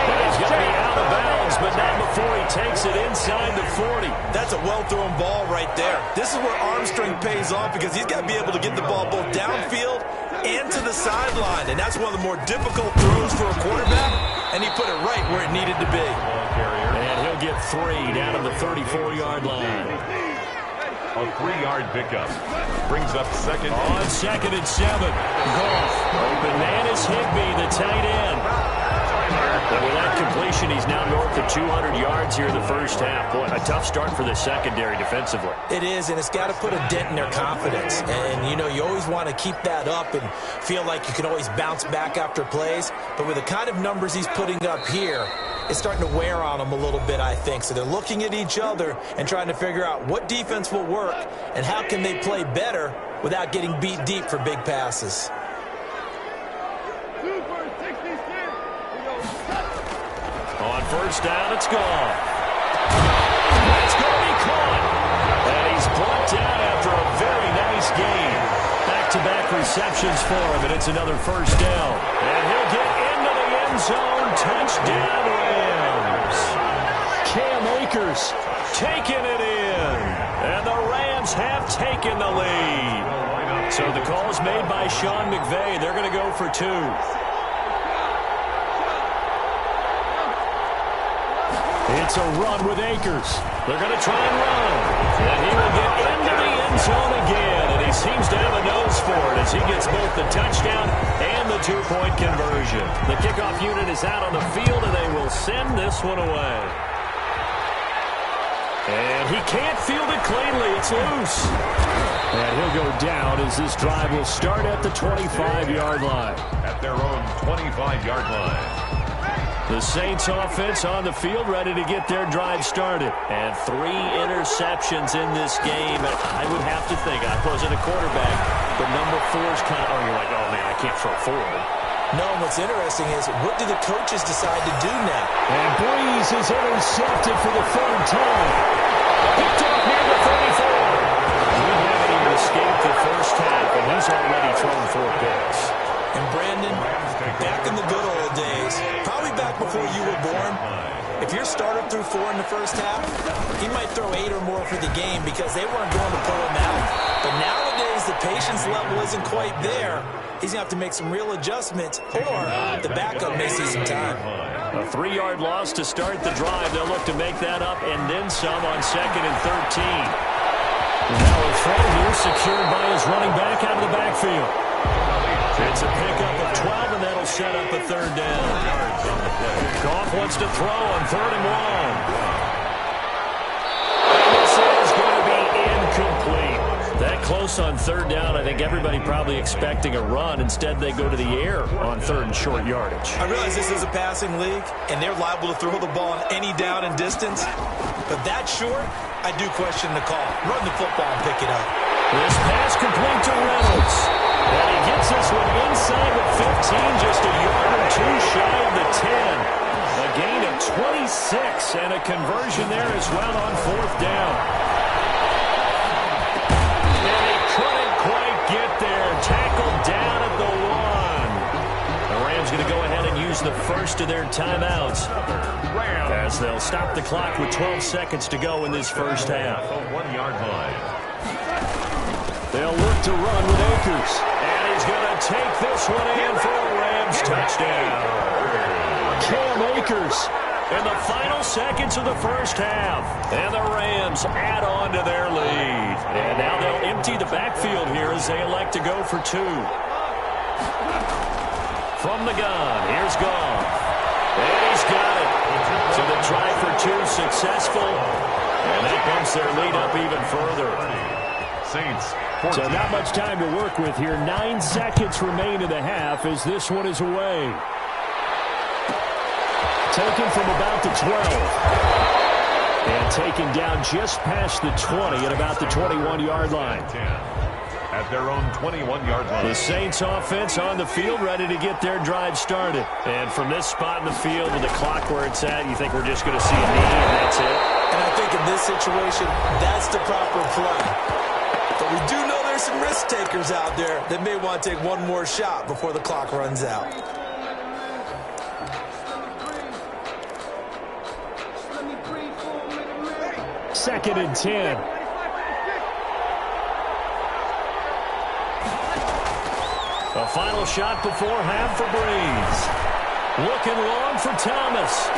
But he's going to be out of bounds, but not before he takes it inside the 40. That's a well-thrown ball right there. This is where arm strength pays off because he's got to be able to get the ball both downfield and to the sideline. And that's one of the more difficult throws for a quarterback, and he put it right where it needed to be. And he'll get 3 down to the 34-yard line. A 3-yard pickup. Brings up 2nd. On 2nd and 7. Goff. Open man is Higbee, the tight end. But with that completion, he's now north of 200 yards here in the first half. Boy, a tough start for the secondary defensively. It is, and it's got to put a dent in their confidence. And, you know, you always want to keep that up and feel like you can always bounce back after plays. But with the kind of numbers he's putting up here, it's starting to wear on them a little bit, I think. So they're looking at each other and trying to figure out what defense will work and how can they play better without getting beat deep for big passes. On 1st down, it's gone. That's going to be caught. And he's brought down after a very nice game. Back-to-back receptions for him, and it's another 1st down. And he'll get into the end zone. Touchdown, Rams. Cam Akers taking it in. And the Rams have taken the lead. So the call is made by Sean McVay. They're going to go for 2. It's a run with Akers. They're going to try and run. And he will get into the end zone again. And he seems to have a nose for it as he gets both the touchdown and the 2-point conversion. The kickoff unit is out on the field, and they will send this one away. And he can't field it cleanly. It's loose. And he'll go down as this drive will start at the 25-yard line. At their own 25-yard line. The Saints offense on the field ready to get their drive started. And 3 interceptions in this game. I would have to think, I wasn't a quarterback, but number 4 is kind of, you're like, oh man, I can't throw 4. No, what's interesting is what do the coaches decide to do now? And Breeze is intercepted for the 3rd time. Picked up near the 34. He haven't even escaped the first half, and he's already thrown 4 picks. And Brandon, back in the good old days, probably back before you were born, if your starter threw 4 in the first half, he might throw 8 or more for the game because they weren't going to pull him out. But nowadays, the patience level isn't quite there. He's going to have to make some real adjustments, or the backup may see some time. A 3-yard loss to start the drive. They'll look to make that up and then some on 2nd and 13. Now a throw here secured by his running back out of the backfield. It's a pickup of 12, and that'll set up a 3rd down. Goff wants to throw on 3rd and 1. And this is going to be incomplete. That close on 3rd down, I think everybody probably expecting a run. Instead, they go to the air on 3rd and short yardage. I realize this is a passing league, and they're liable to throw the ball on any down and distance. But that short, I do question the call. Run the football and pick it up. This pass complete to Reynolds. And he gets this one inside the 15, just a yard or 2 shy of the 10. A gain of 26 and a conversion there as well on 4th down. And he couldn't quite get there. Tackled down at the 1. The Rams going to go ahead and use use the first of their timeouts as they'll stop the clock with 12 seconds to go in this first half. 1-yard line. They'll look to run with Akers. And he's going to take this one in for a Rams touchdown. Cam Akers in the final seconds of the first half. And the Rams add on to their lead. And now they'll empty the backfield here as they elect to go for two. From the gun, here's Goff. And he's got it. So the try for two successful. And that bumps their lead up even further. Saints. 14. So not much time to work with here. 9 seconds remain in the half as this one is away. Taken from about the 12. And taken down just past the 20 at about the 21-yard line. At their own 21-yard line. The Saints offense on the field ready to get their drive started. And from this spot in the field with the clock where it's at, you think we're just going to see a knee and that's it? And I think in this situation, that's the proper play. But we do know there's some risk takers out there that may want to take one more shot before the clock runs out. Second and 10. A final shot before half for Breeze. Looking long for Thomas.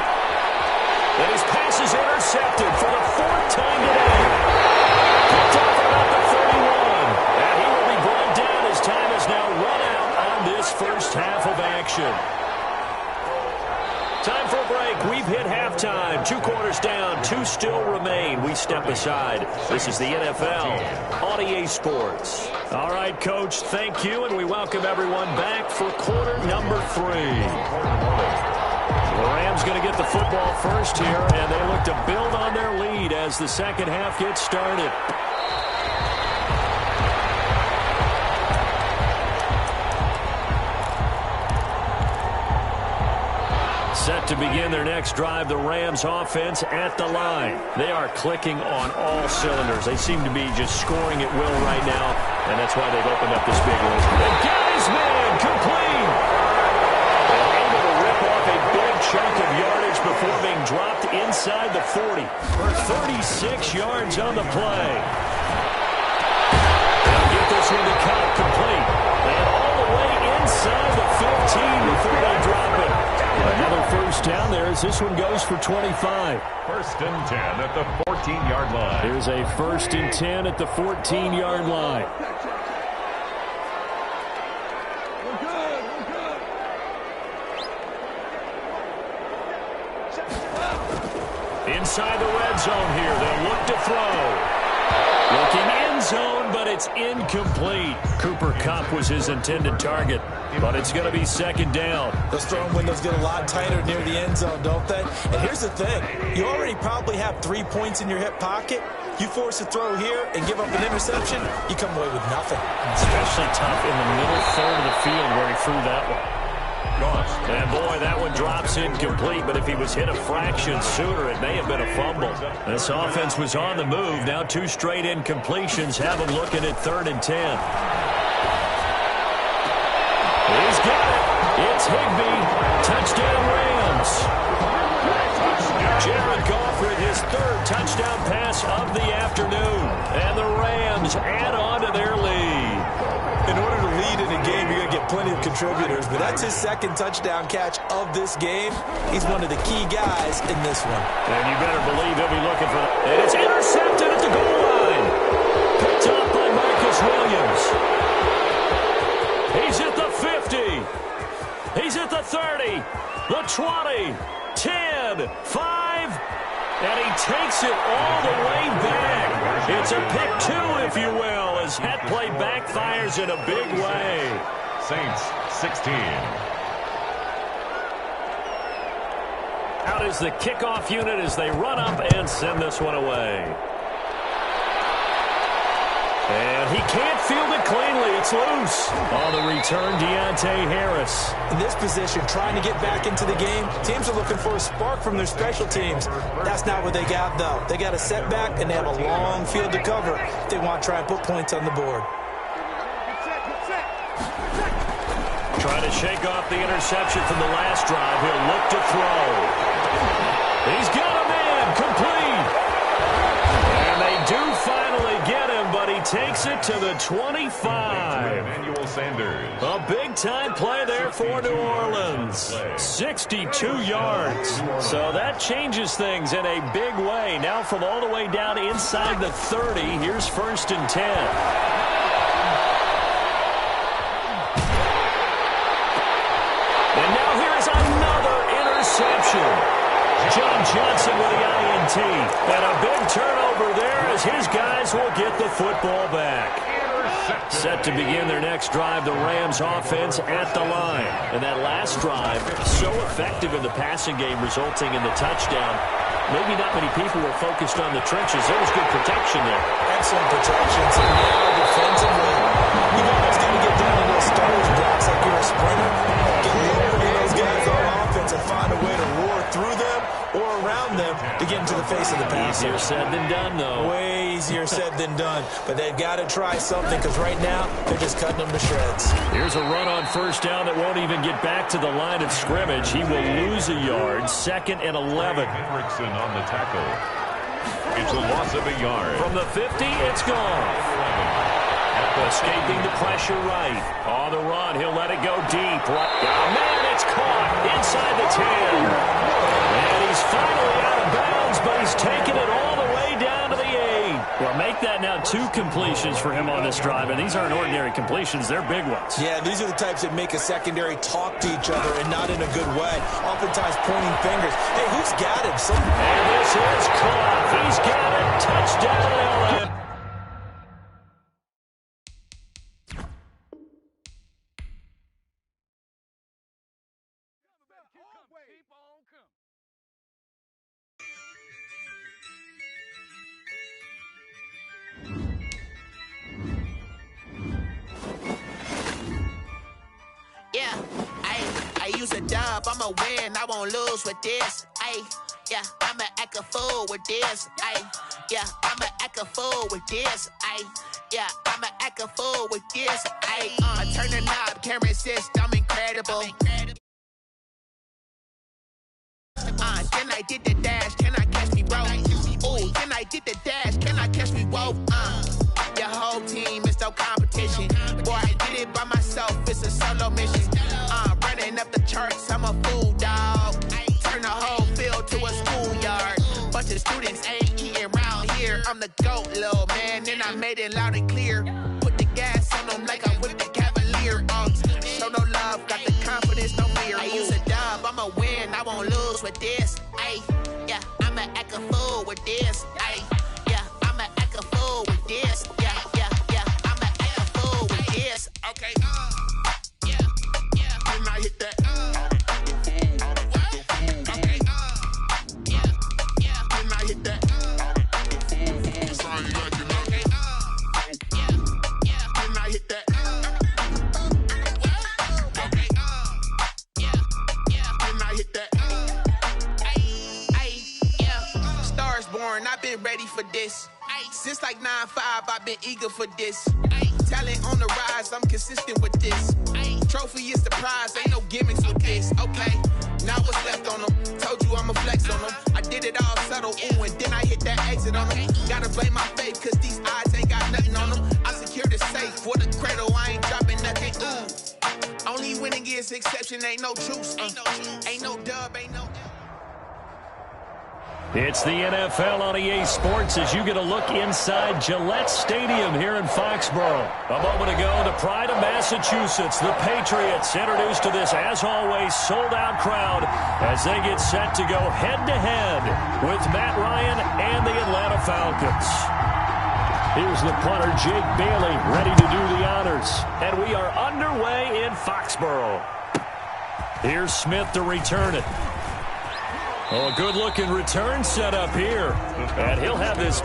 And his pass is intercepted for the 4th time today. Picked off about the 31. And he will be brought down as time has now run out on this first half of action. Time for a break. We've hit halftime. 2 quarters down. 2 still remain. We step aside. This is the NFL on EA Sports. All right, Coach, thank you, and we welcome everyone back for quarter number 3. The Rams going to get the football first here, and they look to build on their lead as the second half gets started. Set to begin their next drive, the Rams offense at the line. They are clicking on all cylinders. They seem to be just scoring at will right now, and that's why they've opened up this big lead. They got his man complete. They're able to rip off a big chunk of yardage before being dropped inside the 40 for 36 yards on the play. They'll get this one to Cobb complete. And all the way inside the 15 before they drop it. Another first down there as this one goes for 25. First and 10 at the 14-yard line. Here's a first and 10 at the 14-yard line. Inside the red zone here. They'll look to throw. Looking end zone, but it's incomplete. Cooper Kupp was his intended target, but it's going to be second down. Those throwing windows get a lot tighter near the end zone, don't they? And here's the thing. You already probably have 3 points in your hip pocket. You force a throw here and give up an interception, you come away with nothing. Especially tough in the middle third of the field where he threw that one. And boy, that one drops incomplete, but if he was hit a fraction sooner, it may have been a fumble. This offense was on the move. Now 2 straight incompletions have them looking at 3rd and 10. He's got it. It's Higbee. Touchdown Rams. Jared Goff with his 3rd touchdown pass of the afternoon. And the Rams add on to their lead. In order to lead in a game, you're going to get plenty of contributors, but that's his 2nd touchdown catch of this game. He's one of the key guys in this one. And you better believe he'll be looking for that. And it's intercepted at the goal line. Picked up by Marcus Williams. He's at the 50. He's at the 30. The 20. 10. 5. And he takes it all the way back. It's a pick 2, if you will, as that play backfires in a big way. Saints 16. Out is the kickoff unit as they run up and send this one away. And he can't field it cleanly. It's loose. On the return, Deontay Harris. In this position, trying to get back into the game, teams are looking for a spark from their special teams. That's not what they got, though. They got a setback, and they have a long field to cover if they want to try and put points on the board. Trying to shake off the interception from the last drive. He'll look to throw. He's got a man, complete. And they do finally get him, but he takes it to the 25. Emmanuel Sanders. A big-time play there for New Orleans. 62 yards. So that changes things in a big way. Now from all the way down inside the 30, here's 1st and 10. And now here is another interception. John Johnson with the INT. And a big turnover there as his guys will get the football back. Set to begin their next drive, the Rams offense at the line. And that last drive, so effective in the passing game, resulting in the touchdown. Maybe not many people were focused on the trenches. There was good protection there. Excellent protection. So now defensively, you guys got to get down to those storage blocks like you're a sprinter. Get lower than those guys on offense and find a way to roar through them or around them to get into the face of the passer. Easier said than done, though. Way easier said than done. But they've got to try something because right now they're just cutting them to shreds. Here's a run on 1st down that won't even get back to the line of scrimmage. He will lose a yard. 2nd and 11. Hendrickson on the tackle. It's a loss of a yard. From the 50, it's gone. Escaping the pressure right. On the run, he'll let it go deep. Right. Oh, man, it's caught inside the 10. And he's finally out of bounds, but he's taken it all the way down to the 8. Well, make that now 2 completions for him on this drive, and these aren't ordinary completions. They're big ones. Yeah, these are the types that make a secondary talk to each other and not in a good way. Oftentimes pointing fingers. Hey, who's got him? And this is caught. He's got it. Touchdown, LA. Yeah, I use a dub, I'ma win, I won't lose with this. Yeah, I'ma act a fool with this. Yeah, I'ma act a fool with this. Yeah, I'ma act a fool with this. I turn the knob, camera assist, I'm incredible. Then I did the dash, can I catch me, bro? Ooh, then I did the dash, can I catch me, whoa? Your whole team is no competition. Boy, I did it by myself, it's a solo mission. Running up the charts, I'm a fool, dog. Turn the whole field to a schoolyard. Bunch of students ain't eating round here. I'm the GOAT, little man, and I made it loud and clear. Put the gas on them like I'm with the Cavalier. Show no love, got the confidence, no fear. I use a dub, I'ma win, I won't lose with this. Yeah, I'ma act a fool with this. Yeah, I'ma act a fool with this. Yeah, I'ma act a fool with this. Okay, yeah, can I hit that? Okay, yeah, can I hit that? Sorry, like you know. Okay, yeah, can I hit that? Okay, yeah, can I hit that? Stars born, I've been ready for this. Since like 9-5, I've been eager for this. Talent on the rise, I'm consistent with this. Trophy is the prize, ain't no gimmicks with this. Okay, now what's left on them? Told you I'ma flex on them. I did it all subtle, ooh, and then I hit that exit on them. Gotta blame my faith, cause these odds ain't got nothing on them. I secured the safe for the cradle, I ain't dropping nothing, ooh. Only winning is exception, ain't no truce. Ain't no dub, ain't no... It's the NFL on EA Sports as you get a look inside Gillette Stadium here in Foxborough. A moment ago, the pride of Massachusetts, the Patriots, introduced to this, as always, sold-out crowd as they get set to go head-to-head with Matt Ryan and the Atlanta Falcons. Here's the punter, Jake Bailey, ready to do the honors. And we are underway in Foxborough. Here's Smith to return it. Oh, a good-looking return set up here. And he'll have this...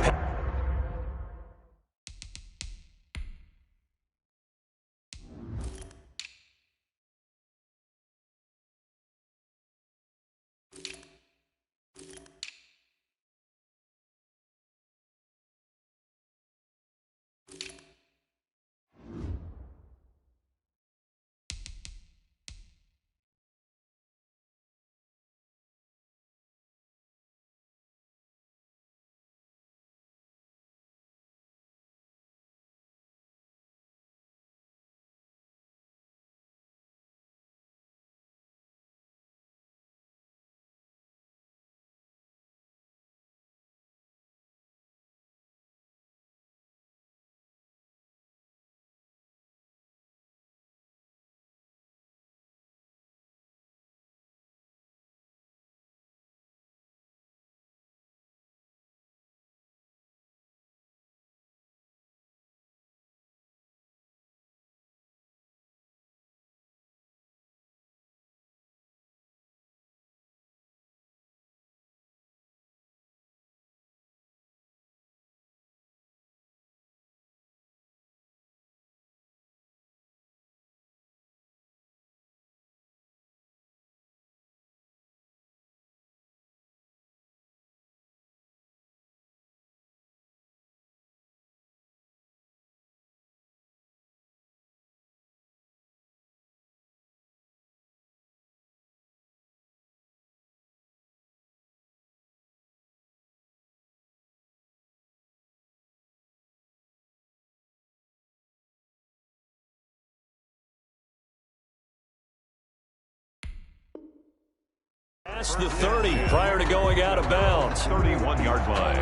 Past the 30 prior to going out of bounds. 31-yard line.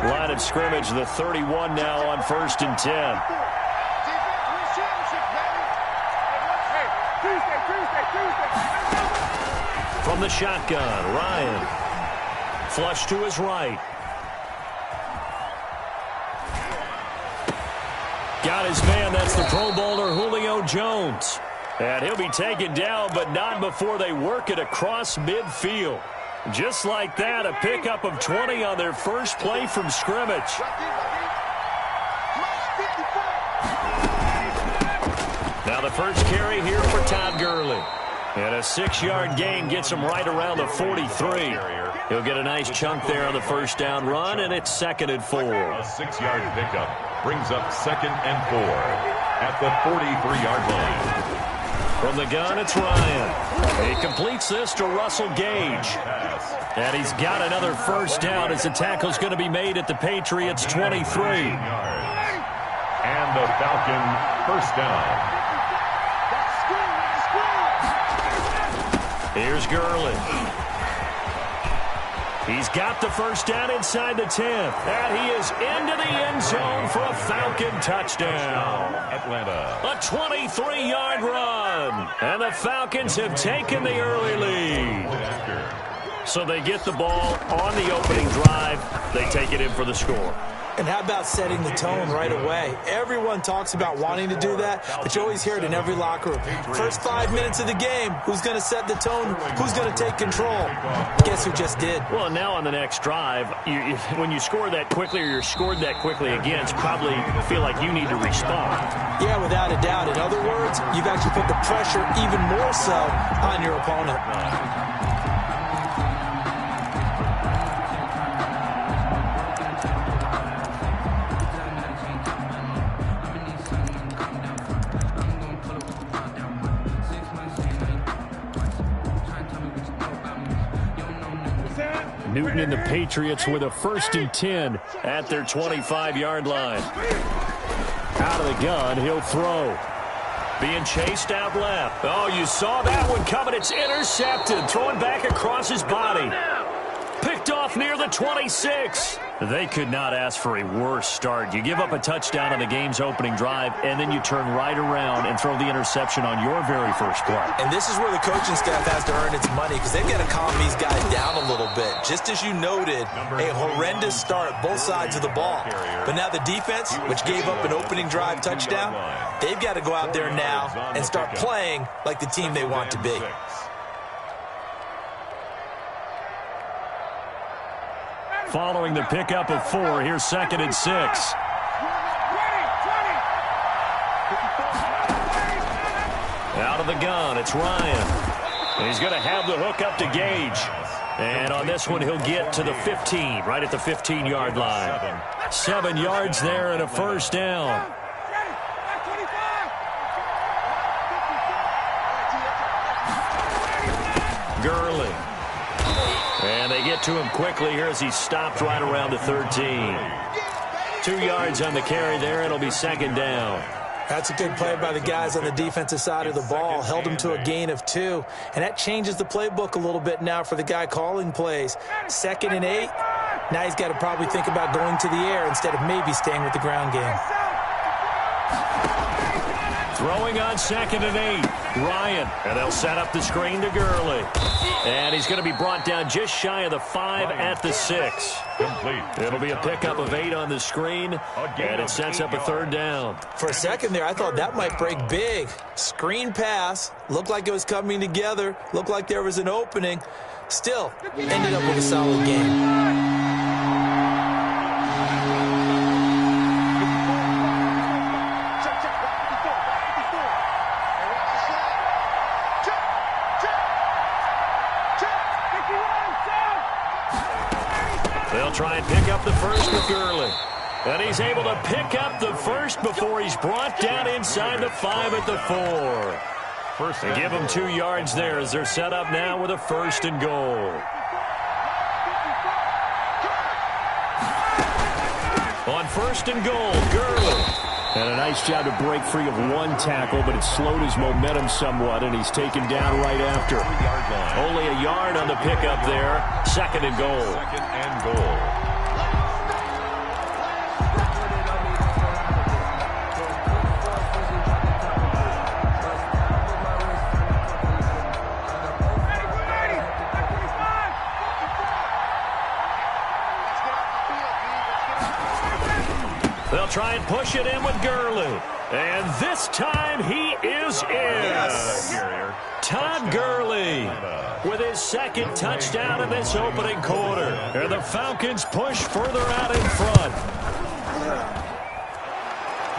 Line of scrimmage, the 31 now on 1st and 10. From the shotgun, Ryan. Flush to his right. Got his man, that's the Pro Bowler Julio Jones. And he'll be taken down, but not before they work it across midfield. Just like that, a pickup of 20 on their first play from scrimmage. Now the first carry here for Todd Gurley. And a 6-yard gain gets him right around the 43. He'll get a nice chunk there on the first down run, and it's 2nd and 4. A 6-yard pickup brings up 2nd and 4 at the 43-yard line. From the gun, it's Ryan. He completes this to Russell Gage. And he's got another first down as the tackle's going to be made at the Patriots' 23. And the Falcon first down. Here's Gurley. He's got the first down inside the 10. And he is into the end zone for a Falcon touchdown. Atlanta. A 23-yard run. And the Falcons have taken the early lead. So they get the ball on the opening drive. They take it in for the score. And how about setting the tone right away? Everyone talks about wanting to do that, but you always hear it in every locker room. First 5 minutes of the game, who's going to set the tone? Who's going to take control? Guess who just did? Well, now on the next drive, when you score that quickly or you're scored that quickly again, you probably feel like you need to respond. Yeah, without a doubt. In other words, you've actually put the pressure even more so on your opponent. Newton and the Patriots with a 1st and 10 at their 25-yard line. Out of the gun, he'll throw. Being chased out left. Oh, you saw that one coming. It's intercepted. Throwing back across his body. Picked off near the 26. They could not ask for a worse start. You give up a touchdown on the game's opening drive, and then you turn right around and throw the interception on your very first play. And this is where the coaching staff has to earn its money because they've got to calm these guys down a little bit. Just as you noted, a horrendous start both sides of the ball. But now the defense, which gave up an opening drive touchdown, they've got to go out there now and start playing like the team they want to be. Following the pickup of 4, here's 2nd and 6. Out of the gun, it's Ryan. And he's going to have the hook up to Gage. And on this one, he'll get to the 15, right at the 15-yard line. 7 yards there and a first down. Gurley. And they get to him quickly here as he stopped right around the 13. 2 yards on the carry there. It'll be 2nd down. That's a good play by the guys on the defensive side of the ball. Held him to a gain of 2. And that changes the playbook a little bit now for the guy calling plays. 2nd and 8. Now he's got to probably think about going to the air instead of maybe staying with the ground game. Throwing on 2nd and 8. Ryan. And they'll set up the screen to Gurley. And he's going to be brought down just shy of the 5 at the 6. Complete. It'll be a pickup of 8 on the screen. And it sets up a 3rd down. For a second there, I thought that might break big. Screen pass. Looked like it was coming together. Looked like there was an opening. Still, ended up with a solid game. They'll try and pick up the first with Gurley. And he's able to pick up the first before he's brought down inside the 5 at the 4. They give him 2 yards there as they're set up now with a 1st and goal. On 1st and goal, Gurley. And a nice job to break free of one tackle, but it slowed his momentum somewhat, and he's taken down right after. Only a yard on the pickup there. 2nd and goal. 2nd and goal. They'll try and push it in with Gurley. And this time he is in. Yes. Todd Gurley with his 2nd touchdown in this opening quarter. And the Falcons push further out in front.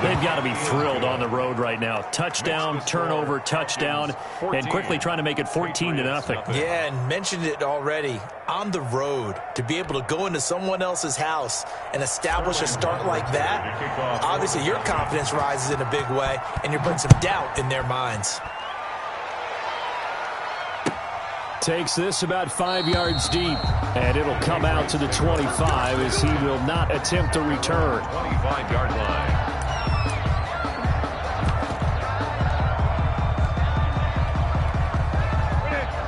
They've got to be thrilled on the road right now. Touchdown, turnover, touchdown, and quickly trying to make it 14-0. Yeah, and mentioned it already. On the road, to be able to go into someone else's house and establish a start like that, obviously your confidence rises in a big way, and you're putting some doubt in their minds. Takes this about 5 yards deep, and it'll come out to the 25 as he will not attempt to return. 25-yard line.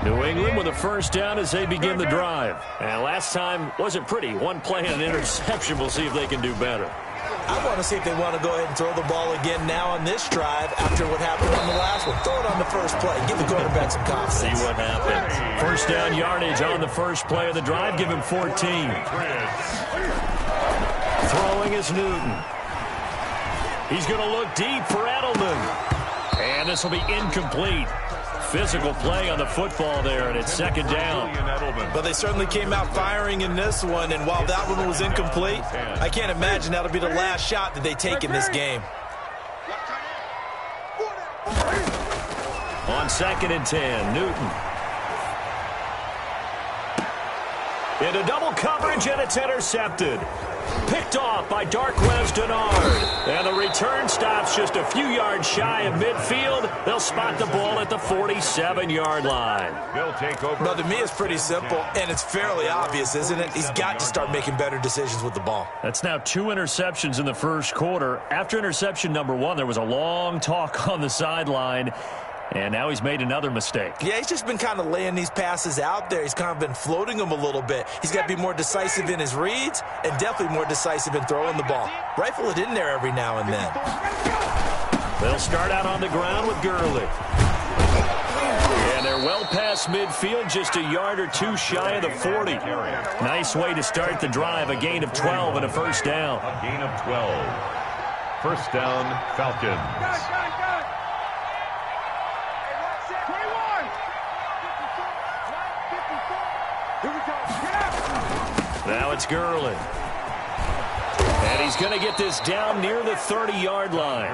New England with a first down as they begin the drive. And last time wasn't pretty. One play and an interception. We'll see if they can do better. I want to see if they want to go ahead and throw the ball again now on this drive after what happened on the last one. Throw it on the first play. Give the quarterback some confidence. See what happens. First down yardage on the first play of the drive. Give him 14. Throwing is Newton. He's going to look deep for Edelman. And this will be incomplete. Physical play on the football there, and it's 2nd down. But they certainly came out firing in this one, and while that one was incomplete, I can't imagine that'll be the last shot that they take in this game. On 2nd and 10, Newton. Into double coverage, and it's intercepted. Picked off by Darquez Denard. And the return stops just a few yards shy of midfield. They'll spot the ball at the 47-yard line. They'll take over. Well, to me, it's pretty simple, and it's fairly obvious, isn't it? He's got to start making better decisions with the ball. That's now 2 interceptions in the first quarter. After interception number 1, there was a long talk on the sideline. And now he's made another mistake. Yeah, he's just been kind of laying these passes out there. He's kind of been floating them a little bit. He's got to be more decisive in his reads and definitely more decisive in throwing the ball. Rifle it in there every now and then. They'll start out on the ground with Gurley. And they're well past midfield, just a yard or two shy of the 40. Nice way to start the drive, a gain of 12 and a first down. A gain of 12. First down, Falcons. Now it's Gurley. And he's going to get this down near the 30-yard line.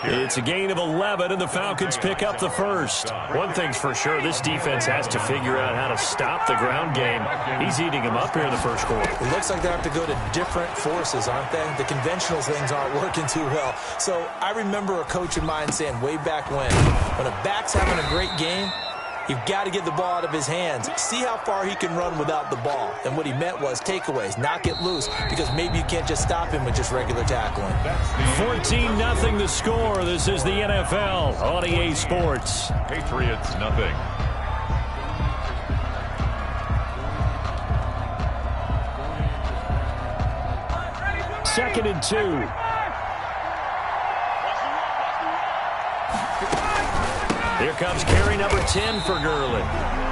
It's a gain of 11, and the Falcons pick up the first. One thing's for sure, this defense has to figure out how to stop the ground game. He's eating them up here in the first quarter. It looks like they have to go to different forces, aren't they? The conventional things aren't working too well. So I remember a coach of mine saying way back when a back's having a great game, you've got to get the ball out of his hands. See how far he can run without the ball. And what he meant was takeaways, knock it loose, because maybe you can't just stop him with just regular tackling. 14-0 the score. This is the NFL on EA Sports. Patriots, nothing. Second and 2. Here comes carry number 10 for Gurley.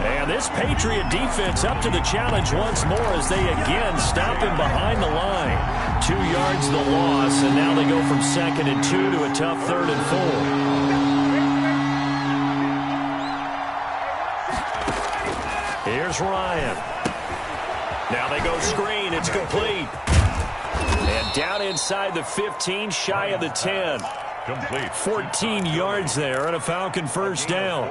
And this Patriot defense up to the challenge once more as they again stop him behind the line. 2 yards the loss, and now they go from 2nd and 2 to a tough 3rd and 4. Here's Ryan. Now they go screen. It's complete. And down inside the 15, shy of the 10. Complete. 14 yards there and a Falcon first down.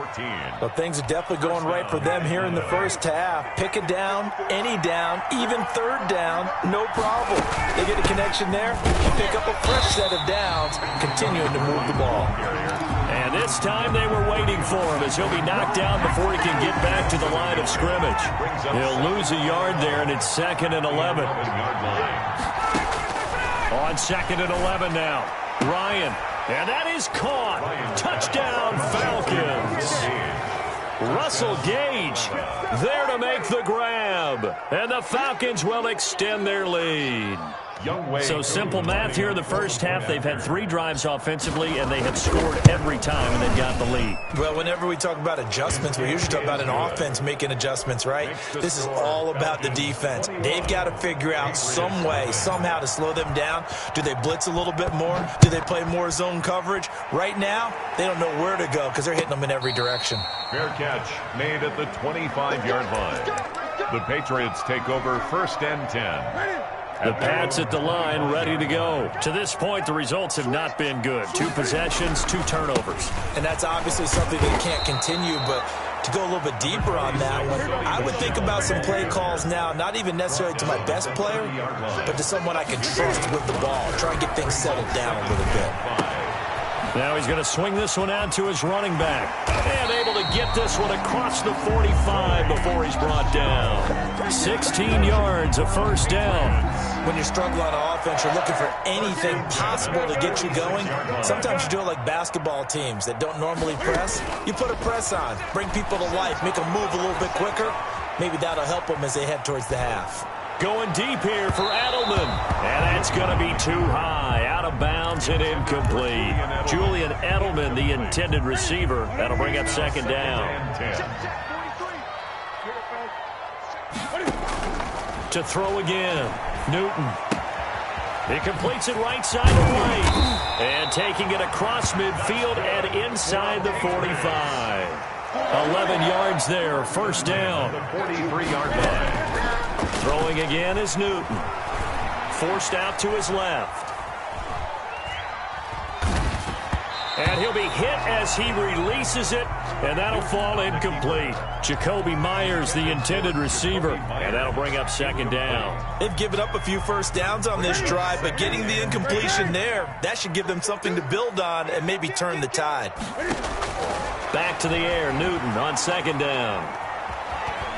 Well, things are definitely going right for them here in the first half. Pick a down, any down, even 3rd down, no problem. They get a connection there and pick up a fresh set of downs, continuing to move the ball. And this time they were waiting for him as he'll be knocked down before he can get back to the line of scrimmage. He'll lose a yard there, and it's 2nd and 11. On 2nd and 11 now. Ryan. And that is caught. Touchdown, Falcons. Russell Gage there to make the grab. And the Falcons will extend their lead. So simple math here in the first half. They've had 3 drives offensively, and they have scored every time, and they've got the lead. Well, whenever we talk about adjustments, we usually talk about an offense making adjustments, right? This is all about the defense. They've got to figure out some way, somehow to slow them down. Do they blitz a little bit more? Do they play more zone coverage? Right now, they don't know where to go because they're hitting them in every direction. Fair catch made at the 25-yard line. The Patriots take over 1st and 10. The Pats at the line, ready to go. To this point, the results have not been good. 2 possessions, 2 turnovers. And that's obviously something that can't continue, but to go a little bit deeper on that one, I would think about some play calls now, not even necessarily to my best player, but to someone I can trust with the ball. Try and get things settled down a little bit. Now he's going to swing this one out to his running back. And able to get this one across the 45 before he's brought down. 16 yards, a first down. When you're struggling on offense, you're looking for anything possible to get you going. Sometimes you do it like basketball teams that don't normally press. You put a press on, bring people to life, make them move a little bit quicker. Maybe that'll help them as they head towards the half. Going deep here for Edelman. And that's going to be too high. Out of bounds and incomplete. Julian Edelman, the intended receiver. That'll bring up 2nd down. To throw again. Newton. He completes it right side to right. And taking it across midfield and inside the 45. 11 yards there. First down. 43-yard line. Throwing again is Newton. Forced out to his left. And he'll be hit as he releases it, and that'll fall incomplete. Jacoby Myers, the intended receiver, and that'll bring up 2nd down. They've given up a few first downs on this drive, but getting the incompletion there, that should give them something to build on and maybe turn the tide. Back to the air, Newton on 2nd down.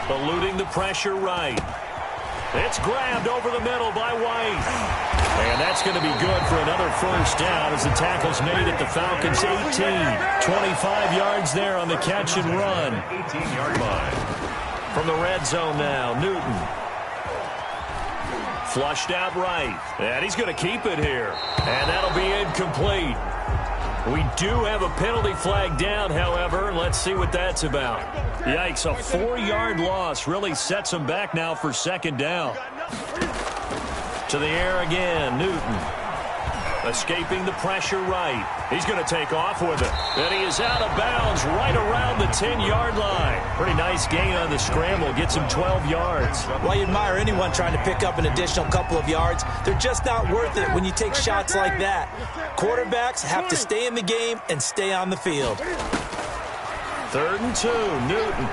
Eluding the pressure right. It's grabbed over the middle by White. And that's going to be good for another first down as the tackle's made at the Falcons' 18. 25 yards there on the catch and run. 18-yard line. From the red zone now, Newton. Flushed out right. And he's going to keep it here. And that'll be incomplete. We do have a penalty flag down, however. Let's see what that's about. Yikes, a 4-yard loss really sets them back now for 2nd down. To the air again, Newton. Escaping the pressure right. He's going to take off with it. And he is out of bounds right around the 10-yard line. Pretty nice gain on the scramble. Gets him 12 yards. Well, you admire anyone trying to pick up an additional couple of yards. They're just not worth it when you take shots like that. Quarterbacks have to stay in the game and stay on the field. 3rd and 2, Newton.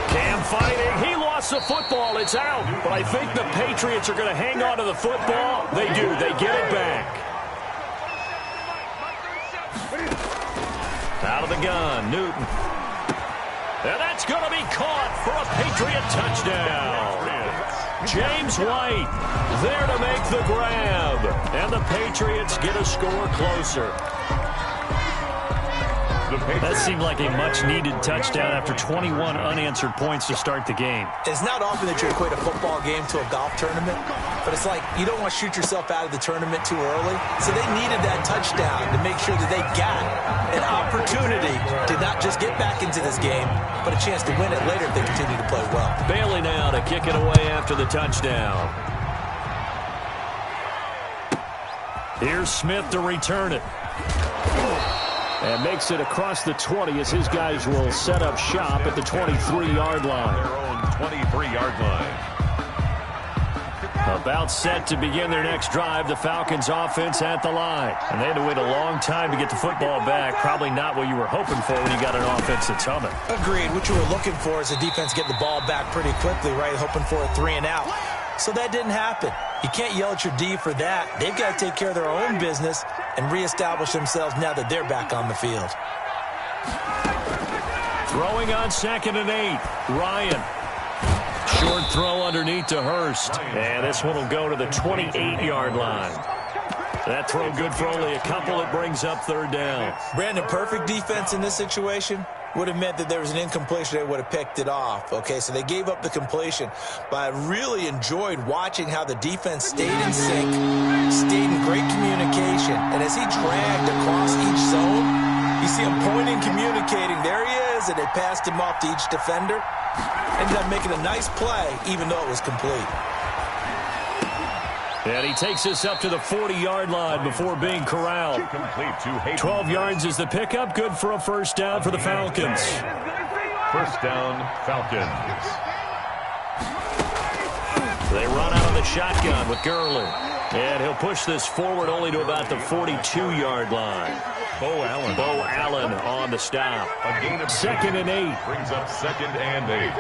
Cam fighting. He lost the football. It's out. But I think the Patriots are going to hang on to the football. They do. They get it back. Out of the gun, Newton. And that's going to be caught for a Patriot touchdown. James White there to make the grab. And the Patriots get a score closer. That seemed like a much-needed touchdown after 21 unanswered points to start the game. It's not often that you equate a football game to a golf tournament, but it's like you don't want to shoot yourself out of the tournament too early. So they needed that touchdown to make sure that they got an opportunity to not just get back into this game, but a chance to win it later if they continue to play well. Bailey now to kick it away after the touchdown. Here's Smith to return it. And makes it across the 20 as his guys will set up shop at the 23-yard line. Their own 23-yard line. About set to begin their next drive, the Falcons offense at the line. And they had to wait a long time to get the football back. Probably not what you were hoping for when you got an offense that's humming. Agreed. What you were looking for is the defense getting the ball back pretty quickly, right? Hoping for a 3 and out. So that didn't happen. You can't yell at your D for that. They've got to take care of their own business and reestablish themselves now that they're back on the field. Throwing on 2nd and 8. Ryan. Short throw underneath to Hurst. And this one will go to the 28-yard line. That throw good for only a couple. It brings up third down. Brandon, perfect defense in this situation would have meant that there was an incompletion. They would have picked it off. Okay, so they gave up the completion. But I really enjoyed watching how the defense stayed in sync, stayed in great communication. And as he dragged across each zone, you see him pointing, communicating. There he is, and they passed him off to each defender. Ended up making a nice play, even though it was complete. And he takes us up to the 40-yard line before being corralled. 12 yards is the pickup. Good for a first down for the Falcons. First down, Falcons. They run out of the shotgun with Gurley. And he'll push this forward only to about the 42-yard line. Bo Allen on the stop. A gain of 2nd and 8. Brings up 2nd and 8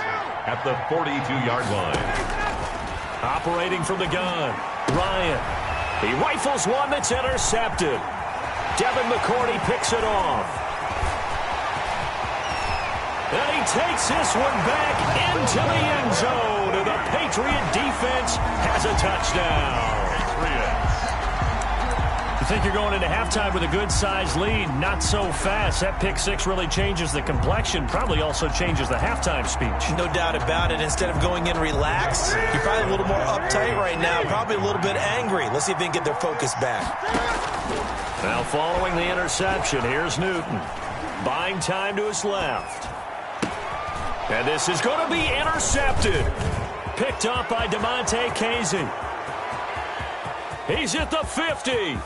at the 42-yard line. Operating from the gun, Ryan. He rifles one that's intercepted. Devin McCourty picks it off. And he takes this one back into the end zone. And the Patriot defense has a touchdown. You think you're going into halftime with a good-sized lead, not so fast. That pick six really changes the complexion, probably also changes the halftime speech. No doubt about it. Instead of going in relaxed, you're probably a little more uptight right now, probably a little bit angry. Let's see if they can get their focus back. Now following the interception, here's Newton. Buying time to his left. And this is going to be intercepted. Picked up by DeMonte Casey. He's at the 50.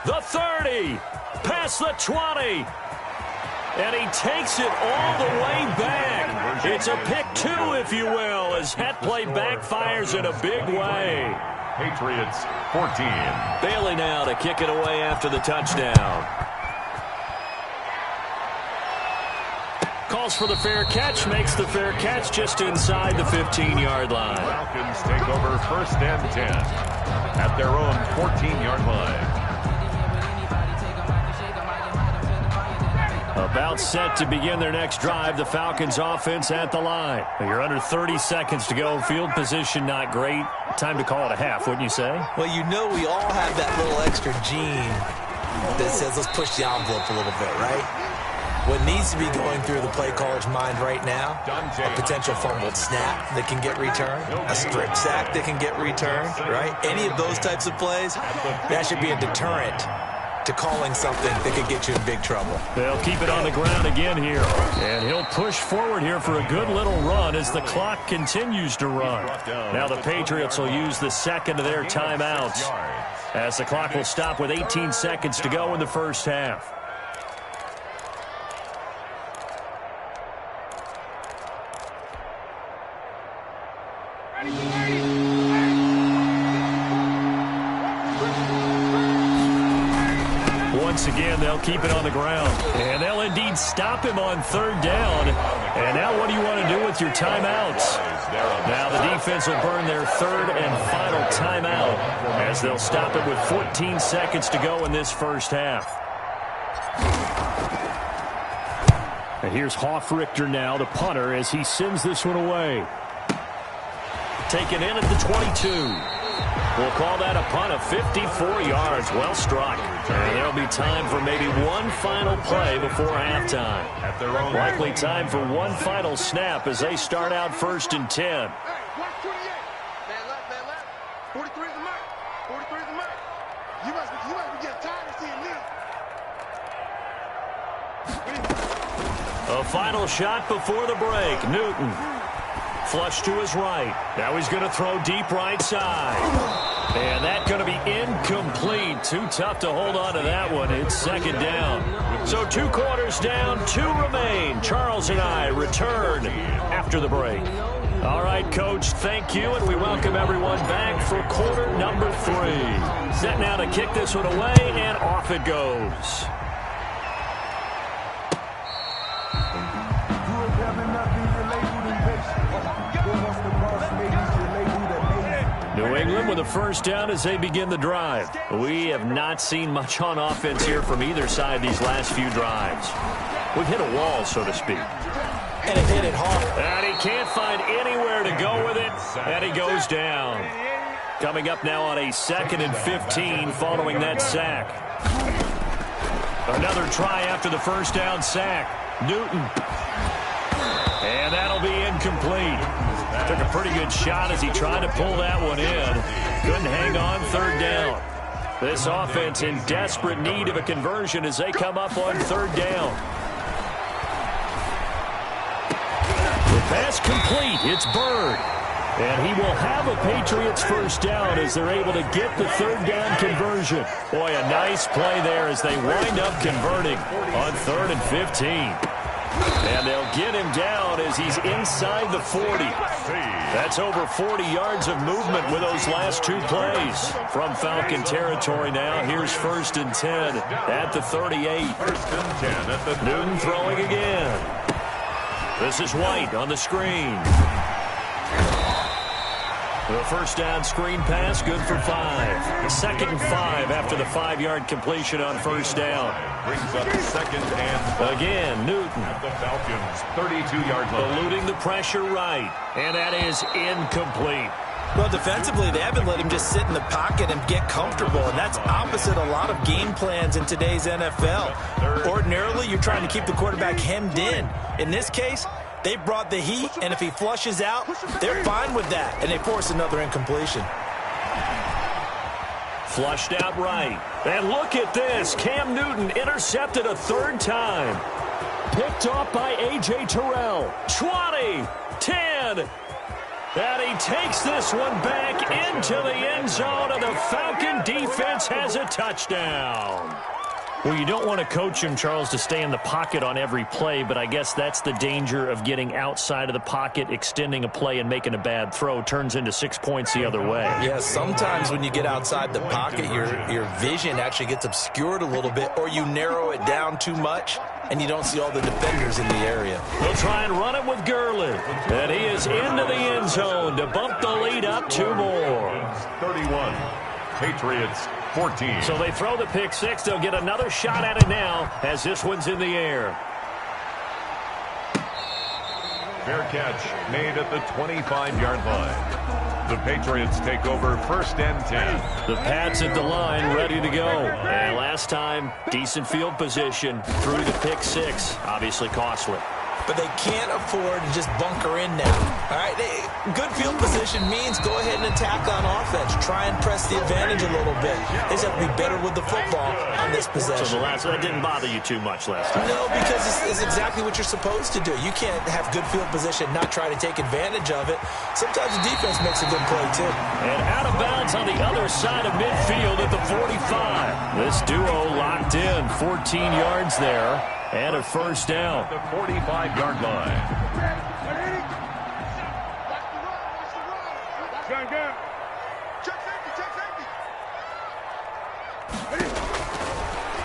The 30, past the 20, and he takes it all the way back. It's a pick two, if you will, as that play backfires in a big way. Patriots 14. Bailey now to kick it away after the touchdown. Calls for the fair catch, makes the fair catch just inside the 15-yard line. Falcons take over 1st and 10 at their own 14-yard line. About set to begin their next drive, the Falcons offense at the line. You're under 30 seconds to go. Field position not great. Time to call it a half, wouldn't you say? Well, you know we all have that little extra gene that says let's push the envelope a little bit, right? What needs to be going through the play caller's mind right now, a potential fumbled snap that can get returned, a strip sack that can get returned, right? Any of those types of plays, that should be a deterrent to calling something that could get you in big trouble. They'll keep it on the ground again here. And he'll push forward here for a good little run as the clock continues to run. Now the Patriots will use the second of their timeouts as the clock will stop with 18 seconds to go in the first half. Once again, they'll keep it on the ground. And they'll indeed stop him on third down. And now what do you want to do with your timeouts? Now the defense will burn their third and final timeout as they'll stop it with 14 seconds to go in this first half. And here's Hoffrichter now, the punter, as he sends this one away. Taken in at the 22. We'll call that a punt of 54 yards. Well struck. And there'll be time for maybe one final play before halftime. Likely time for one final snap as they start out 1st and 10. Man left. 43 is the mark. 43 is the mark. You must be getting tired of seeing me. A final shot before the break. Newton. Flush to his right. Now he's going to throw deep right side. And that's going to be incomplete. Too tough to hold on to that one. It's 2nd down. So 2 quarters down, 2 remain. Charles and I return after the break. All right, Coach, thank you, and we welcome everyone back for quarter number 3. Set now to kick this one away, and off it goes. New England with a first down as they begin the drive. We have not seen much on offense here from either side these last few drives. We've hit a wall, so to speak. And it hit it hard. And he can't find anywhere to go with it, and he goes down. Coming up now on a 2nd and 15 following that sack. Another try after the first down sack. Newton. And that'll be incomplete. Took a pretty good shot as he tried to pull that one in. Couldn't hang on 3rd down. This offense in desperate need of a conversion as they come up on 3rd down. The pass complete. It's Bird. And he will have a Patriots first down as they're able to get the 3rd down conversion. Boy, a nice play there as they wind up converting on 3rd and 15. And they'll get him down as he's inside the 40. That's over 40 yards of movement with those last 2 plays. From Falcon territory now, here's 1st and 10 at the 38. 1st and 10 at the Newton throwing again. This is White on the screen. The first down screen pass, good for 5. 2nd and 5 after the 5-yard completion on 1st down. Brings up 2nd and again, Newton. At the Falcons' 32-yard line. Eluding the pressure right. And that is incomplete. Well, defensively, they haven't let him just sit in the pocket and get comfortable, and that's opposite a lot of game plans in today's NFL. Ordinarily, you're trying to keep the quarterback hemmed in. In this case, they brought the heat, and if he flushes out, they're fine with that, and they force another incompletion. Flushed out right. And look at this. Cam Newton intercepted a 3rd time. Picked off by A.J. Terrell. 20, 10. And he takes this one back into the end zone, and the Falcon defense has a touchdown. Well, you don't want to coach him, Charles, to stay in the pocket on every play, but I guess that's the danger of getting outside of the pocket, extending a play, and making a bad throw. Turns into 6 points the other way. Yeah, sometimes when you get outside the pocket, your vision actually gets obscured a little bit, or you narrow it down too much, and you don't see all the defenders in the area. They'll try and run it with Gurley. And he is into the end zone to bump the lead up 2 more. 31. Patriots 14. So they throw the pick 6. They'll get another shot at it now as this one's in the air. Fair catch made at the 25-yard line. The Patriots take over 1st and 10. The Pats at the line ready to go. And last time, decent field position through the pick 6. Obviously costly. But they can't afford to just bunker in now. All right, good field position means go ahead and attack on offense. Try and press the advantage a little bit. They just have to be better with the football on this possession. So that didn't bother you too much last time? No, because it's exactly what you're supposed to do. You can't have good field position, not try to take advantage of it. Sometimes the defense makes a good play, too. And out of bounds on the other side of midfield at the 45. This duo locked in, 14 yards there. And a first down. The 45-yard line.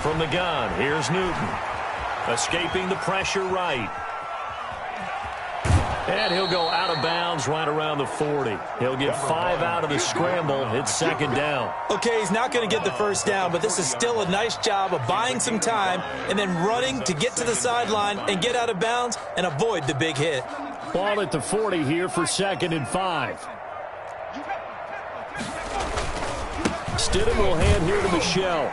From the gun, here's Newton. Escaping the pressure right. And he'll go out of bounds right around the 40. He'll get 5 out of the scramble. It's 2nd down. Okay, he's not going to get the first down, but this is still a nice job of buying some time and then running to get to the sideline and get out of bounds and avoid the big hit. Ball at the 40 here for 2nd and 5. Stidham will hand here to Michel.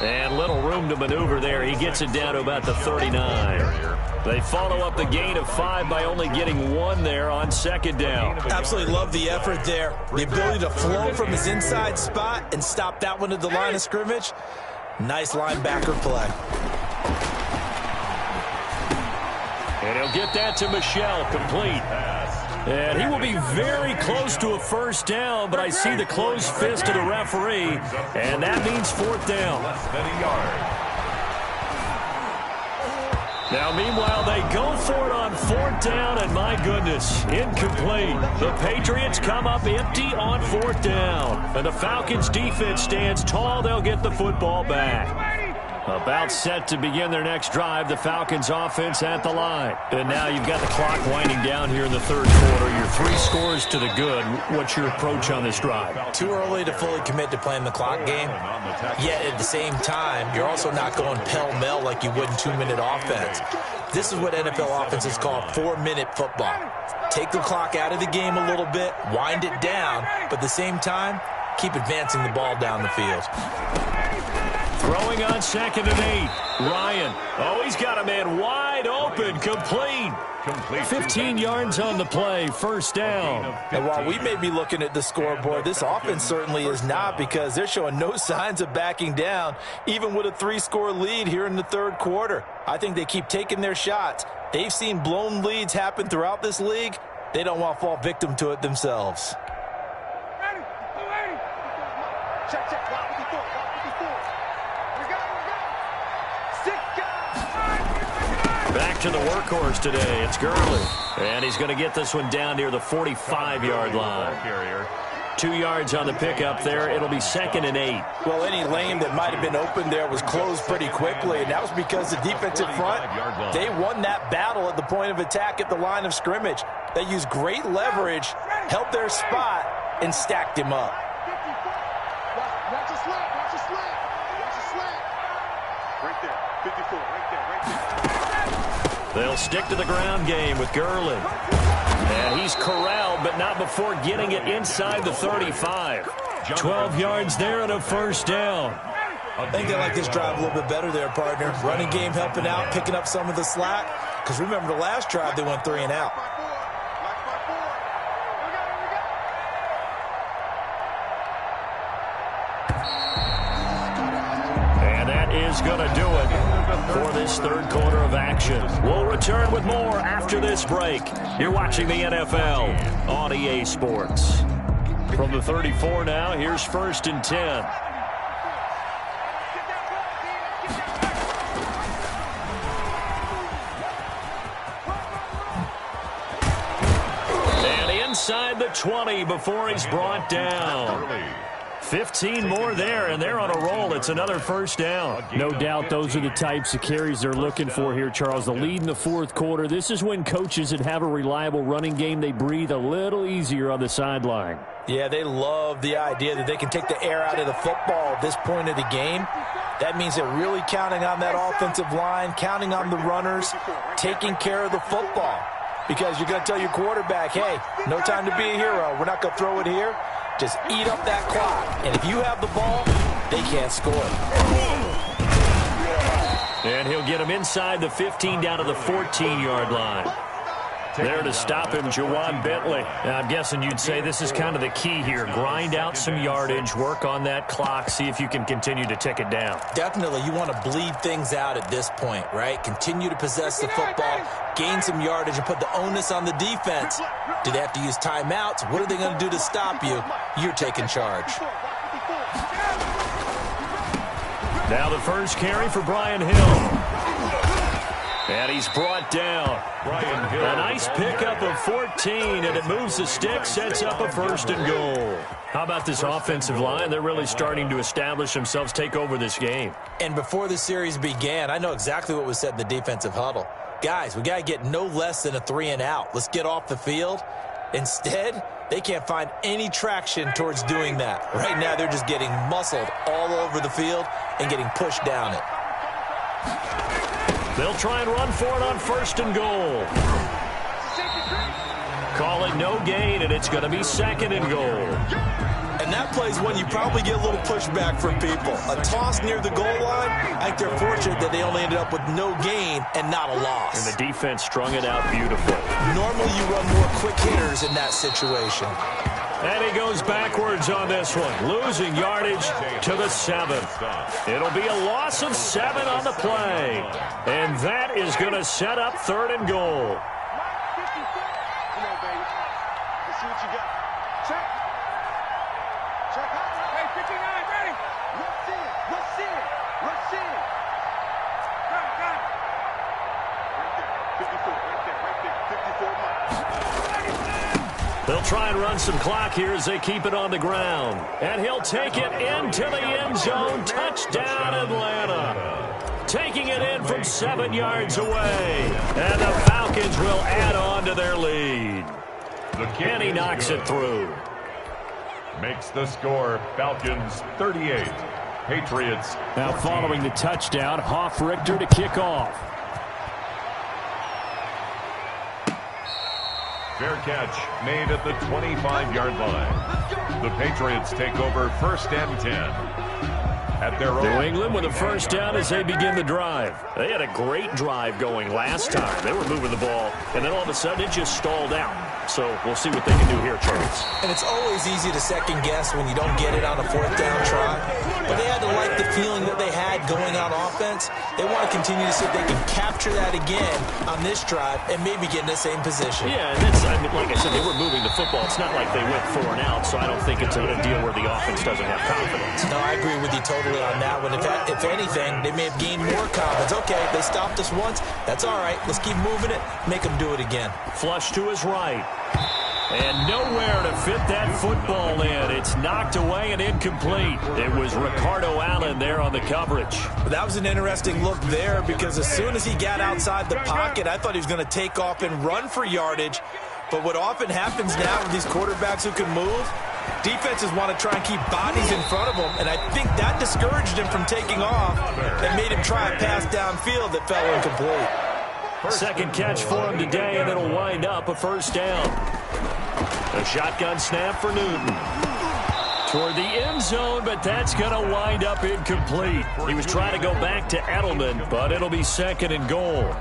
And little room to maneuver there. He gets it down to about the 39. They follow up the gain of 5 by only getting 1 there on 2nd down. Absolutely love the effort there. The ability to flow from his inside spot and stop that one at the line of scrimmage. Nice linebacker play. And he'll get that to Michel, complete. And he will be very close to a first down, but I see the closed fist of the referee, and that means 4th down. Less than a yard. Now, meanwhile, they go for it on 4th down, and my goodness, incomplete. The Patriots come up empty on 4th down, and the Falcons' defense stands tall. They'll get the football back. About set to begin their next drive, the Falcons offense at the line. And now you've got the clock winding down here in the 3rd quarter. You're 3 scores to the good. What's your approach on this drive? Too early to fully commit to playing the clock game. Yet at the same time, you're also not going pell-mell like you would in 2-minute offense. This is what NFL offenses call 4-minute football. Take the clock out of the game a little bit, wind it down, but at the same time, keep advancing the ball down the field. Throwing on 2nd and 8. Ryan. Oh, he's got a man wide open. Complete. 15 yards on the play. First down. And while we may be looking at the scoreboard, this offense certainly is not, because they're showing no signs of backing down, even with a 3-score lead here in the third quarter. I think they keep taking their shots. They've seen blown leads happen throughout this league. They don't want to fall victim to it themselves. Back to the workhorse today. It's Gurley. And he's going to get this one down near the 45-yard line. 2 yards on the pickup there. It'll be 2nd and 8. Well, any lane that might have been open there was closed pretty quickly, and that was because the defensive front, they won that battle at the point of attack at the line of scrimmage. They used great leverage, held their spot, and stacked him up. Watch a slant, watch a slant, watch a slant. Right there, 54, right there, right there. They'll stick to the ground game with Gurley. And he's corralled, but not before getting it inside the 35. 12 yards there and a first down. I think they like this drive a little bit better there, partner. Running game helping out, picking up some of the slack. Because remember the last drive, they went 3 and out. And that is going to do it for this third quarter of action. We'll return with more after this break. You're watching the NFL on EA Sports. From the 34 now, here's 1st and 10. And inside the 20 before he's brought down. 15 more there, and they're on a roll. It's another first down. No doubt those are the types of carries they're looking for here, Charles. The lead in the fourth quarter. This is when coaches that have a reliable running game, they breathe a little easier on the sideline. Yeah, they love the idea that they can take the air out of the football at this point of the game. That means they're really counting on that offensive line, counting on the runners, taking care of the football. Because you're going to tell your quarterback, hey, no time to be a hero. We're not going to throw it here. Just eat up that clock. And if you have the ball, they can't score. And he'll get him inside the 15 down to the 14-yard line. There to stop him, Jawan Bentley. Now, I'm guessing you'd say this is kind of the key here. Grind out some yardage, work on that clock, see if you can continue to tick it down. Definitely. You want to bleed things out at this point, right? Continue to possess the football, gain some yardage, and put the onus on the defense. Do they have to use timeouts? What are they going to do to stop you? You're taking charge. Now the first carry for Brian Hill. And he's brought down. A nice pickup of 14, and it moves the stick, sets up a 1st and goal. How about this offensive line? They're really starting to establish themselves, take over this game. And before the series began, I know exactly what was said in the defensive huddle. Guys, we got to get no less than a 3 and out. Let's get off the field. Instead, they can't find any traction towards doing that. Right now, they're just getting muscled all over the field and getting pushed down it. They'll try and run for it on 1st and goal. Call it no gain, and it's going to be 2nd and goal. And that play's one you probably get a little pushback from people. A toss near the goal line, I think they're fortunate that they only ended up with no gain and not a loss. And the defense strung it out beautifully. Normally you run more quick hitters in that situation. And he goes backwards on this one, losing yardage to the 7. It'll be a loss of 7 on the play. And that is going to set up 3rd and goal. Come on, baby. Let's see what you got. Check. Check out. Hey, 59, ready. Rush in. Rush in. Rush in. Got it. Right there. 54. Right there. Right there. 54 miles. They'll try and run some clock here as they keep it on the ground. And he'll take it into the end zone. Touchdown, Atlanta. Taking it in from 7 yards away. And the Falcons will add on to their lead. And he knocks it through. Makes the score Falcons 38. Patriots. Now following the touchdown, Hoff-Richter to kick off. Fair catch made at the 25-yard line. The Patriots take over 1st and 10. At their own. New England with a first down as they begin the drive. They had a great drive going last time. They were moving the ball, and then all of a sudden it just stalled out. So we'll see what they can do here, Charles. And it's always easy to second guess when you don't get it on a 4th down try. But they had to like the feeling that they had going on offense. They want to continue to see if they can capture that again on this drive and maybe get in the same position. Yeah, and that's, I mean, like I said, they were moving the football. It's not like they went 4 and out, so I don't think it's a deal where the offense doesn't have confidence. No, I agree with you totally on that one. If anything, they may have gained more confidence. Okay, they stopped us once. That's all right. Let's keep moving it. Make them do it again. Flush to his right. And nowhere to fit that football in. It's knocked away and incomplete. It was Ricardo Allen there on the coverage. That was an interesting look there because as soon as he got outside the pocket, I thought he was going to take off and run for yardage. But what often happens now with these quarterbacks who can move, defenses want to try and keep bodies in front of them, and I think that discouraged him from taking off and made him try a pass downfield that fell incomplete. Second catch for him today, and it'll wind up a first down. A shotgun snap for Newton. Toward the end zone, but that's going to wind up incomplete. He was trying to go back to Edelman, but it'll be 2nd and goal.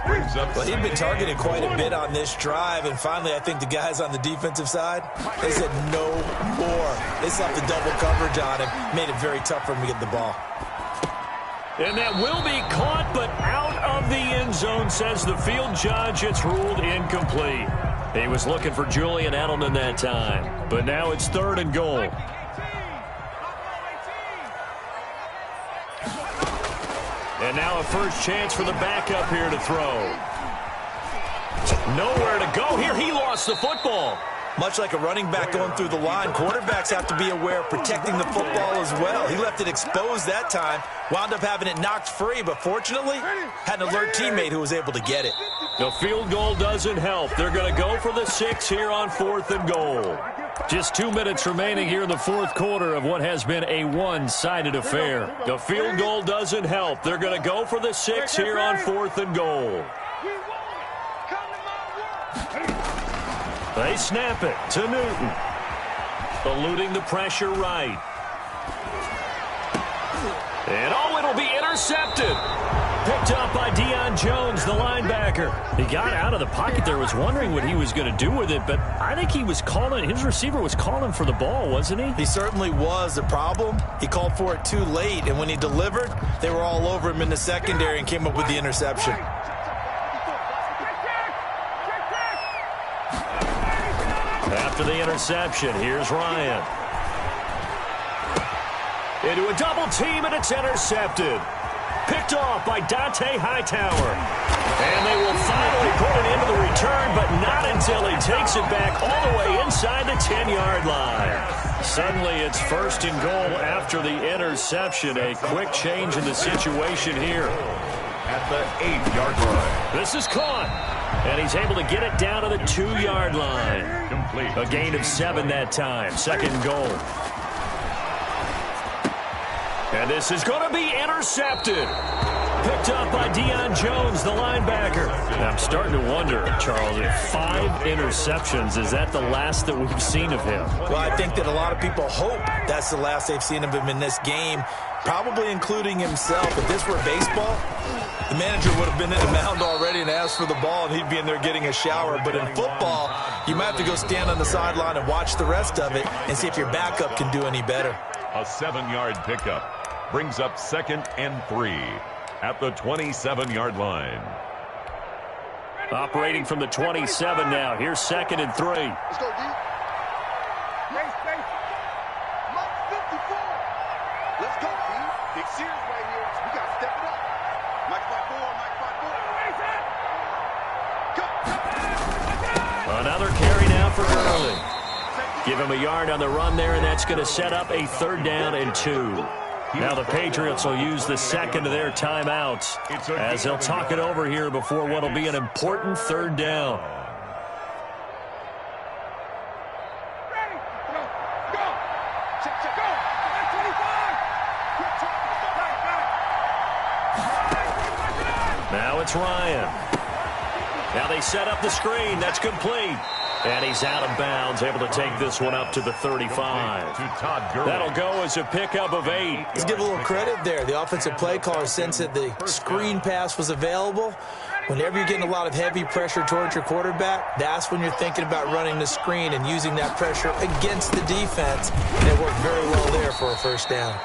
Well, he'd been targeted quite a bit on this drive, and finally I think the guys on the defensive side, they said no more. They slapped the double coverage on him, made it very tough for him to get the ball. And that will be caught, but out of the end zone, says the field judge. It's ruled incomplete. He was looking for Julian Edelman that time, but now it's 3rd and goal. And now a first chance for the backup here to throw. Nowhere to go here. He lost the football. Much like a running back going through the line, quarterbacks have to be aware of protecting the football as well. He left it exposed that time, wound up having it knocked free, but fortunately had an alert teammate who was able to get it. The field goal doesn't help. They're going to go for the 6 here on 4th and goal. Just 2 minutes remaining here in the 4th quarter of what has been a one-sided affair. The field goal doesn't help. They're going to go for the 6 here on 4th and goal. They snap it to Newton. Eluding the pressure right. And it'll be intercepted. Picked up by Deion Jones, the linebacker. He got out of the pocket there, was wondering what he was going to do with it, but I think he was calling, his receiver was calling for the ball, wasn't he? He certainly was. The problem, he called for it too late, and when he delivered, they were all over him in the secondary and came up with the interception. After the interception, here's Ryan. Into a double team, and it's intercepted. Picked off by Dante Hightower. And they will finally put it into the return, but not until he takes it back all the way inside the 10-yard line. Suddenly, it's 1st and goal after the interception. A quick change in the situation here. At the 8-yard line. This is caught. And he's able to get it down to the 2-yard line. Complete. A gain of 7 that time. 2nd and goal. And this is going to be intercepted. Picked up by Deion Jones, the linebacker. Now, I'm starting to wonder, Charles, if 5 interceptions, is that the last that we've seen of him? Well, I think that a lot of people hope that's the last they've seen of him in this game, probably including himself. If this were baseball, the manager would have been in the mound already and asked for the ball, and he'd be in there getting a shower. But in football, you might have to go stand on the sideline and watch the rest of it and see if your backup can do any better. A 7-yard pickup brings up 2nd and 3 at the 27-yard line. Operating from the 27 now. Here's 2nd and 3. Let's go, D. Space. Mark 54. Let's go, D. Big series right here. We got to step it up. Mike 5-4. Go. Another carry now for Gurley. Give him a yard on the run there, and that's going to set up a 3rd down and 2. Now the Patriots will use the 2nd of their timeouts as they'll talk it over here before what will be an important 3rd down. Now it's Ryan. Now they set up the screen. That's complete. And he's out of bounds, able to take this one up to the 35. That'll go as a pickup of 8. Let's give a little credit there. The offensive play caller sensed that the screen pass was available. Whenever you're getting a lot of heavy pressure towards your quarterback, that's when you're thinking about running the screen and using that pressure against the defense. And it worked very well there for a first down.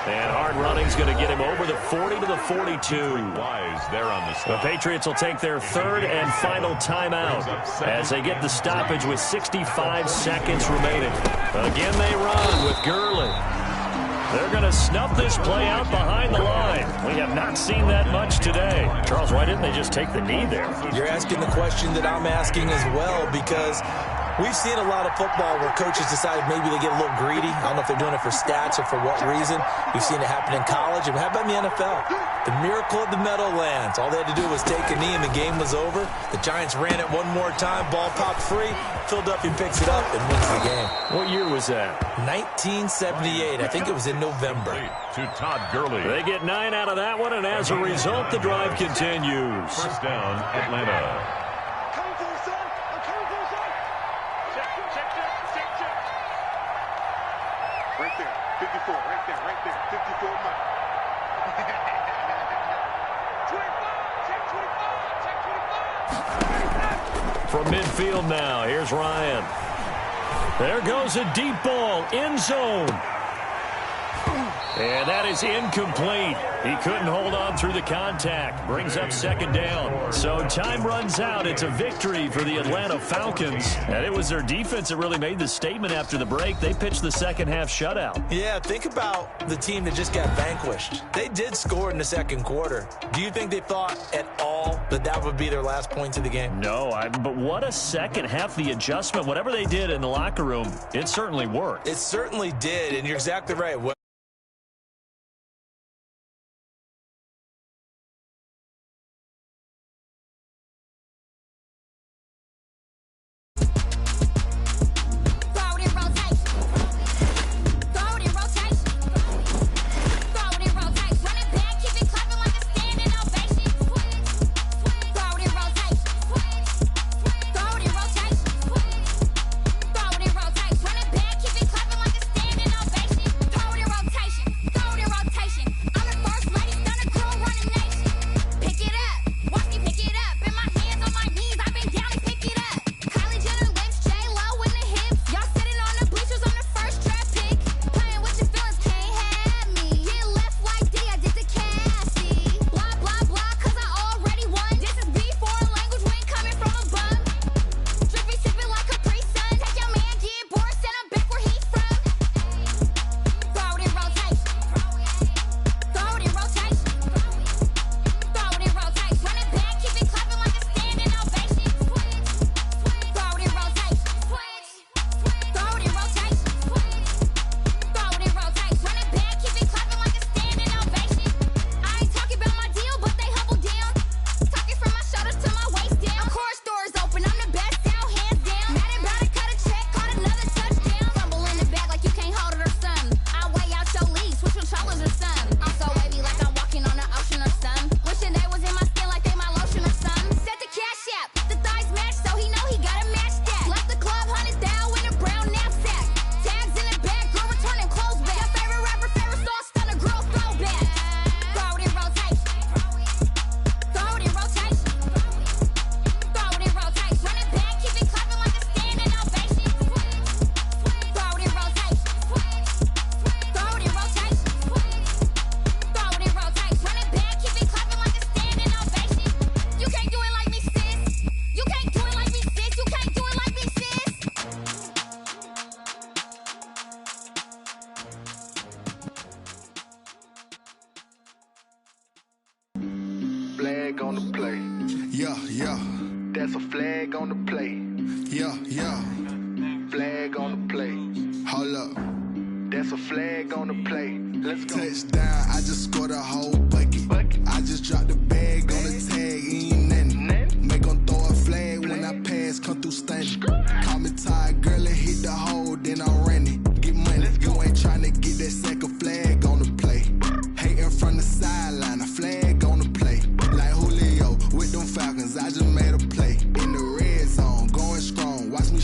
And hard running's going to get him over the 40 to the 42. The Patriots will take their third and final timeout as they get the stoppage with 65 seconds remaining. Again, they run with Gurley. They're going to snuff this play out behind the line. We have not seen that much today. Charles, why didn't they just take the knee there? You're asking the question that I'm asking as well, because we've seen a lot of football where coaches decide maybe they get a little greedy. I don't know if they're doing it for stats or for what reason. We've seen it happen in college. And how about in the NFL? The miracle of the Meadowlands. All they had to do was take a knee and the game was over. The Giants ran it one more time. Ball popped free. Philadelphia picks it up and wins the game. What year was that? 1978. I think it was in November. To Todd Gurley. They get 9 out of that one, and as a result, the drive continues. First down, Atlanta. Right there, 54, right there, 54 miles. 25, check 25. From midfield now, here's Ryan. There goes a deep ball, end zone. And that is incomplete. He couldn't hold on through the contact. Brings up second down. So time runs out. It's a victory for the Atlanta Falcons. And it was their defense that really made the statement after the break. They pitched the second half shutout. Yeah, think about the team that just got vanquished. They did score in the second quarter. Do you think they thought at all that that would be their last points of the game? No, but what a second half. The adjustment, whatever they did in the locker room, it certainly worked. It certainly did, and you're exactly right. Flag on the play. Yeah, yeah. That's a flag on the play. Yeah, yeah. Flag on the play. Hold up. That's a flag on the play. Let's go. Touchdown, I just scored a whole bucket. I just dropped the bag on the tag, ain't nothing. Make 'em throw a flag when I pass, come through stunning. Call me tired, girl, and hit the hole, then I'm running. Get money, you ain't tryna get that second flag on the play. Hating from the sideline, a flag on the play. Like Julio with them Falcons, I just made a play. In the red zone, going strong, watch me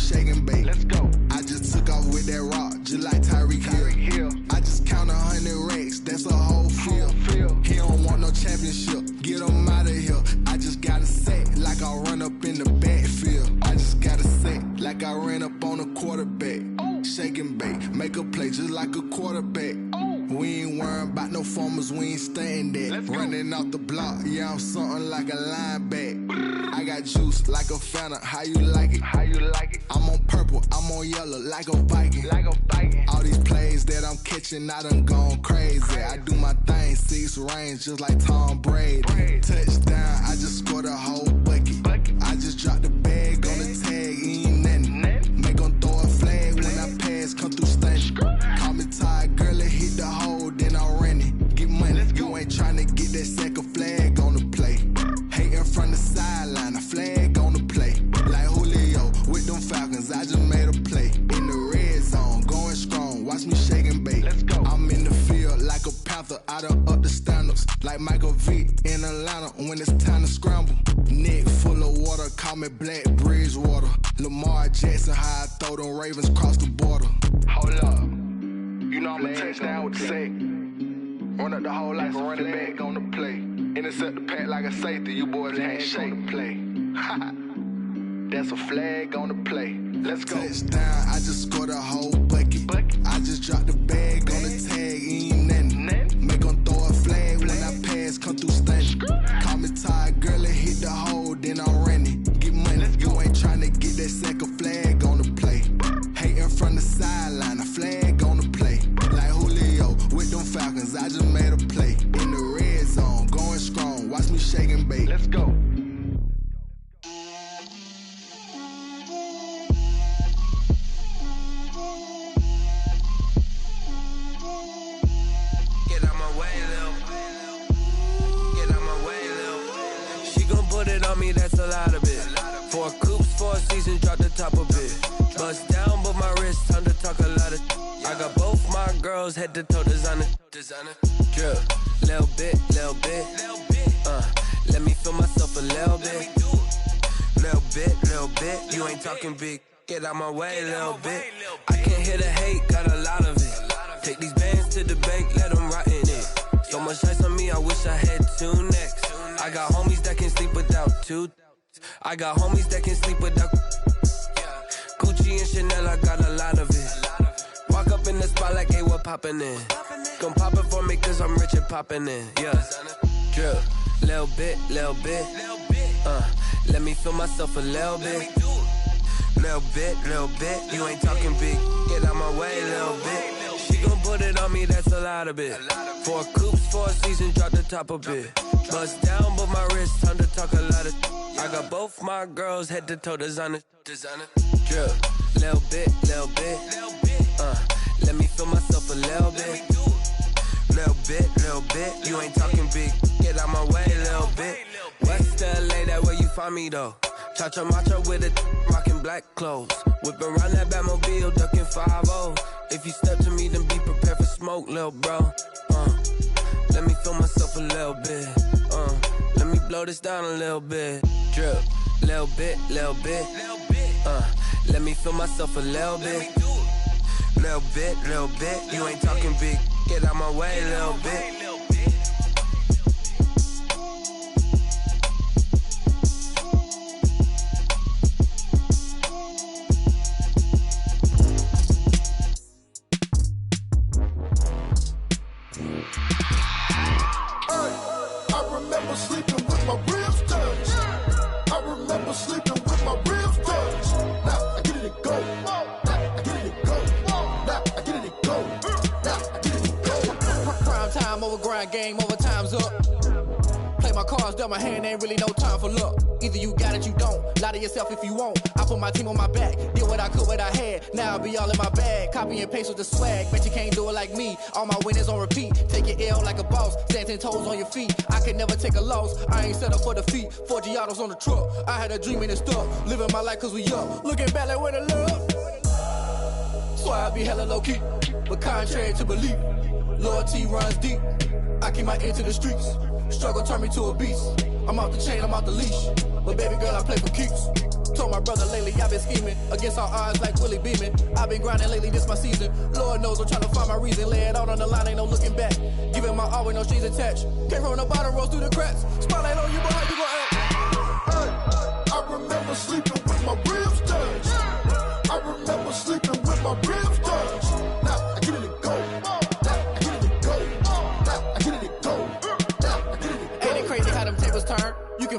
I run up in the backfield. I just got a set like I ran up on a quarterback. Shake and bake, make a play just like a quarterback. We ain't worrying about no formers, we ain't staying there. Running off the block, yeah, I'm something like a linebacker. I got juice like a Fanta, how you like it? How you like it? I'm on purple, I'm on yellow like a Viking. Like a Viking. All these plays that I'm catching, I done gone crazy. I do my thing, 6 range just like Tom Brady. Touchdown, I just scored a whole bucket. I just dropped the bag on the tag, ain't nothing. Make 'em throw a flag when I pass, come through stunning. Call me tired, girl, it hit the hole, then I ran it. Get money, you ain't tryna get that second flag on the play. Hating from the sideline, a flag on the play. Like Julio with them Falcons, I just made a play. In the red zone, going strong, watch me shake and bake. Let's go. I'm in the field like a Panther, I done up the standards. Like Michael Vick in Atlanta when it's time to scramble. Neck full of water, call me Black Bridgewater. Lamar Jackson, how I throw them Ravens cross the border. Hold up, you know I'm a touchdown with the sack. Run up the whole life, run it back on the play. Intercept the pack like a safety, you boys ain't shake the play. That's a flag on the play. Let's go. Touchdown, I just scored a whole bucket. I just dropped the bag on the tag, ain't nothing. Make 'em throw a flag when I pass, come through stunning. Call me tired, girl, it hit the hole, then I ran it. Get money, you ain't tryna get that second flag on the play. Hating from the sideline, a flag on the play. Like Julio with them Falcons, I just made a play. In the red zone, going strong, watch me shake and bake. Let's go. That's a lot of it. 4 coops, 4 seasons, drop the top of it. Bust down, but my wrist, time to talk a lot of. I got both my girls, head to toe designer. Drip, little bit. Let me feel myself a little bit. Little bit. You ain't talking big. Get out my way, little bit. I can't hear the hate, got a lot of it. Take these bands to the bank, let them rot in it. So much ice on me, I wish I had 2 necks. I got homies that can sleep without 2. I got homies that can sleep without Gucci and Chanel, I got a lot of it. Walk up in the spot like, hey, what poppin' in? Come pop it for me, cause I'm rich and poppin' in. Yeah, drip, little bit. Let me feel myself a little bit. Little bit. You ain't talking big. Get out my way, little bit. She gon' put it on me, that's a lot of it. 4 coops, 4 seasons, drop the top of it. Bust down, but my wrist, time to talk a lot of. I got both my girls, head to toe designer. Drip, little bit. Let me feel myself a little bit. Little bit. You ain't talking big. Get out my way, little bit. West LA, that where you find me though. Cha-cha macha with it, rockin' black clothes. Whippin' around that Batmobile, duckin' 5-0. If you step to me, then be prepared for smoke, lil' bro. Let me feel myself a little bit. Let me blow this down a little bit. Drip, little bit. Let me feel myself a little bit. Little bit. You ain't talking big. Get out my way, little bit. Game over, time's up. Play my cards, dealt my hand, ain't really no time for luck. Either you got it, you don't. Lie to yourself if you won't. I put my team on my back, did what I could, what I had. Now I'll be all in my bag. Copy and paste with the swag. Bet you can't do it like me. All my winners on repeat. Take your L like a boss. Stand 10 toes on your feet. I can never take a loss. I ain't set up for defeat. 4 Giottos on the truck. I had a dream and it's stuck. Living my life cause we up. Looking back like where the love. So I be hella low key. But contrary to belief, loyalty runs deep. I keep my ear to the streets. Struggle turned me to a beast. I'm out the chain, I'm out the leash. But baby girl, I play for keeps. Told my brother lately I've been scheming. Against all odds like Willie Beeman. I've been grinding lately, this my season. Lord knows I'm trying to find my reason. Lay it out on the line, ain't no looking back. Giving my all with no strings attached. Can't roll no bottom, rolls through the cracks. Spotlight on you, but how you gon' act?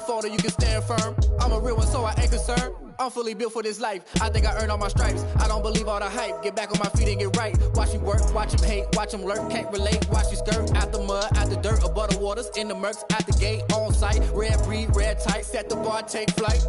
falter, you can stand firm. I'm a real one, so I ain't concerned. I'm fully built for this life. I think I earned all my stripes. I don't believe all the hype. Get back on my feet and get right. Watch you work, watch him hate, watch him lurk. Can't relate, watch you skirt. Out the mud, out the dirt, above the waters, in the murks, out the gate, on site. Red breed, red tight, set the bar, take flight.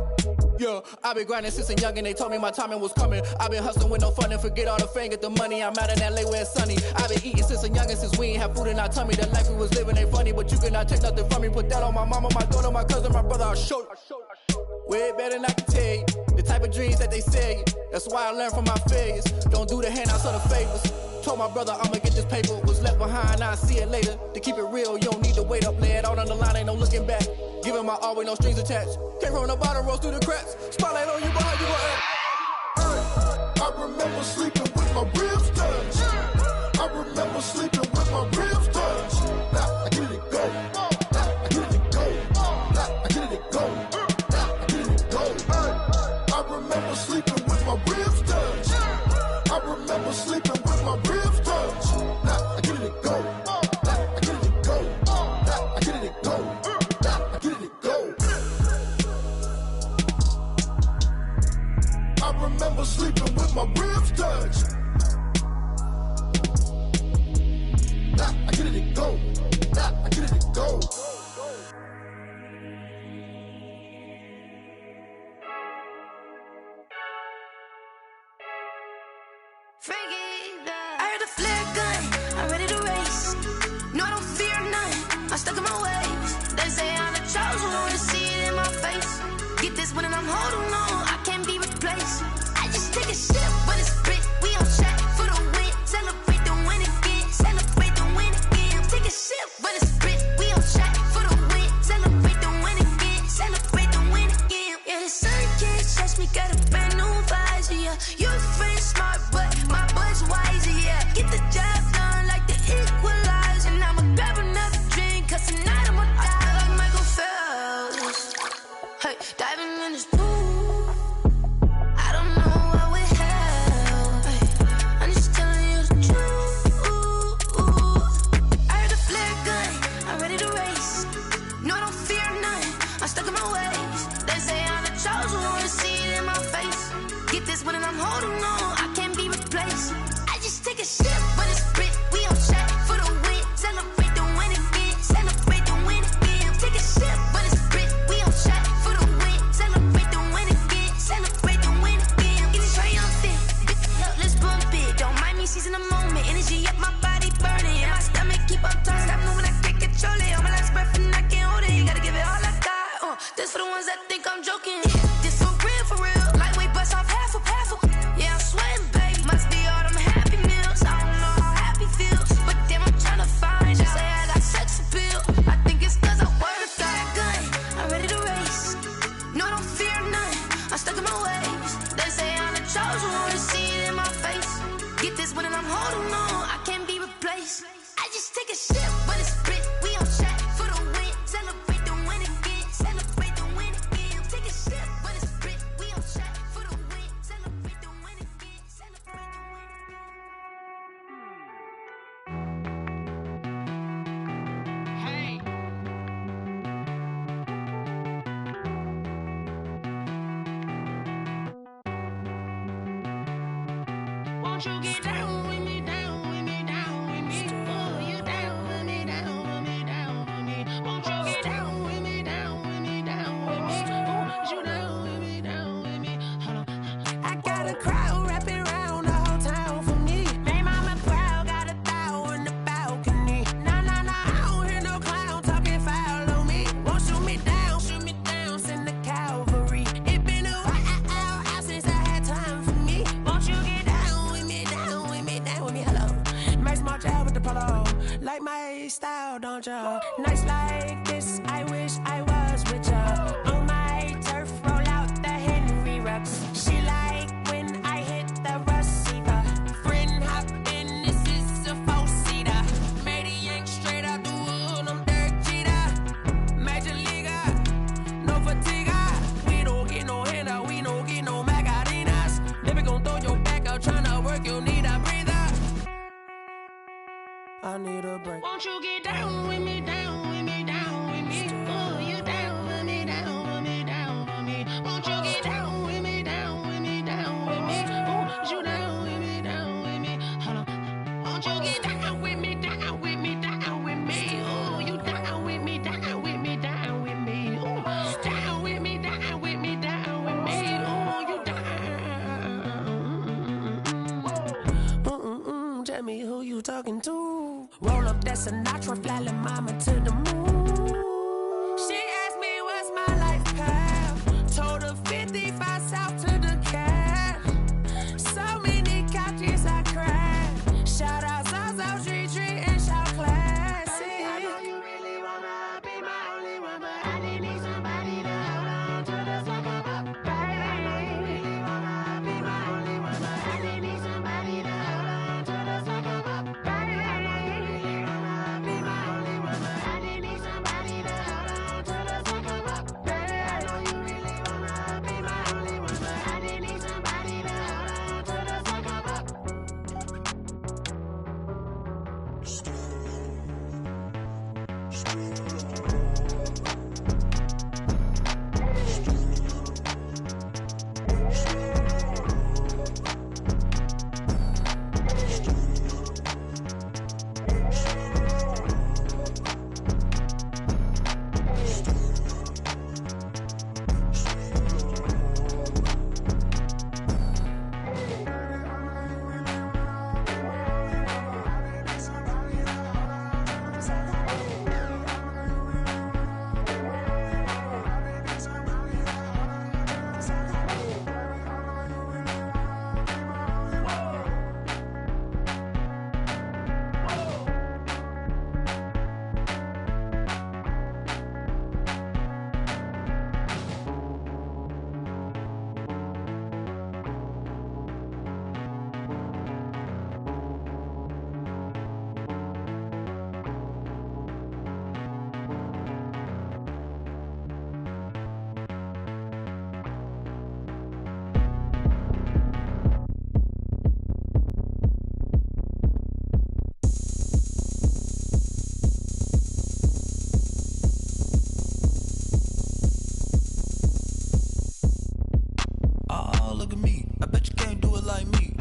Yeah, I been grinding since a young and they told me my timing was coming. I been hustling with no fun and forget all the fame, get the money. I'm out in LA where it's sunny. I been eating since a young and since we ain't have food in our tummy. The life we was living ain't funny, but you cannot take nothing from me. Put that on my mama, my daughter, my cousin, my brother, I'll show you. Way better than I can tell you. The type of dreams that they sell you. That's why I learned from my failures. Don't do the handouts or the favors. Told my brother I'ma get this paper. Was left behind, I'll see it later. To keep it real, you don't need to wait up. Lay it out on the line, ain't no looking back. Giving my all with no strings attached. Came from the bottom, rose through the cracks. Spotlight on you, behind you, I remember sleeping with my ribs touched. I remember sleeping with my ribs touched. Now I get it go. Now I get it go. Now I get it go. Now I get it go. I remember sleeping with my ribs touched. I remember sleeping with my ribs touched. Now I get it go. Now I get it go. Now I get it go. Now I get it go. I remember sleeping with my ribs touched. Now I get it go. Now I get it go. I heard the flare gun, I'm ready to race. No, I don't fear none, I'm stuck in my ways. They say I'm the chosen one, to see it in my face. Get this one and I'm holding on, I can't be replaced. I just take a sip, but it's spit, we on track for the win. Celebrate the win again, celebrate the win again. Take a sip, but it's spit, we on track for the win. Celebrate the win again, celebrate the win again. Yeah, the sun can't touch me, got a brand new visor, yeah. You're friend smart, but my boy's wiser, yeah. Get the job done like the equalizer. And I'ma grab another drink, cause tonight I'ma die like Michael Phelps. Hey, diving in this pool, I don't know what would help. Hey, I'm just telling you the truth. I heard the flare gun, I'm ready to race. No, I don't fear none, I'm stuck in my ways. They say I'm the chosen one, to see it in my face. Get this one and I'm holding on, I can't be replaced. I just take a sip, but it's spit, we on track for the win. Celebrate the win again, celebrate the win again. Take a sip, but it's spit, we on track for the win. Celebrate the win again, celebrate the win again. Get it triumphant, let's bump it. Don't mind me seizing the moment, energy up my body burning. And my stomach keep on turning, stop moving, I can't control it. On my last breath and I can't hold it, you gotta give it all I got. This for the ones that think I'm joking. This for real, lightweight bust off half a. Yeah, I'm sweating, baby, must be all them happy meals. I don't know how happy feels, but damn, I'm trying to find out. Say I got sex appeal, I think it's cause I work a fire gun. I'm ready to race, no, I don't fear none, I'm stuck in my ways. They say I'm the chosen one, to see it in my face. Get this one and I'm holding on, I can't be replaced. I just take a sip, but it's spit, we on track for the win. Celebrate the win again, celebrate the win again. Take a sip, but it's spit, we on track for the win. Celebrate the win again, celebrate the win again. Hey. Won't you get down with me, down with me, down with me? Oh, you down with me, down with me, down with me. Won't you get down with me, down with me, down with me? Oh, you down with me, down with me? Hold on. I got a crowd wrapping around the whole town for me. Hey, mama, crowd got a thou on the balcony. Nah, I don't hear no clown talking foul on me. Won't shoot me down, send the cavalry. It been a while since I had time for me. Won't you get down with me, down with me, down with me? Hello. Nice small job with the polo. Like my style, don't ya? Nice like this, I wish I was with ya. On my turf, roll out the Henry Rux. She like when I hit the receiver. Friend hop in, this is a four-seater. Made a yank straight out the wood, I'm Derek Jeter. Major leaguer, no fatigue. We don't get no handout, we don't get no Macarinas. Never gon' throw your back out, tryna work, you need a breather. I need a break. Won't you get down with me, down with me, down with me? Oh, you down with me, down talking to. Roll up that Sinatra, fly like mama to the moon. She asked me what's my life path. Told her 55 south to the cat. So many couches I cracked. Shout out Zaza, Tree Tree, and shout classic. I know you really wanna be my only one, but I didn't need somebody to hold on to the sucker up, baby. I know you really wanna be my only one, but I didn't need somebody to hold on to the sucker up, baby. I know you really wanna be my only one, but I didn't need somebody to hold on to the sucker up, baby. I know you really wanna be my only one, but I didn't need somebody to hold on to the sucker up. Oh, look at me. I bet you can't do it like me.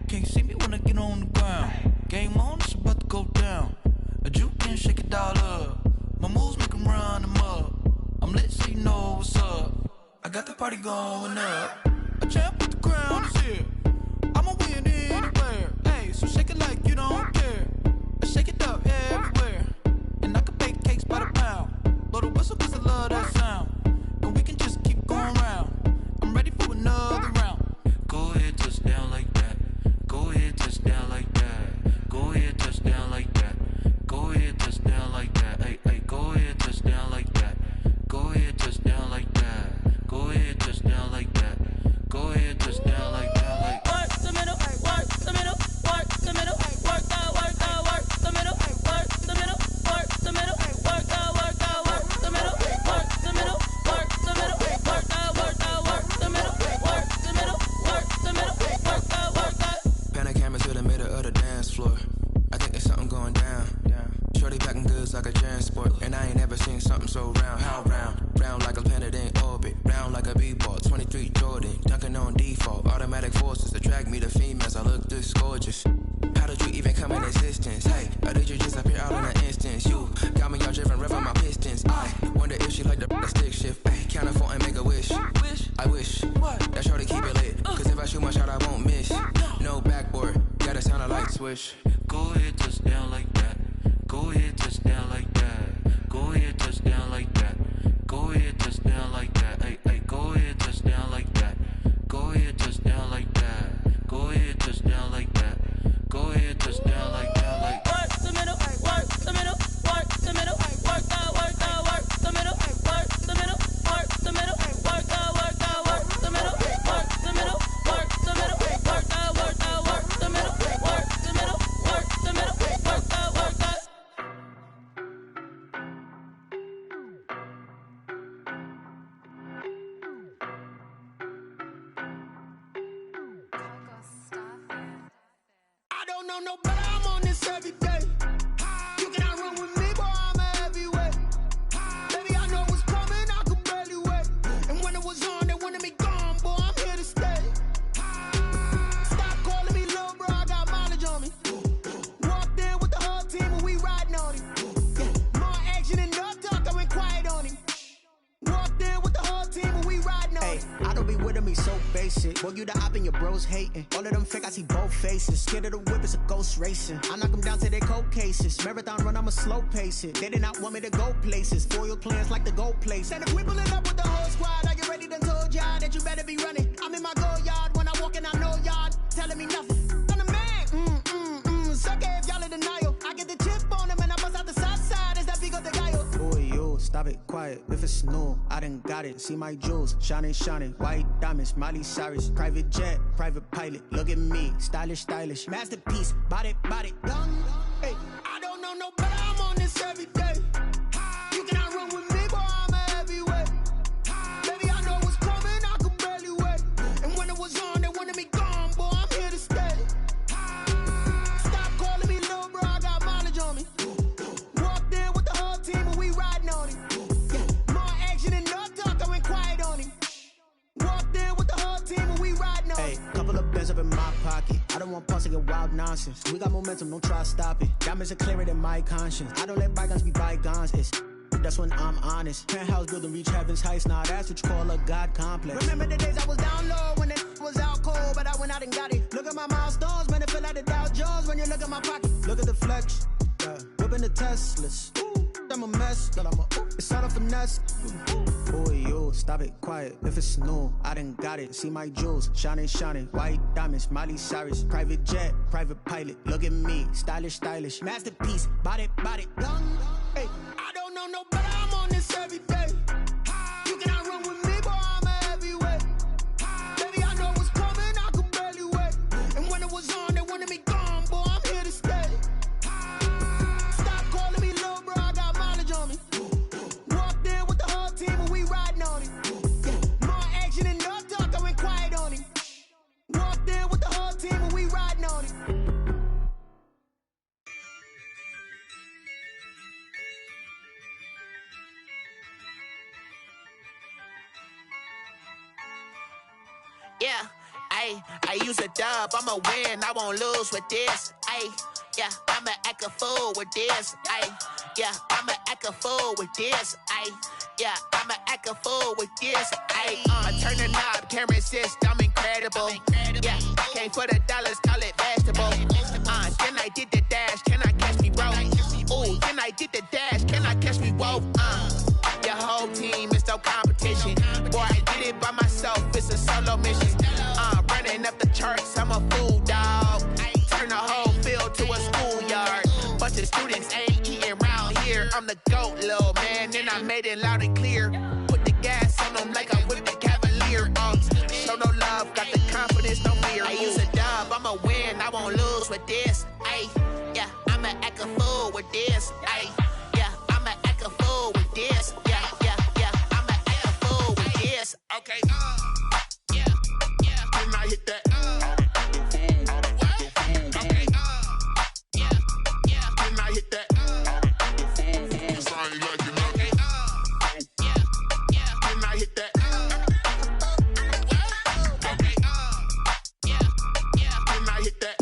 Can't see me when I get on the ground. Game on, it's about to go down. A juke can shake it all up. My moves make 'em run them up. I'm lit so you know what's up. I got the party going up. A champ with the crown is here. I'ma win anywhere. Hey, so shake it like you don't care. I shake it up everywhere. And I can bake cakes by the pound. Blow the whistle 'cause I love that sound. And we can just keep going round. I'm ready for another round. Go ahead, touch down like that. Go ahead, touch down like that. Go ahead, touch down like that. Go ahead, touch down like that. Hey, hey, go ahead, touch down like that. Go ahead, touch down like that. Go ahead, touch down like that. Go ahead, touch down like that. Like work the middle, work the middle, work the middle, work the middle, work the middle, work the middle, work the middle, work the middle, work the middle, work the middle, work the middle, work the middle, work the middle, work the. Pan a camera to the middle of the dance floor. I think there's something going down. Shorty packing goods like a transport, and I ain't never seen something so round. How round? Round like a planet in orbit, round like a b-ball. 23 Jordan, dunking on default. Automatic forces attract me to females. I look this gorgeous. How did you even come in existence? Hey, or did you just appear all in an instance? You got me all driven, revving my pistons. I wonder if she like the stick shift. Ay, count a four and make a wish. I wish that shorty keep it lit. 'Cause if I shoot my shot, I won't miss. No backboard, gotta sound a light switch. go ahead, touch down like that. Go ahead, touch down like that. Go ahead, touch down like that. Go ahead, touch down like that. Hey, hey, go ahead, touch down like that. Go ahead, touch down like that. Go ahead, touch down like that. Go ahead, touch down like that. Like work the middle, work the middle, work the middle, work the middle, work the middle, work the middle, work the middle, work the middle, work the middle, work the middle, work the middle, work the middle, work the middle, work the middle, work the. I don't know no better, I'm on this every day. You cannot run with me, boy, I'm a heavyweight. Baby, I know what's coming, I could barely wait. And when it was on, they wanted me gone, boy, I'm here to stay. Stop calling me little bro, I got mileage on me. Walked in with the whole team and we riding on him. Yeah, more action and no talk, I went quiet on him. Walked in with the whole team and we riding on him. I don't be with me so basic. Boy, you the op and your bros hating. All of them fake, I see both faces. Scared of the whip, it's a ghost racing. I knock them down to their cold cases. Marathon run, I'ma slow pace it. They did not want me to go places. Foil plans like the go place. And if we pulling up with the whole squad, are you ready? Done told y'all that you better be running. I'm in my go yard when I walk in, I know y'all telling me nothing. I'm the man. Suck it if y'all in denial. I get the chip on them and I bust out the south side. Is that Vigo de Gallo? Boy, yo, stop it, quiet. If it's new, I done got it. See my jewels, shining, shining. White diamonds, Miley Cyrus. Private jet, private pilot. Look at me, stylish, stylish. Masterpiece, body, done. Hey, I don't know no better. I'm on this every day. You cannot run with me, boy, I'm a heavyweight. Baby, I know what's coming, I could barely wait. And when it was on, they wanted me gone, boy, I'm here to stay. Stop calling me little bro, I got mileage on me. Walked in with the whole team and we riding on him. Yeah, more action and no talk, I went quiet on him. Walked in with the whole team and we riding on him. Hey, couple of bands up in my pocket. I don't want pause to get wild nonsense. We got momentum, don't try to stop it. Diamonds are clearer than my conscience. I don't let bygones be bygones. That's when I'm honest. Penthouse building reach heaven's heights. Now that's what you call a God complex. Remember the days I was down low when it was out cold, but I went out and got it. Look at my milestones, man, it feel like the Dow Jones when you look at my pocket. Look at the flex, whipping the Teslas. I'm a mess, but it's all a finesse. Boy, yo, stop it, quiet. If it's new, I done got it. See my jewels, shining, shining. White diamonds, Miley Cyrus. Private jet, private pilot. Look at me, stylish, stylish. Masterpiece, body, done. Hey, I don't know no better. I'm on this every day. You cannot run with me, boy, I'm a heavyweight. Baby, I know what's coming, I could barely wait. And when it was on, they wanted me gone, boy, I'm here to stay. Stop calling me little bro, I got mileage on me. Walked in with the whole team and we riding on him. Yeah, more action and no talk, I went quiet on him. Walked in with the whole team and we riding on him. Yeah, I use a dub, I'ma win, I won't lose with this. Yeah, I'ma act a fool with this. Yeah, I'ma act a fool with this. Yeah, I'ma act a fool with this. Turn the knob, camera assist, I'm incredible. Yeah, came for the dollars, call it vegetable. Then I did the dash, can I catch me, bro? Ooh, then I did the dash, can I catch me, whoa? Your whole team is no competition. Boy, I did it by myself, it's a solo mission. Running up the charts, I'm a fool, dog. Turn the whole field to a schoolyard. Bunch of students ain't eating round here. I'm the GOAT, little man, and I made it loud and clear. Put the gas on them like I'm with the Cavalier. Show no love, got the confidence, no fear. I use a dub, I'ma win, I won't lose with this. Yeah, I'ma act a fool with this. Yeah, I'ma act a fool with this. Yeah, I'ma act a fool with this. Okay, yeah, when I hit that. Okay, yeah, when I hit that. Cause I ain't like it. Okay, yeah, when I hit that. Okay, yeah, when I hit that.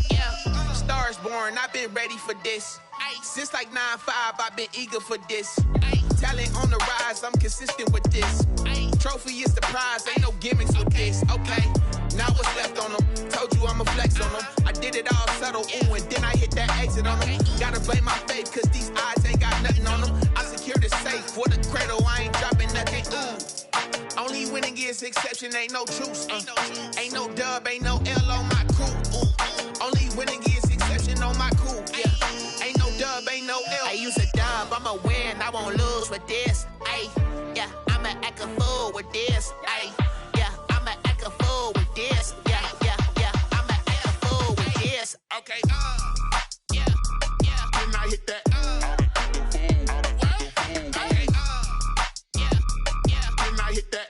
Yeah, Stars born, I've been ready for this. Since like 9-5, I've been eager for this. Talent on the rise, I'm consistent with this. Trophy is the prize, ain't no gimmicks with this. Okay, now what's left on them? Told you I'ma flex on them. I did it all subtle, ooh, and then I hit that exit on them. Gotta blame my faith, cause these odds ain't got nothing on them. I secure the safe for the cradle, I ain't dropping nothing, ooh. Only winning is exception, ain't no truce. Ain't no dub, ain't no L on my crew. Only winning is exception on my crew, yeah. Ain't no dub, ain't no L. I use a dub, I'ma win, I won't lose with this. Yeah, I'ma act a fool with this. Yeah, I'ma act a fool with this. Yeah, I'ma act a fool with this. Okay, yeah, when I hit that. Okay, yeah, when I hit that.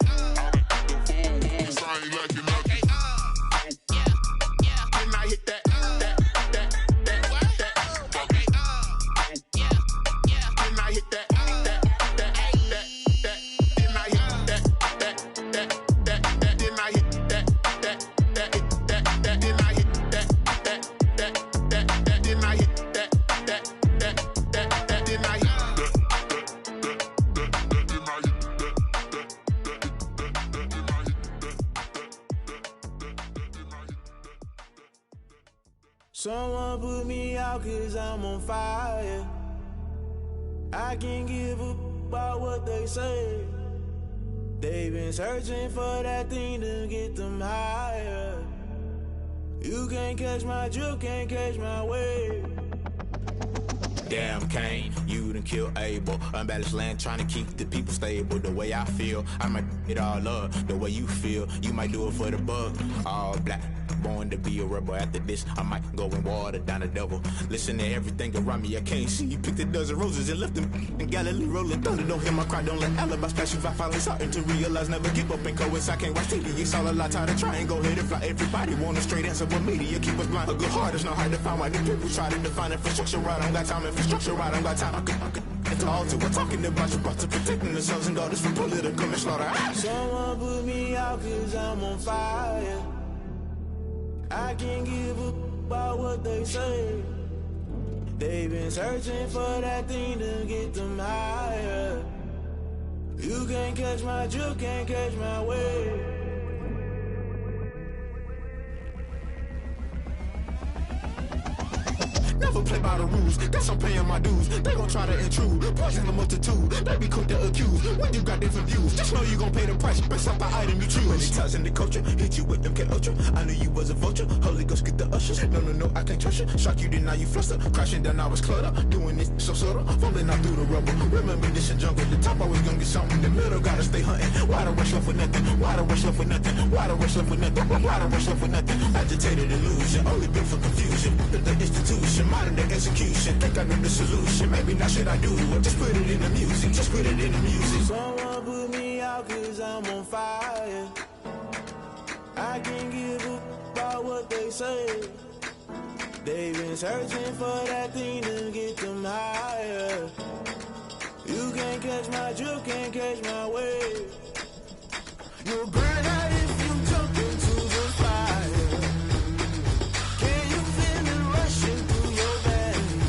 Cause I ain't like it. Okay, yeah, when I hit that. When I hit that. Someone put me out 'cause I'm on fire. I can't give up about what they say. They've been searching for that thing to get them higher. You can't catch my drift, can't catch my wave. Damn, Kane, you done killed Abel. Unbalanced land, trying to keep the people stable. The way I feel, I might it all up. The way you feel, you might do it for the buck. All black, born to be a rebel. After this, I might go and water down the devil. Listen to everything around me, I can't see. You picked a dozen roses and left them in Galilee rolling thunder. Don't hear my cry, don't let alibis pass you. I finally starting to realize, never give up and coincide. I can't watch TV, it's all a lot, tired of trying. Go ahead and fly. Everybody want a straight answer, but media keep us blind. A good heart is not hard to find. Why the people try to define infrastructure right? I don't got time, infrastructure right, I don't got time. I could it's all to we're talking about you, about to protecting the sons and daughters from political and slaughter. Someone put me out 'cause I'm on fire. I can't give up about what they say. They've been searching for that thing to get them higher. You can't catch my drift, can't catch my wave. Never play by the rules, guess I'm paying my dues. They gon' try to intrude, poison the multitude. They be quick to accuse, when you got different views. Just know you gon' pay the price, based off the item you choose. Many times in the culture, hit you with MK Ultra. I knew you was a vulture, Holy Ghost get the ushers. No, I can't trust you. Shock you, then now you fluster. Crashing down, I was cluttered. Doing this so subtle, fumbling out through the rubble. Remember this a jungle, the top always gonna get something. In the middle, gotta stay hunting. Why the rush left with nothing? Why the rush left with nothing? Why the rush left with nothing? Why the rush left with nothing? Agitated illusion, only built for confusion. The institution, modern day execution. Think I know the solution. Maybe not should I do it? Just put it in the music. Just put it in the music. Someone put me out 'cause I'm on fire. I can't give up about what they say. They've been searching for that thing to get them higher. You can't catch my drift, can't catch my wave. You'll burn out if you jump into the fire. Can you feel it rushing through your veins?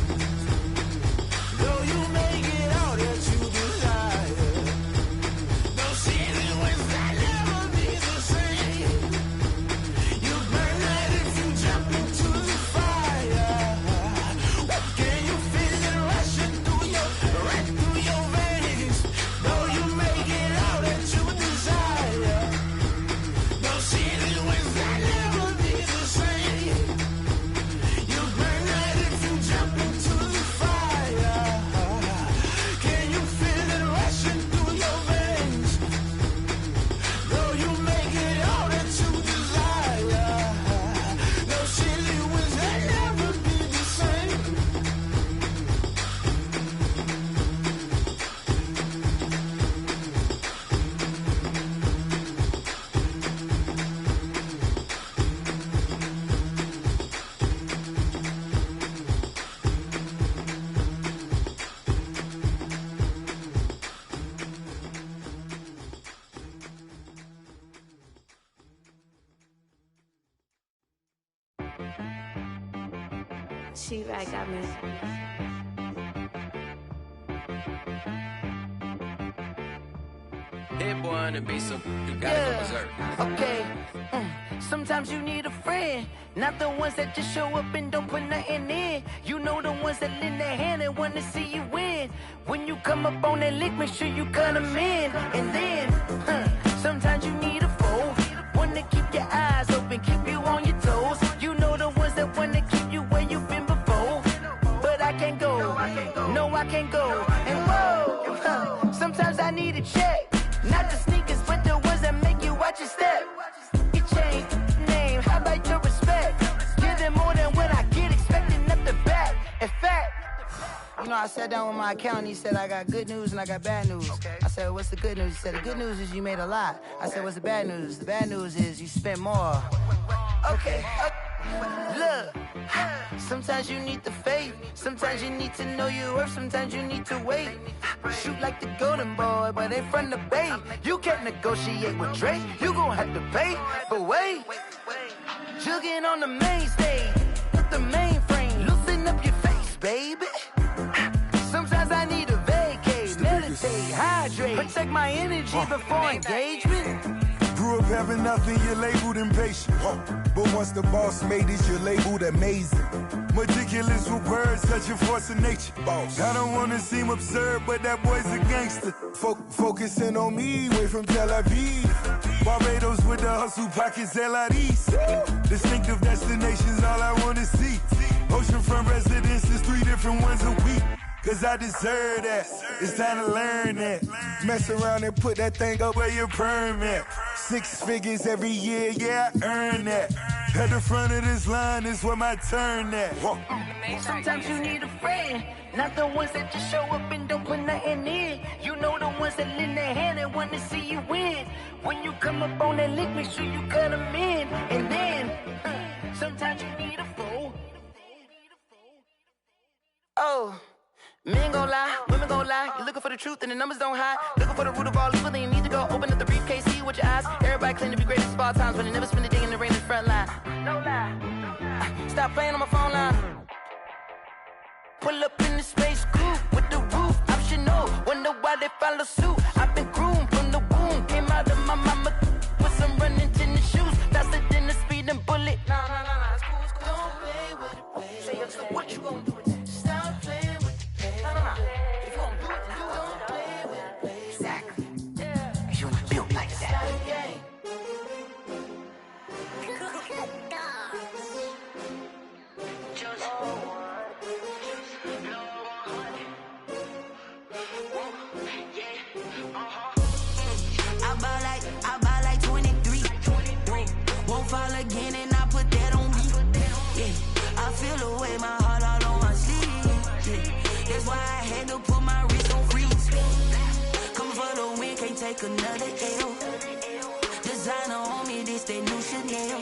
Though you may get out that you desire. No ceiling will never be the same. You burn out if you jump into the fire. Can you feel it rushing through your veins? Though you may get out that you desire. No ceiling will never be the same. You burn out if you jump into the fire. Can you feel it rushing through your veins? Though you may get out that you desire. No ceiling will never be the same. She right got me. Hit boy on the beat, so you gotta go berserk. Okay. Sometimes you need a friend, not the ones that just show up and don't put nothing in. You know the ones that lend their hand and want to see you win. When you come up on that lick, make sure you cut them in. And then, sometimes you need a foe, one to keep your eyes open, keep you on your toes. You know the ones that want to keep you where you've been before. But I can't go, no I can't go. And whoa, sometimes I need a check, not the sneakers, but the ones that make you watch your step. Your chain, name, how about your respect? Give them more than what I get, expecting up the back. In fact, you know, I sat down with my accountant, he said I got good news and I got bad news. I said, what's the good news? He said, the good news is you made a lot. I said, what's the bad news? The bad news is you spent more. Okay, look, sometimes you need the faith, sometimes you need to know your worth, sometimes you need to wait. Shoot like the golden boy, but ain't from the bay. You can't negotiate with Drake, you gon' have to pay. But wait, jugging on the main stage, with the mainframe, loosen up your face, baby. Sometimes I need a vacate, meditate, hydrate, protect my energy before engagement. Grew up having nothing, you're labeled impatient. But once the boss made it, you're labeled amazing. Meticulous with words, such a force of nature. I don't wanna seem absurd, but that boy's a gangster. Focusing on me, way from Tel Aviv. Barbados with the hustle pockets, LIDs. Distinctive destinations, all I wanna see. Oceanfront residences, 3 different ones a week. Cause I deserve that, it's time to learn that. Mess around and put that thing up where your permit. 6 figures every year, yeah, I earn that. At the front of this line is where my turn at. Sometimes you need a friend, not the ones that just show up and don't put nothing in. You know the ones that lend their hand and want to see you win. When you come up on that lick, make sure you cut them in. And then, sometimes you need a fool. Oh. Men gon' lie, women gon' lie. You're looking for the truth and the numbers don't hide. Looking for the root of all evil, then you need to go open up the briefcase, see with your eyes. Everybody claim to be greatest of all times, but they never spend a day in the rain in the front line. No lie. Stop playing on my phone line. Pull up in the space coupe with the roof optional. Wonder why they follow suit. I've been groomed from the womb. Came out of my mama with some running tennis shoes. Faster than the speeding bullet. Nah, it's cool, it's cool. Don't play with it, play. Say so what you gon' do with it? Stop playing with it. If you gon' do it, then you don't play with it. Exactly. Yeah. You built like that. I buy like 23. Won't fall again and I put that on me. Yeah. I feel the way my heart all on my sleeve. Yeah. That's why I had to put my wrist on freeze. Coming for the win, can't take another L. Designer on me, this that new Chanel.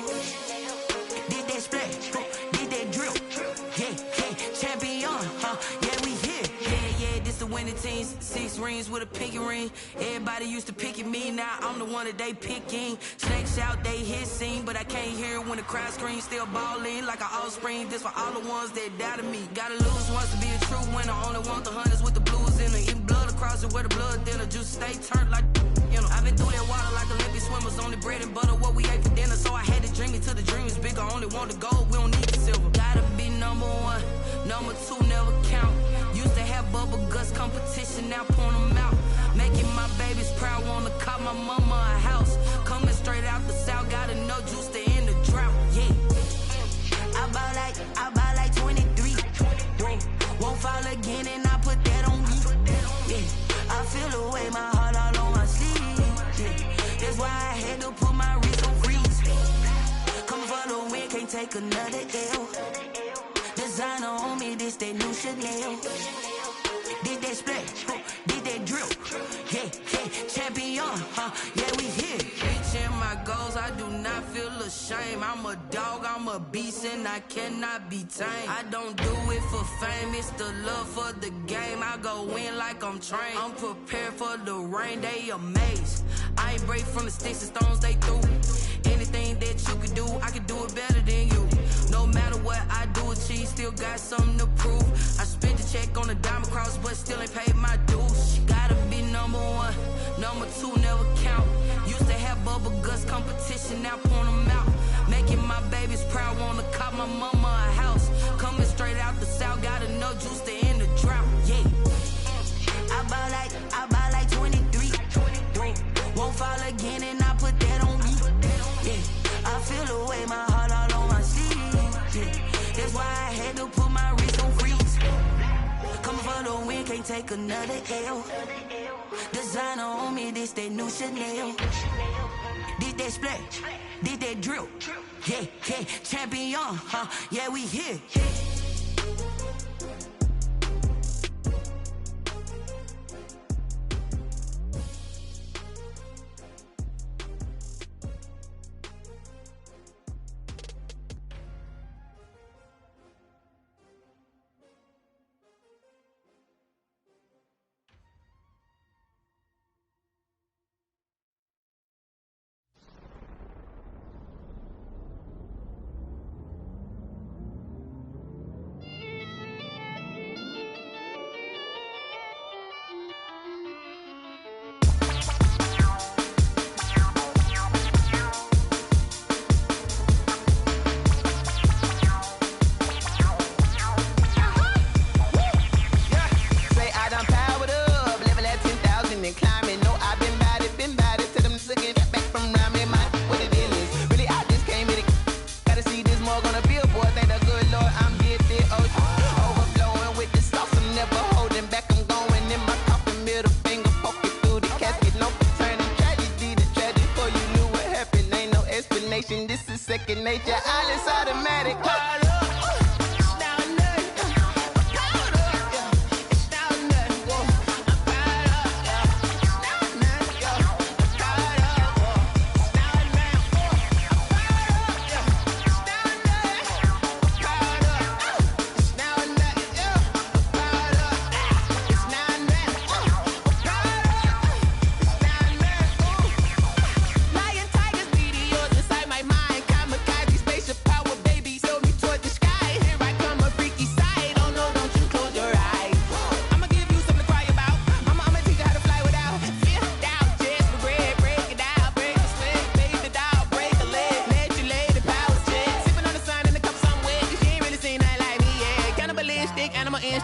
Did that splash, did that drill. Yeah, champion, yeah, we here. Yeah, this the winning teams. 6 rings with a pinky ring. Everybody used to pick at me, now I'm the one that they picking. Snakes out, they hissing, but I can't hear it when the crowd screams. Still balling like an offspring. This for all the ones that doubted me. Gotta lose once to be a true winner. Only want the hunters with the blues in it. Eating blood across it where the blood dinner. Juice stay turned like, you know. I've been through that water like Olympic swimmers. Only bread and butter, what we ate for dinner. So I had to dream it till the dream is bigger. Only want the gold, we don't need the silver. Gotta be number 1, number 2 never count. Used to have bubble guts competition, now point them out. Making my babies proud, wanna call my mama a house. Coming straight out the south, gotta know juice to end the drought. Yeah. I buy like 23. Won't fall again and I put that on me. Yeah. I feel the way my heart all on my sleeve. Yeah. That's why I had to put my wrist on freeze. Coming for the win, can't take another L. Designer on me, this that new Chanel. Did that splash, did that drill. Yeah, champion, yeah, we here. Reaching my goals, I do not feel ashamed. I'm a dog, I'm a beast, and I cannot be tamed. I don't do it for fame, it's the love for the game. I go in like I'm trained. I'm prepared for the rain, they amazed. I ain't break from the sticks and stones they threw. Anything that you could do, I could do it better than you. No matter what I do, achieve, still got something to prove. I spent the check on the diamond cross, but still ain't paid my dues. Gotta be number 1, number 2 never count. Used to have bubble guts competition, now point them out. Making my babies proud, wanna call my mama a house. Coming straight out the south, gotta know juice to end the drought. Yeah. I buy like 23. Won't fall again and I put that on me. Yeah. I feel the way my heart all on my sleeve. Yeah. That's why I had to put my wrist on freeze. Coming for the win, can't take another L. Designer on me, this that new Chanel. Did that splash, did that drill. Yeah, champion, yeah, we here. second nature. All is automatic. Call up.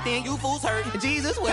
You fools hurt. Jesus will.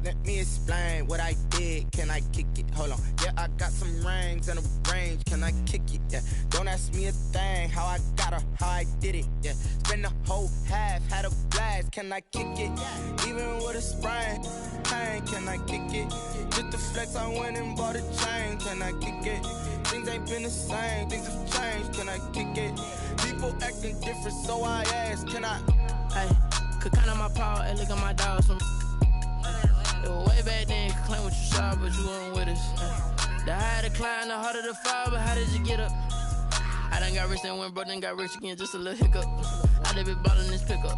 Let me explain what I did. Can I kick it? Hold on. Yeah, I got some rings and a range. Can I kick it? Yeah. Don't ask me a thing. How I got her, how I did it. Yeah. Spend the whole half, had a blast. Can I kick it? Even with a sprain, pain. Can I kick it? Just to flex, I went and bought a chain. Can I kick it? Things ain't been the same. Things have changed. Can I kick it? People acting different, so I ask. Can I? Hey, could count on my power and look at my dogs from. It was way back then, could claim what you saw, but you weren't with us. The higher the climb, the harder the fall, but how did you get up? I done got rich and went broke, then got rich again, just a little hiccup. I done been ballin' this pickup.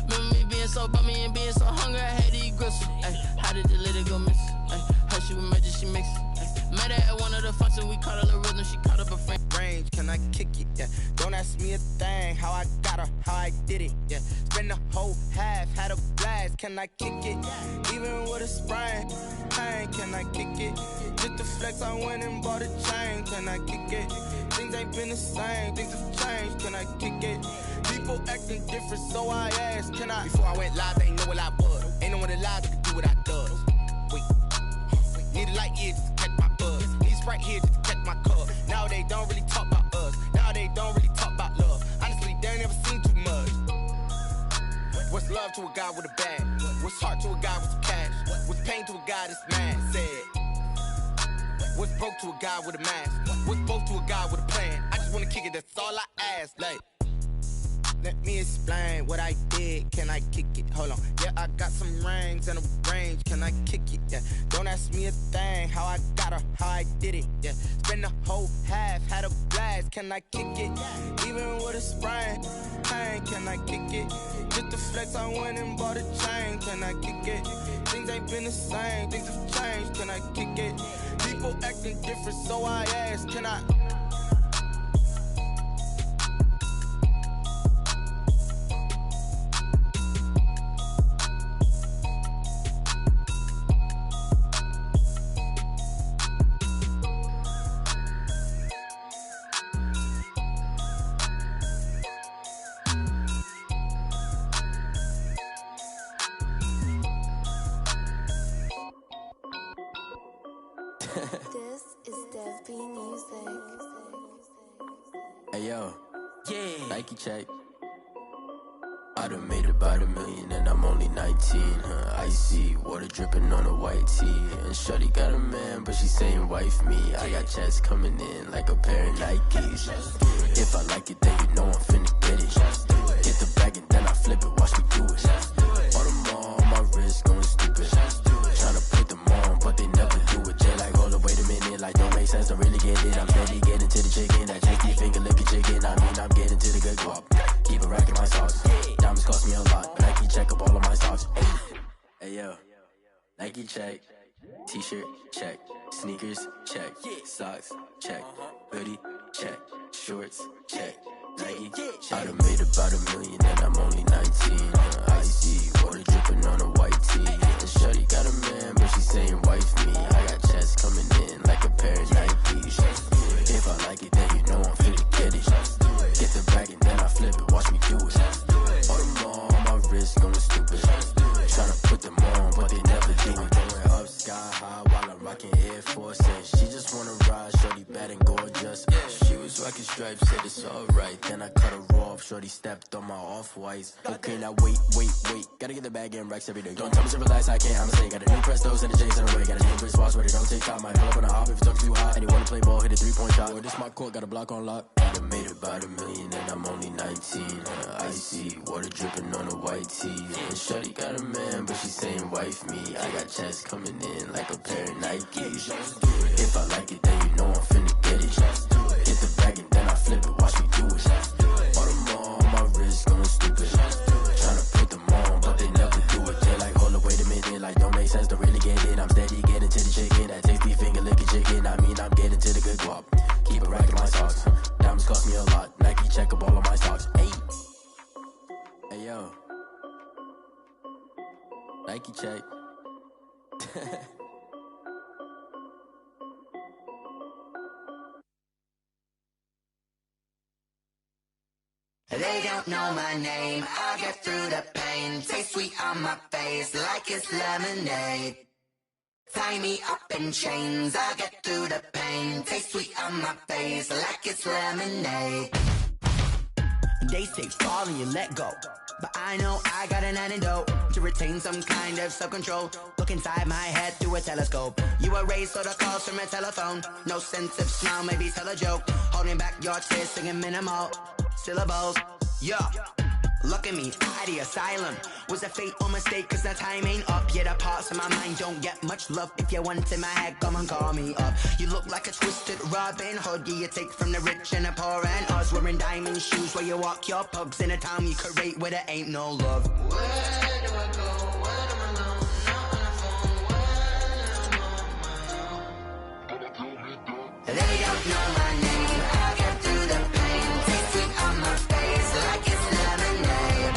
Remember me being so bummy and being so hungry, I had to eat gristle. Ay, how did you let it go miss? Ay, how she was magic, she mix it. Met her at one of the functions, we caught her the rhythm, she caught up a friend. Range, can I kick it? Yeah. Don't ask me a thing. How I got her, how I did it. Yeah. Spend the whole half, had a blast. Can I kick it? Even with a sprain, pain. Can I kick it? Just to flex, I went and bought a chain. Can I kick it? Things ain't been the same. Things have changed. Can I kick it? People acting different, so I asked. Can I? Before I went live, they ain't know what I was. Ain't no one alive that could do what I does. Wait. Need a light here just to catch my buzz. Need a Sprite here just to catch my cup. Now they don't really talk about us. Now they don't really talk about love. Honestly, they ain't never seen too much. What's love to a guy with a bag? What's heart to a guy with some cash? What's pain to a guy that's mad? Said. What's broke to a guy with a mask? What's both to a guy with a plan? I just wanna kick it, that's all I ask. Like, let me explain what I did. Can I kick it? Hold on. Yeah, I got some rings and a range. Can I kick it? Yeah. Don't ask me a thing. How I got her, how I did it. Yeah. Spend the whole half, had a blast. Can I kick it? Even with a sprain, pain. Can I kick it? Just to flex, I went and bought a chain. Can I kick it? Things ain't been the same. Things have changed. Can I kick it? People acting different, so I ask. Can I? This is Dev B Music. Hey yo, yeah, Nike check. I done made about $1 million and I'm only 19. Icy water dripping on a white tee. And shorty got a man, but she saying wife me. I got checks coming in like a pair of Nikes. If I like it, then you know I'm finna get it. Get the bag and then I flip it, watch me do it. All them on my wrist going stupid. Tryna put them on, but they never do it. They like, hold up, wait a minute, like don't make sense, don't really get it. I'm steady getting to the chicken, that tasty finger licking chicken. I mean, I'm getting to the good guap. Keep a rack in my socks. Diamonds cost me a lot. Nike check up all of my socks. Hey yo, Nike check. T-shirt check. Sneakers check. Socks check. Hoodie check. Shorts check. Nike check. I done made about $1 million and I'm only 19. Icy water dripping on a white tee. And shorty got a man, but she saying wife me. I got checks coming in like a pair of Nikes. If I like it, then you know I'm finna get it. Get the bag and then I flip it, watch me do it. All them on my wrist going stupid. Tryna put them on, but they never do it. Going up sky high while I'm rocking Air Force. And she just wanna ride, shorty bad and gorgeous. She was rocking stripes, said it's alright. Then I cut her off, shorty stepped on my off-whites. Okay, now wait. Gotta get the bag and racks every day. Don't tell me to relax, I can't, I'ma say. Got a new Prestos and a J's in the way. Got a new wristwatch where they don't take time. Might pull up on a hop if it's talking too hot. And they wanna play ball, hit a 3-point shot. Well, this my court, got a block on lock. I done made about $1 million and I'm only 19. Icy water dripping on a white tee. And shorty got a man, but she saying wife me. I got checks coming in like a pair of Nikes. If I like it, then you know I'm finna get it. Get the bag and then I flip it, watch me do it. All them on my wrist going stupid. Tryna put them on, but they never do it. They like, hold up, wait a minute, like don't make sense, don't really get it. I'm steady getting to the chicken, that tasty finger licking chicken. I mean, I'm getting to the good guap. Keep a rack in my socks. Diamonds cost me a lot. Nike check up all of my stocks. Hey yo, Nike check. They don't know my name, I get through the pain. Taste sweet on my face like it's lemonade. Tie me up in chains, I get through the pain. Taste sweet on my face like it's lemonade. They say fall and you let go, but I know I got an antidote to retain some kind of self-control. Look inside my head through a telescope. You erase all the calls from a telephone. No sense of smile, maybe tell a joke. Holding back your tears, singing minimal syllables. Yeah, look at me, out of the asylum. Was a fate or mistake, cause the time ain't up. Yeah, the parts of my mind don't get much love. If you want in my head, come and call me up. You look like a twisted Robin Hood. Yeah, you take from the rich and the poor and us. Wearing diamond shoes where you walk your pugs. In a town you create where there ain't no love. Where do I go? Where am I now? Not on the phone. Where am I now? They don't know my name. I get through the pain. Taste sweet on my face like it's lemonade.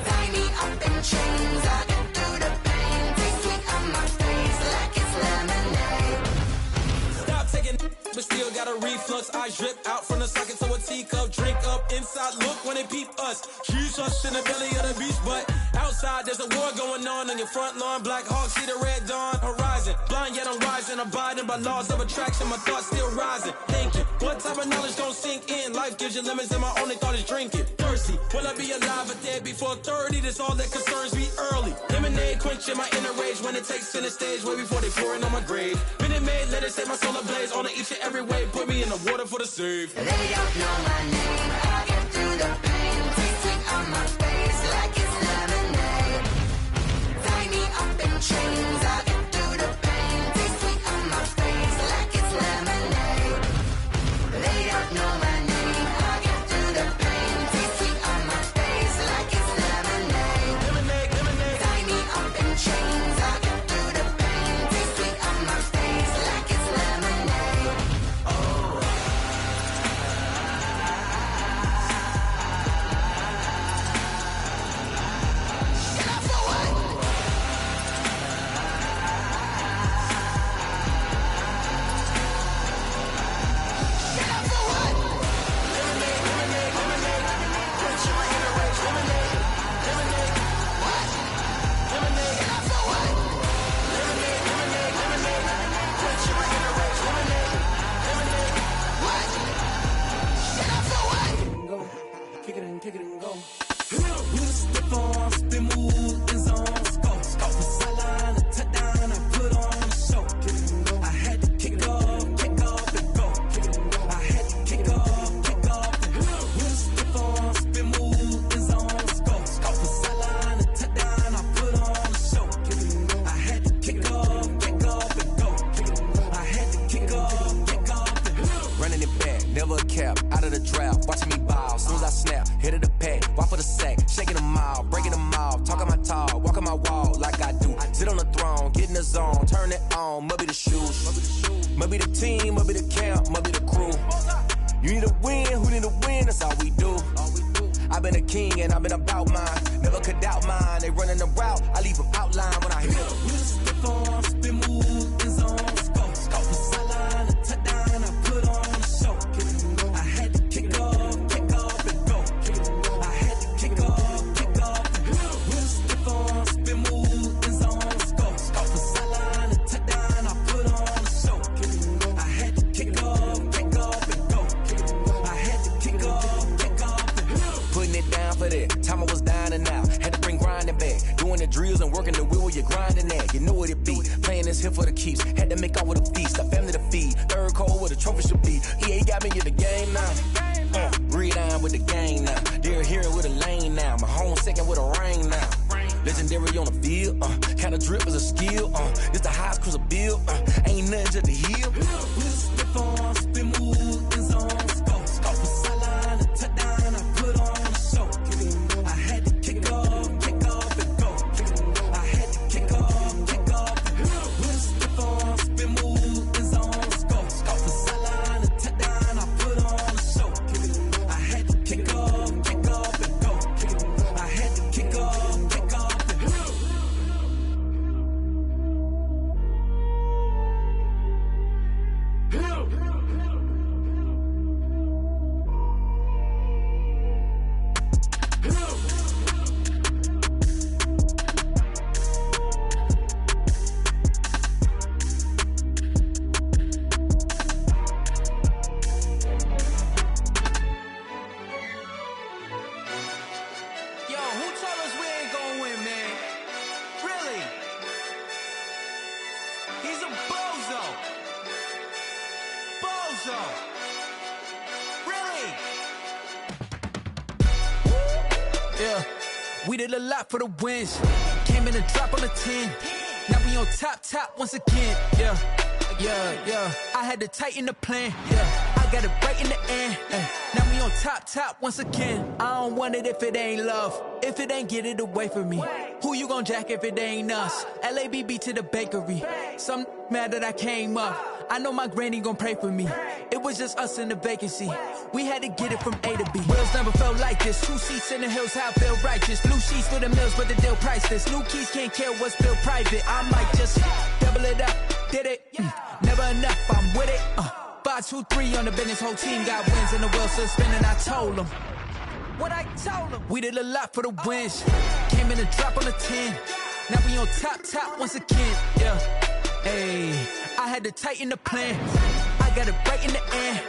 Tie me up in chains. I get through the pain. Taste sweet on my face like it's lemonade. Stop taking, but still got a reflux. I drip out from the socket to a teacup. Drink up inside, look when they peep us. Choose us in the belly of the beast, but outside there's a war going on your front lawn. Black Hawk, see the red dawn horizon. Blind yet I'm rising, abiding by laws of attraction. My thoughts still rising. Thinking, what type of knowledge gon' sink in? Life gives you limits and my only thought is drinking. Thirsty, will I be alive or dead before 30? That's all that concerns me early. Lemonade quenching my inner rage when it takes center stage way before they pour it on my grave. Minute Maid, let it set my soul ablaze on each and every way. Put me in the water for the save. They don't know my name. I get through the pain. Taste sweet on my face like it's lemonade. Tie me up in chains. I get through the pain. Taste sweet on my face like it's lemonade. They don't know my name. I get through the pain. Taste sweet on my face like it's lemonade. Tie me up in chains. I get through the pain. Taste sweet on my face like it's lemonade. a cap, out of the drought, watching me ball. Soon as I snap, hit of the pack, walk for the sack, shaking them all, breaking them off, talking my tall, walking my wall like I do. Sit on the throne, get in the zone, turn it on, must be the shoes, must be the team, must be the camp, must be the crew. You need a win, who need a win, that's all we do. I've been a king and I've been about mine, never could doubt mine. They running the route, I leave them outline when I hit them. Step on, spin move, in zone, scope, the sideline, a touchdown, I put on a show. I had to kick off and go. I had to kick off and go. Step on, spin move, in zone, scope, the sideline, a touchdown, I put on a show. I had to kick off and go. I had to kick off and go. Putting it down for that, time I was down and out, had to bring grinding back, doing the drills and working the wheel where you're grinding at, you know what it be, playing this here for the keeps, had to make out with a feast, a family to feed, third cold where the trophy should be, EA got me in the game now, read on with the game now, they're here with a lane now, my home second with a rain now, legendary on the field, kind of drip is a skill, it's the highest cruiser bill, ain't nothing just the hill. Step on, spin move, in zone, scope, the sideline, a touchdown, I put on a show. I had to kick off and go. I had to kick off and go. Step on, spin move, in zone, scope, the sideline, a touchdown, I put on a show. I had to kick off and go. I had to kick off and go. Yo, who told us we ain't gonna win, man? Really? He's a bozo. Bozo. Really? Yeah, we did a lot for the wins. Came in a drop on the 10. Now we on top once again. Yeah. I had to tighten the plan. Yeah, I got it right in the end. Now we on top once again. I don't want it if it ain't love. If it ain't, get it away from me. Who you gon' jack if it ain't us? LABB to the bakery. Some mad that I came up. I know my granny gon' pray for me. It was just us in the vacancy. We had to get it from A to B. Wheels never felt like this. 2 seats in the hills, how I feel righteous. Blue sheets for the mills, but the deal priceless. New keys can't care what's built private. I might just double it up. Did it? Never enough, I'm with it. 5, 2, 3 on the business. Whole team got wins and the wheels still spinning. I told them what I told them. We did a lot for the wins. Came in a drop on the 10. Now we on top once again. Yeah. Hey, I had to tighten the plan. I got it right in the end.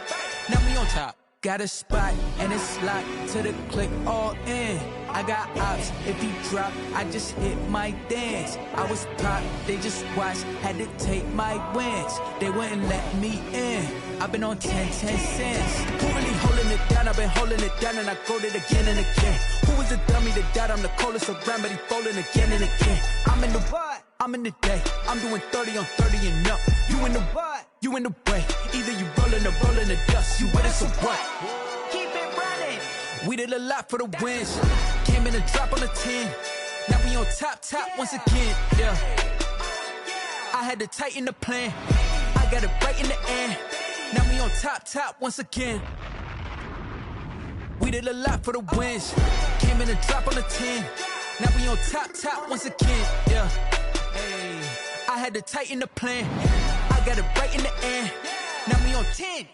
Now we on top. Got a spot and it's locked to the click all in. I got ops, if he drop, I just hit my dance. I was pop, they just watched, had to take my wins. They wouldn't let me in. I've been on 10 cents. Who really holding it down? I've been holding it down and I go it again and again. Who was the dummy that died? I'm the coldest around, but he folding again and again. I'm in the what? I'm in the day. I'm doing 30 on 30 and up. You in the what? You in the way. Either you rolling or rolling the dust. You with us or what? Keep it running. We did a lot for the wins. Came in a drop on the 10. Now we on top once again. Yeah. I had to tighten the plan. I got it right in the end. Now we on top once again. We did a lot for the wins. Came in a drop on the 10. Now we on top once again. Yeah. Hey, I had to tighten the plan. I got it right in the end. Now we on 10.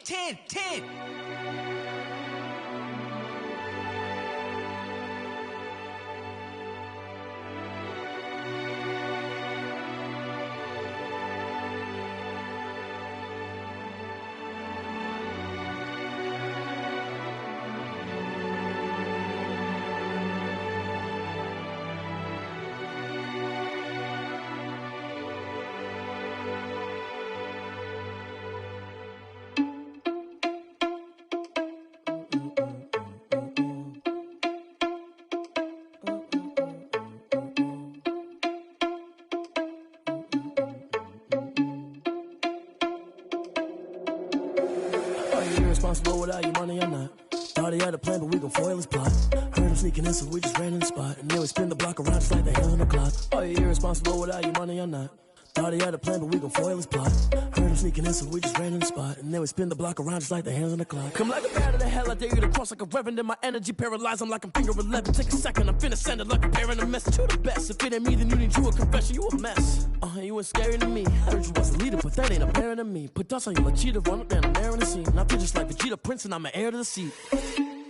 irresponsible without your money or not. Thought he had a plan, but we gon' foil his plot. Heard him sneaking in, so we just ran in the spot. And then we spin the block around just like the hands on the clock. Are you irresponsible without your money or not? Thought he had a plan, but we gon' foil his plot. Heard him sneaking in, so we just ran in the spot. And then we spin the block around just like the hands on the clock. Come like a bat of the hell, I dare you to cross like a reverend. And my energy paralyzed, I'm like I'm finger 11. Take a second, I'm finna send it like a parent a message. You the best, if it ain't me, then you need you a confession. You a mess, you ain't scary to me. Heard you was a leader, but that ain't apparent to me. Put dust on you like cheetah, run up, then I'm there in the scene. And I feel just like Vegeta Prince, and I'm an heir to the seat.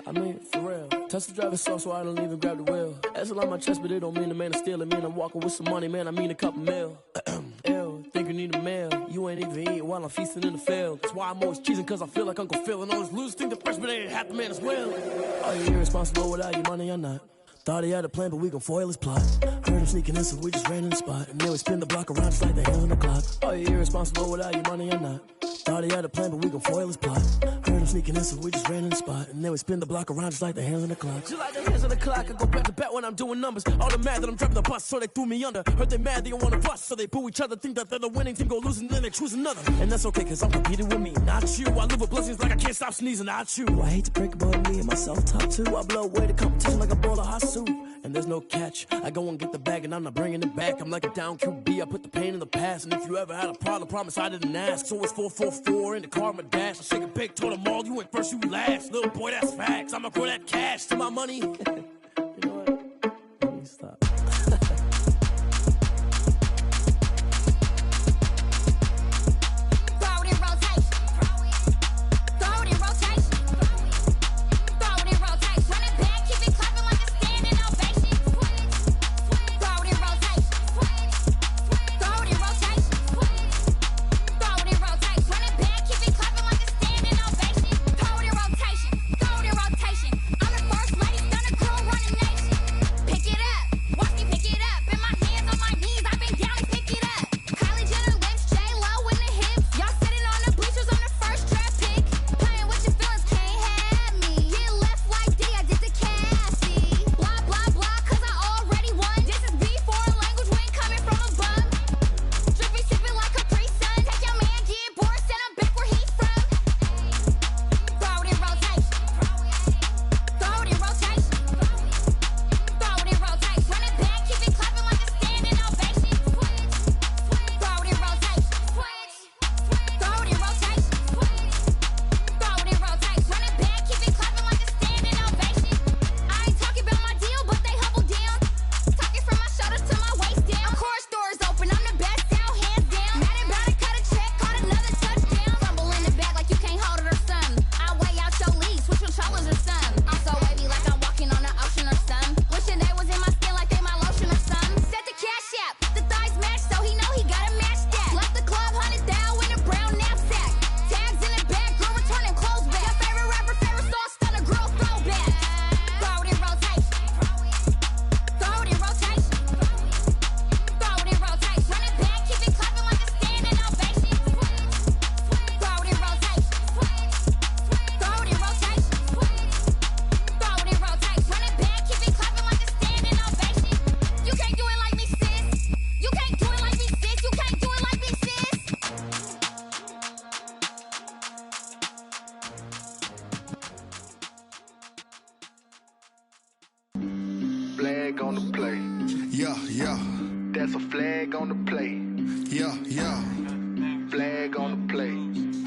I mean, for real. Tesla driver soft, so I don't even grab the wheel. That's on my chest, but it don't mean the man is stealing. Mean I'm walking with some money, man, I mean a couple mil. Ew, think you need a meal. You ain't even eating while I'm feasting in the field. That's why I'm always cheesing, cause I feel like Uncle Phil. And all those losers think the freshman ain't half the man as well. Are you irresponsible without your money or not? Thought he had a plan, but we gon' foil his plot. Heard him sneaking in, so we just ran in the spot. And then we spin the block around just like the hands on the clock. Are you irresponsible without your money or not? Thought he had a plan, but we gon' foil his plot. Heard him sneaking in, so we just ran in the spot. And then we spin the block around just like the hands on the clock. Just like the hands on the clock, I go back to back when I'm doing numbers. All the mad that I'm driving the bus, so they threw me under. Heard they mad, they don't wanna bust, so they boo each other. Think that they're the winning team, go losing, then they choose another. And that's okay, cause I'm competing with me, not you. I live with blessings like I can't stop sneezing, not you. I hate to break about me and my self-talk too. I blow away the competition like a bowl of hot soup. And there's no catch. I go and get the bag and I'm not bringing it back. I'm like a down QB, I put the pain in the past. And if you ever had a problem, promise I didn't ask. So it's 444 in the car, my dash. I shake a big, told them all, you went first, you last. Little boy, that's facts. I'ma grow that cash to my money. You know what? Let me stop. Flag on the play. Yeah, yeah. That's a flag on the play. Yeah, yeah. Flag on the play.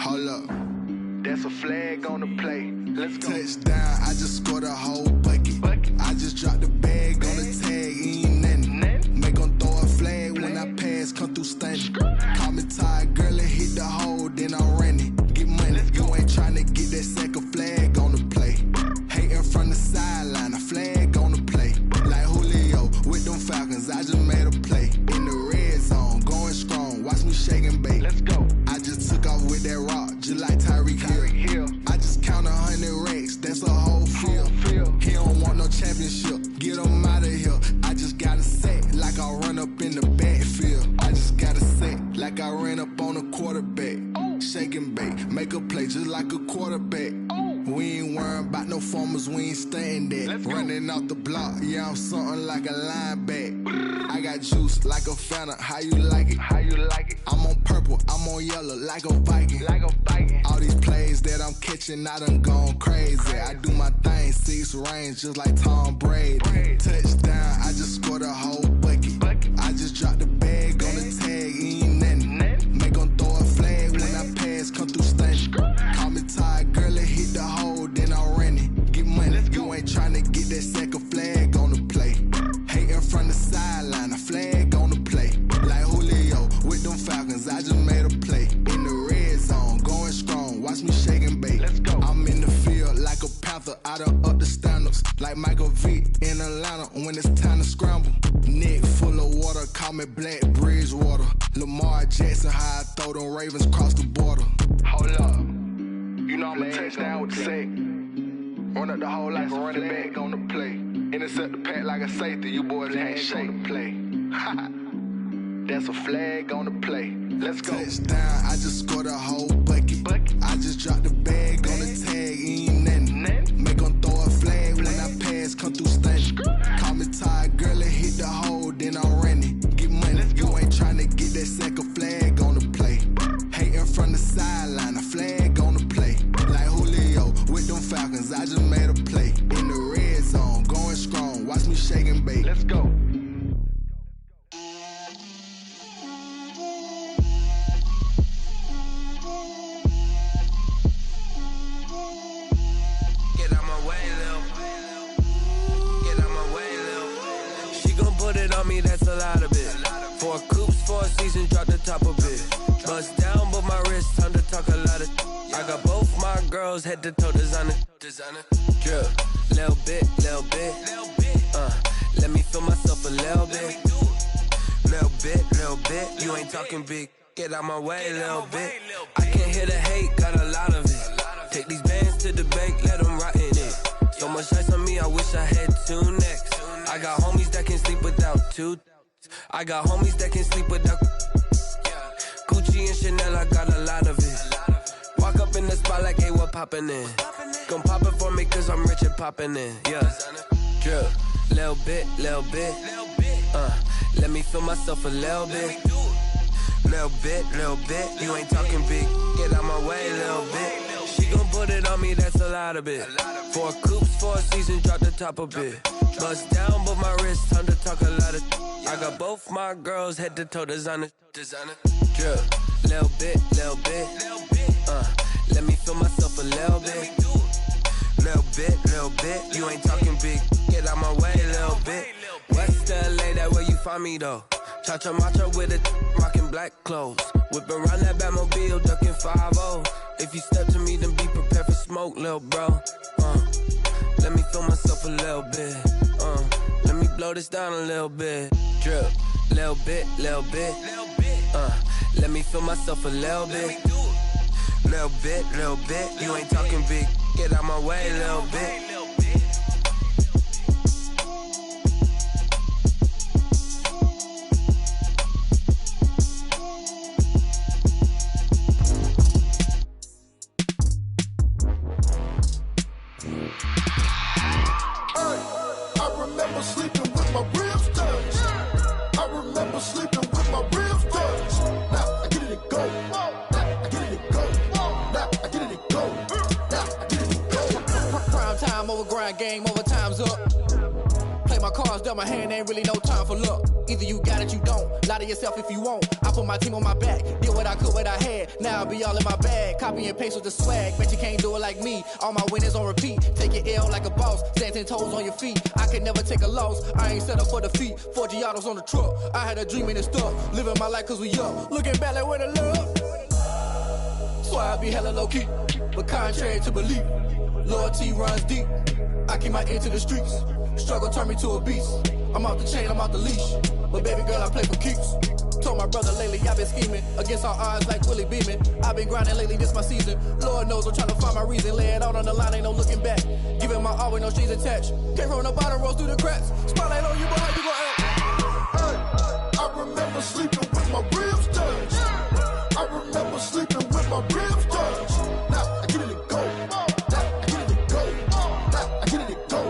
Hold up. That's a flag on the play. Let's go. Touchdown, I just scored a whole bucket. I just dropped the bag on the tag, ain't nothing. Make 'em throw a flag when I pass, come through stunning. Call me tired, girl, and hit the hole, then I'm running. Get money, you ain't tryna get that second flag on the play. Hating from the sideline, a flag on the play. Like Julio with them Falcons, I just made a play. In the red zone, going strong, watch me shake and bake. Let's go. I just took off with that rock, just like Tyreek Hill. I just count 100 racks, that's a whole field. He don't want no championship, get him out of here. I just gotta set like I run up in the backfield. I just gotta set like I ran up on a quarterback. Shake and bake, make a play just like a quarterback. We ain't worrying about no formers, we ain't staying there. Running off the block, yeah, I'm something like a linebacker. I got juice like a fountain, how you like it? How you like it? I'm on purple, I'm on on yellow like a Viking. All these plays that I'm catching, I done gone crazy. I do my thing, 6 range, just like Tom Brady. Touchdown, I just scored a whole bucket. I just dropped the bag on the tag, ain't nothing. Make 'em throw a flag when I pass, come through stunning. Call me tired, girl, it hit the hole, then I ran it. Get money, you ain't tryna get that second flag on the play. Hating from the sideline, a flag on the play. Like Julio with them Falcons, I just made a play. In the red zone, going strong, watch me shake and bake. Let's go. I'm in the field like a panther, I done up the standards. Like Michael Vick in Atlanta when it's time to scramble. Neck full of water, call me Black Bridgewater. Lamar Jackson, how I throw them Ravens cross the border. Hold up, you know I'm a touchdown with the sack. Run up the whole like a running back on the play. Intercept the pack like a safety, you boys ain't shake the play. That's a flag on the play. Let's go. Touchdown, I just scored a whole bucket. I just dropped the bag on the tag, ain't nothing. Make 'em throw a flag when I pass, come through stunning. Call me tired, girl, it hit the hole, then I ran it. Get money, you ain't tryna get that second flag on the play. Hating from the sideline, a flag on the play. Like Julio with them Falcons, I just made a play. In the red zone, going strong, watch me shake and bake. Let's go. Me, that's a lot of it. 4 coops, 4 seasons, drop the top of it. Bust down, but my wrist, time to talk a lot of. I got both my girls head to toe designer. Drip, little bit. Let me feel myself a little bit. Little bit. You ain't talking big. Get out my way, little bit. I can't hear the hate, got a lot of it. Take these bands to the bank, let them rot in it. So much ice on me, I wish I had 2 necks. I got homies that can sleep without 2. I got homies that can sleep without Gucci and Chanel, I got a lot of it. Walk up in the spot like, hey, what poppin' in? Gon' pop it for me cause I'm rich and poppin' in. Yeah, drip, little bit. Let me feel myself a little bit. Little bit. You ain't talking big, get out my way, little bit. She gon' put it on me, that's a lot of it. 4 coops, 4 seasons, drop the top of it. Bust down, but my wrist, time to talk a lot of. I got both my girls head to toe designer. Drip, little bit. Let me feel myself a little bit. Little bit. You ain't talking big, get out my way, little bit. West LA, that where you find me though. Cha-cha matcha with a rockin' black clothes. Whip around that Batmobile, ducking 5-0. If you step to me, then be prepared for smoke, little bro. Let me feel myself a little bit. Let me blow this down a little bit. Drip, little bit. Let me feel myself a little bit. Little bit. You ain't talking big. Get out my way, little bit. Sleeping with my ribs touched. I remember sleeping with my ribs touched. Now I get it and go. Now I get it and go. Now I get it and go. Now I get it and go. Prime time over grind game, over time's up. Play my cards, dealt my hand, ain't really no time for luck. Either you got it, you don't. Lie to yourself if you won't. I put my team on my back, did what I could, what I had. Now I be all in my bag, copy and paste with the swag. Bet you can't do it like me. All my winners on repeat. Take your L like a boss, stand 10 toes on your feet. I can never take a loss. I ain't set up for defeat. 4 Giottos on the truck. I had a dream and it's stuck. Living my life cause we up. Looking back like where the love. So I be hella low key, but contrary to belief, loyalty runs deep. I keep my ear to the streets. Struggle turned me to a beast. I'm off the chain, I'm off the leash. But baby girl, I play for keeps. Told my brother lately, I've been scheming against all odds like Willie Beeman. I've been grinding lately, this my season. Lord knows I'm trying to find my reason. Lay it out on the line, ain't no looking back. Giving my all with no strings attached. Came from the bottom, rose through the cracks. Spotlight on you, but how you gon' act? Hey, I remember sleeping with my ribs touched. I remember sleeping with my ribs touched. Now I get it and go. Now I get it and go. Now I get it and go.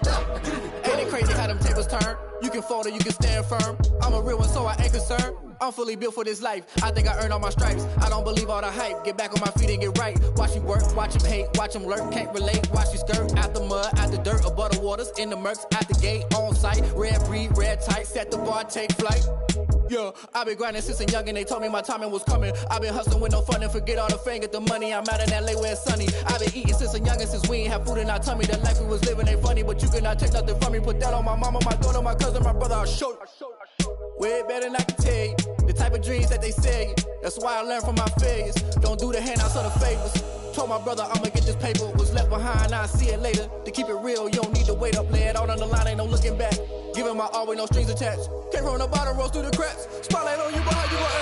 Now I get it and go. Ain't it crazy how them tables turn? You can fold or you can stand firm. I'm a real one, so I ain't concerned. I'm fully built for this life. I think I earned all my stripes. I don't believe all the hype. Get back on my feet and get right. Watch me work, watch him hate, watch him lurk. Can't relate, watch me skirt. Out the mud, out the dirt, above the waters, in the murks, out the gate, on site. Red breed, red tight, set the bar, take flight. Yeah, I been grinding since a young and they told me my timing was coming. I been hustling with no fun and forget all the fame, get the money. I'm out in LA where it's sunny. I been eating since a young and since we ain't have food in our tummy. The life we was living ain't funny, but you cannot take nothing from me. Put that on my mama, my daughter, my cousin, my brother, I'll show you. Way better than I can tell you. The type of dreams that they sell you. That's why I learned from my failures. Don't do the handouts or the favors. Told my brother I'ma get this paper. Was left behind, I'll see it later. To keep it real, you don't need to wait up. Lay it out on the line, ain't no looking back. Giving my all with no strings attached. Came from the bottom, rose through the cracks. Spotlight on you, but how you gon'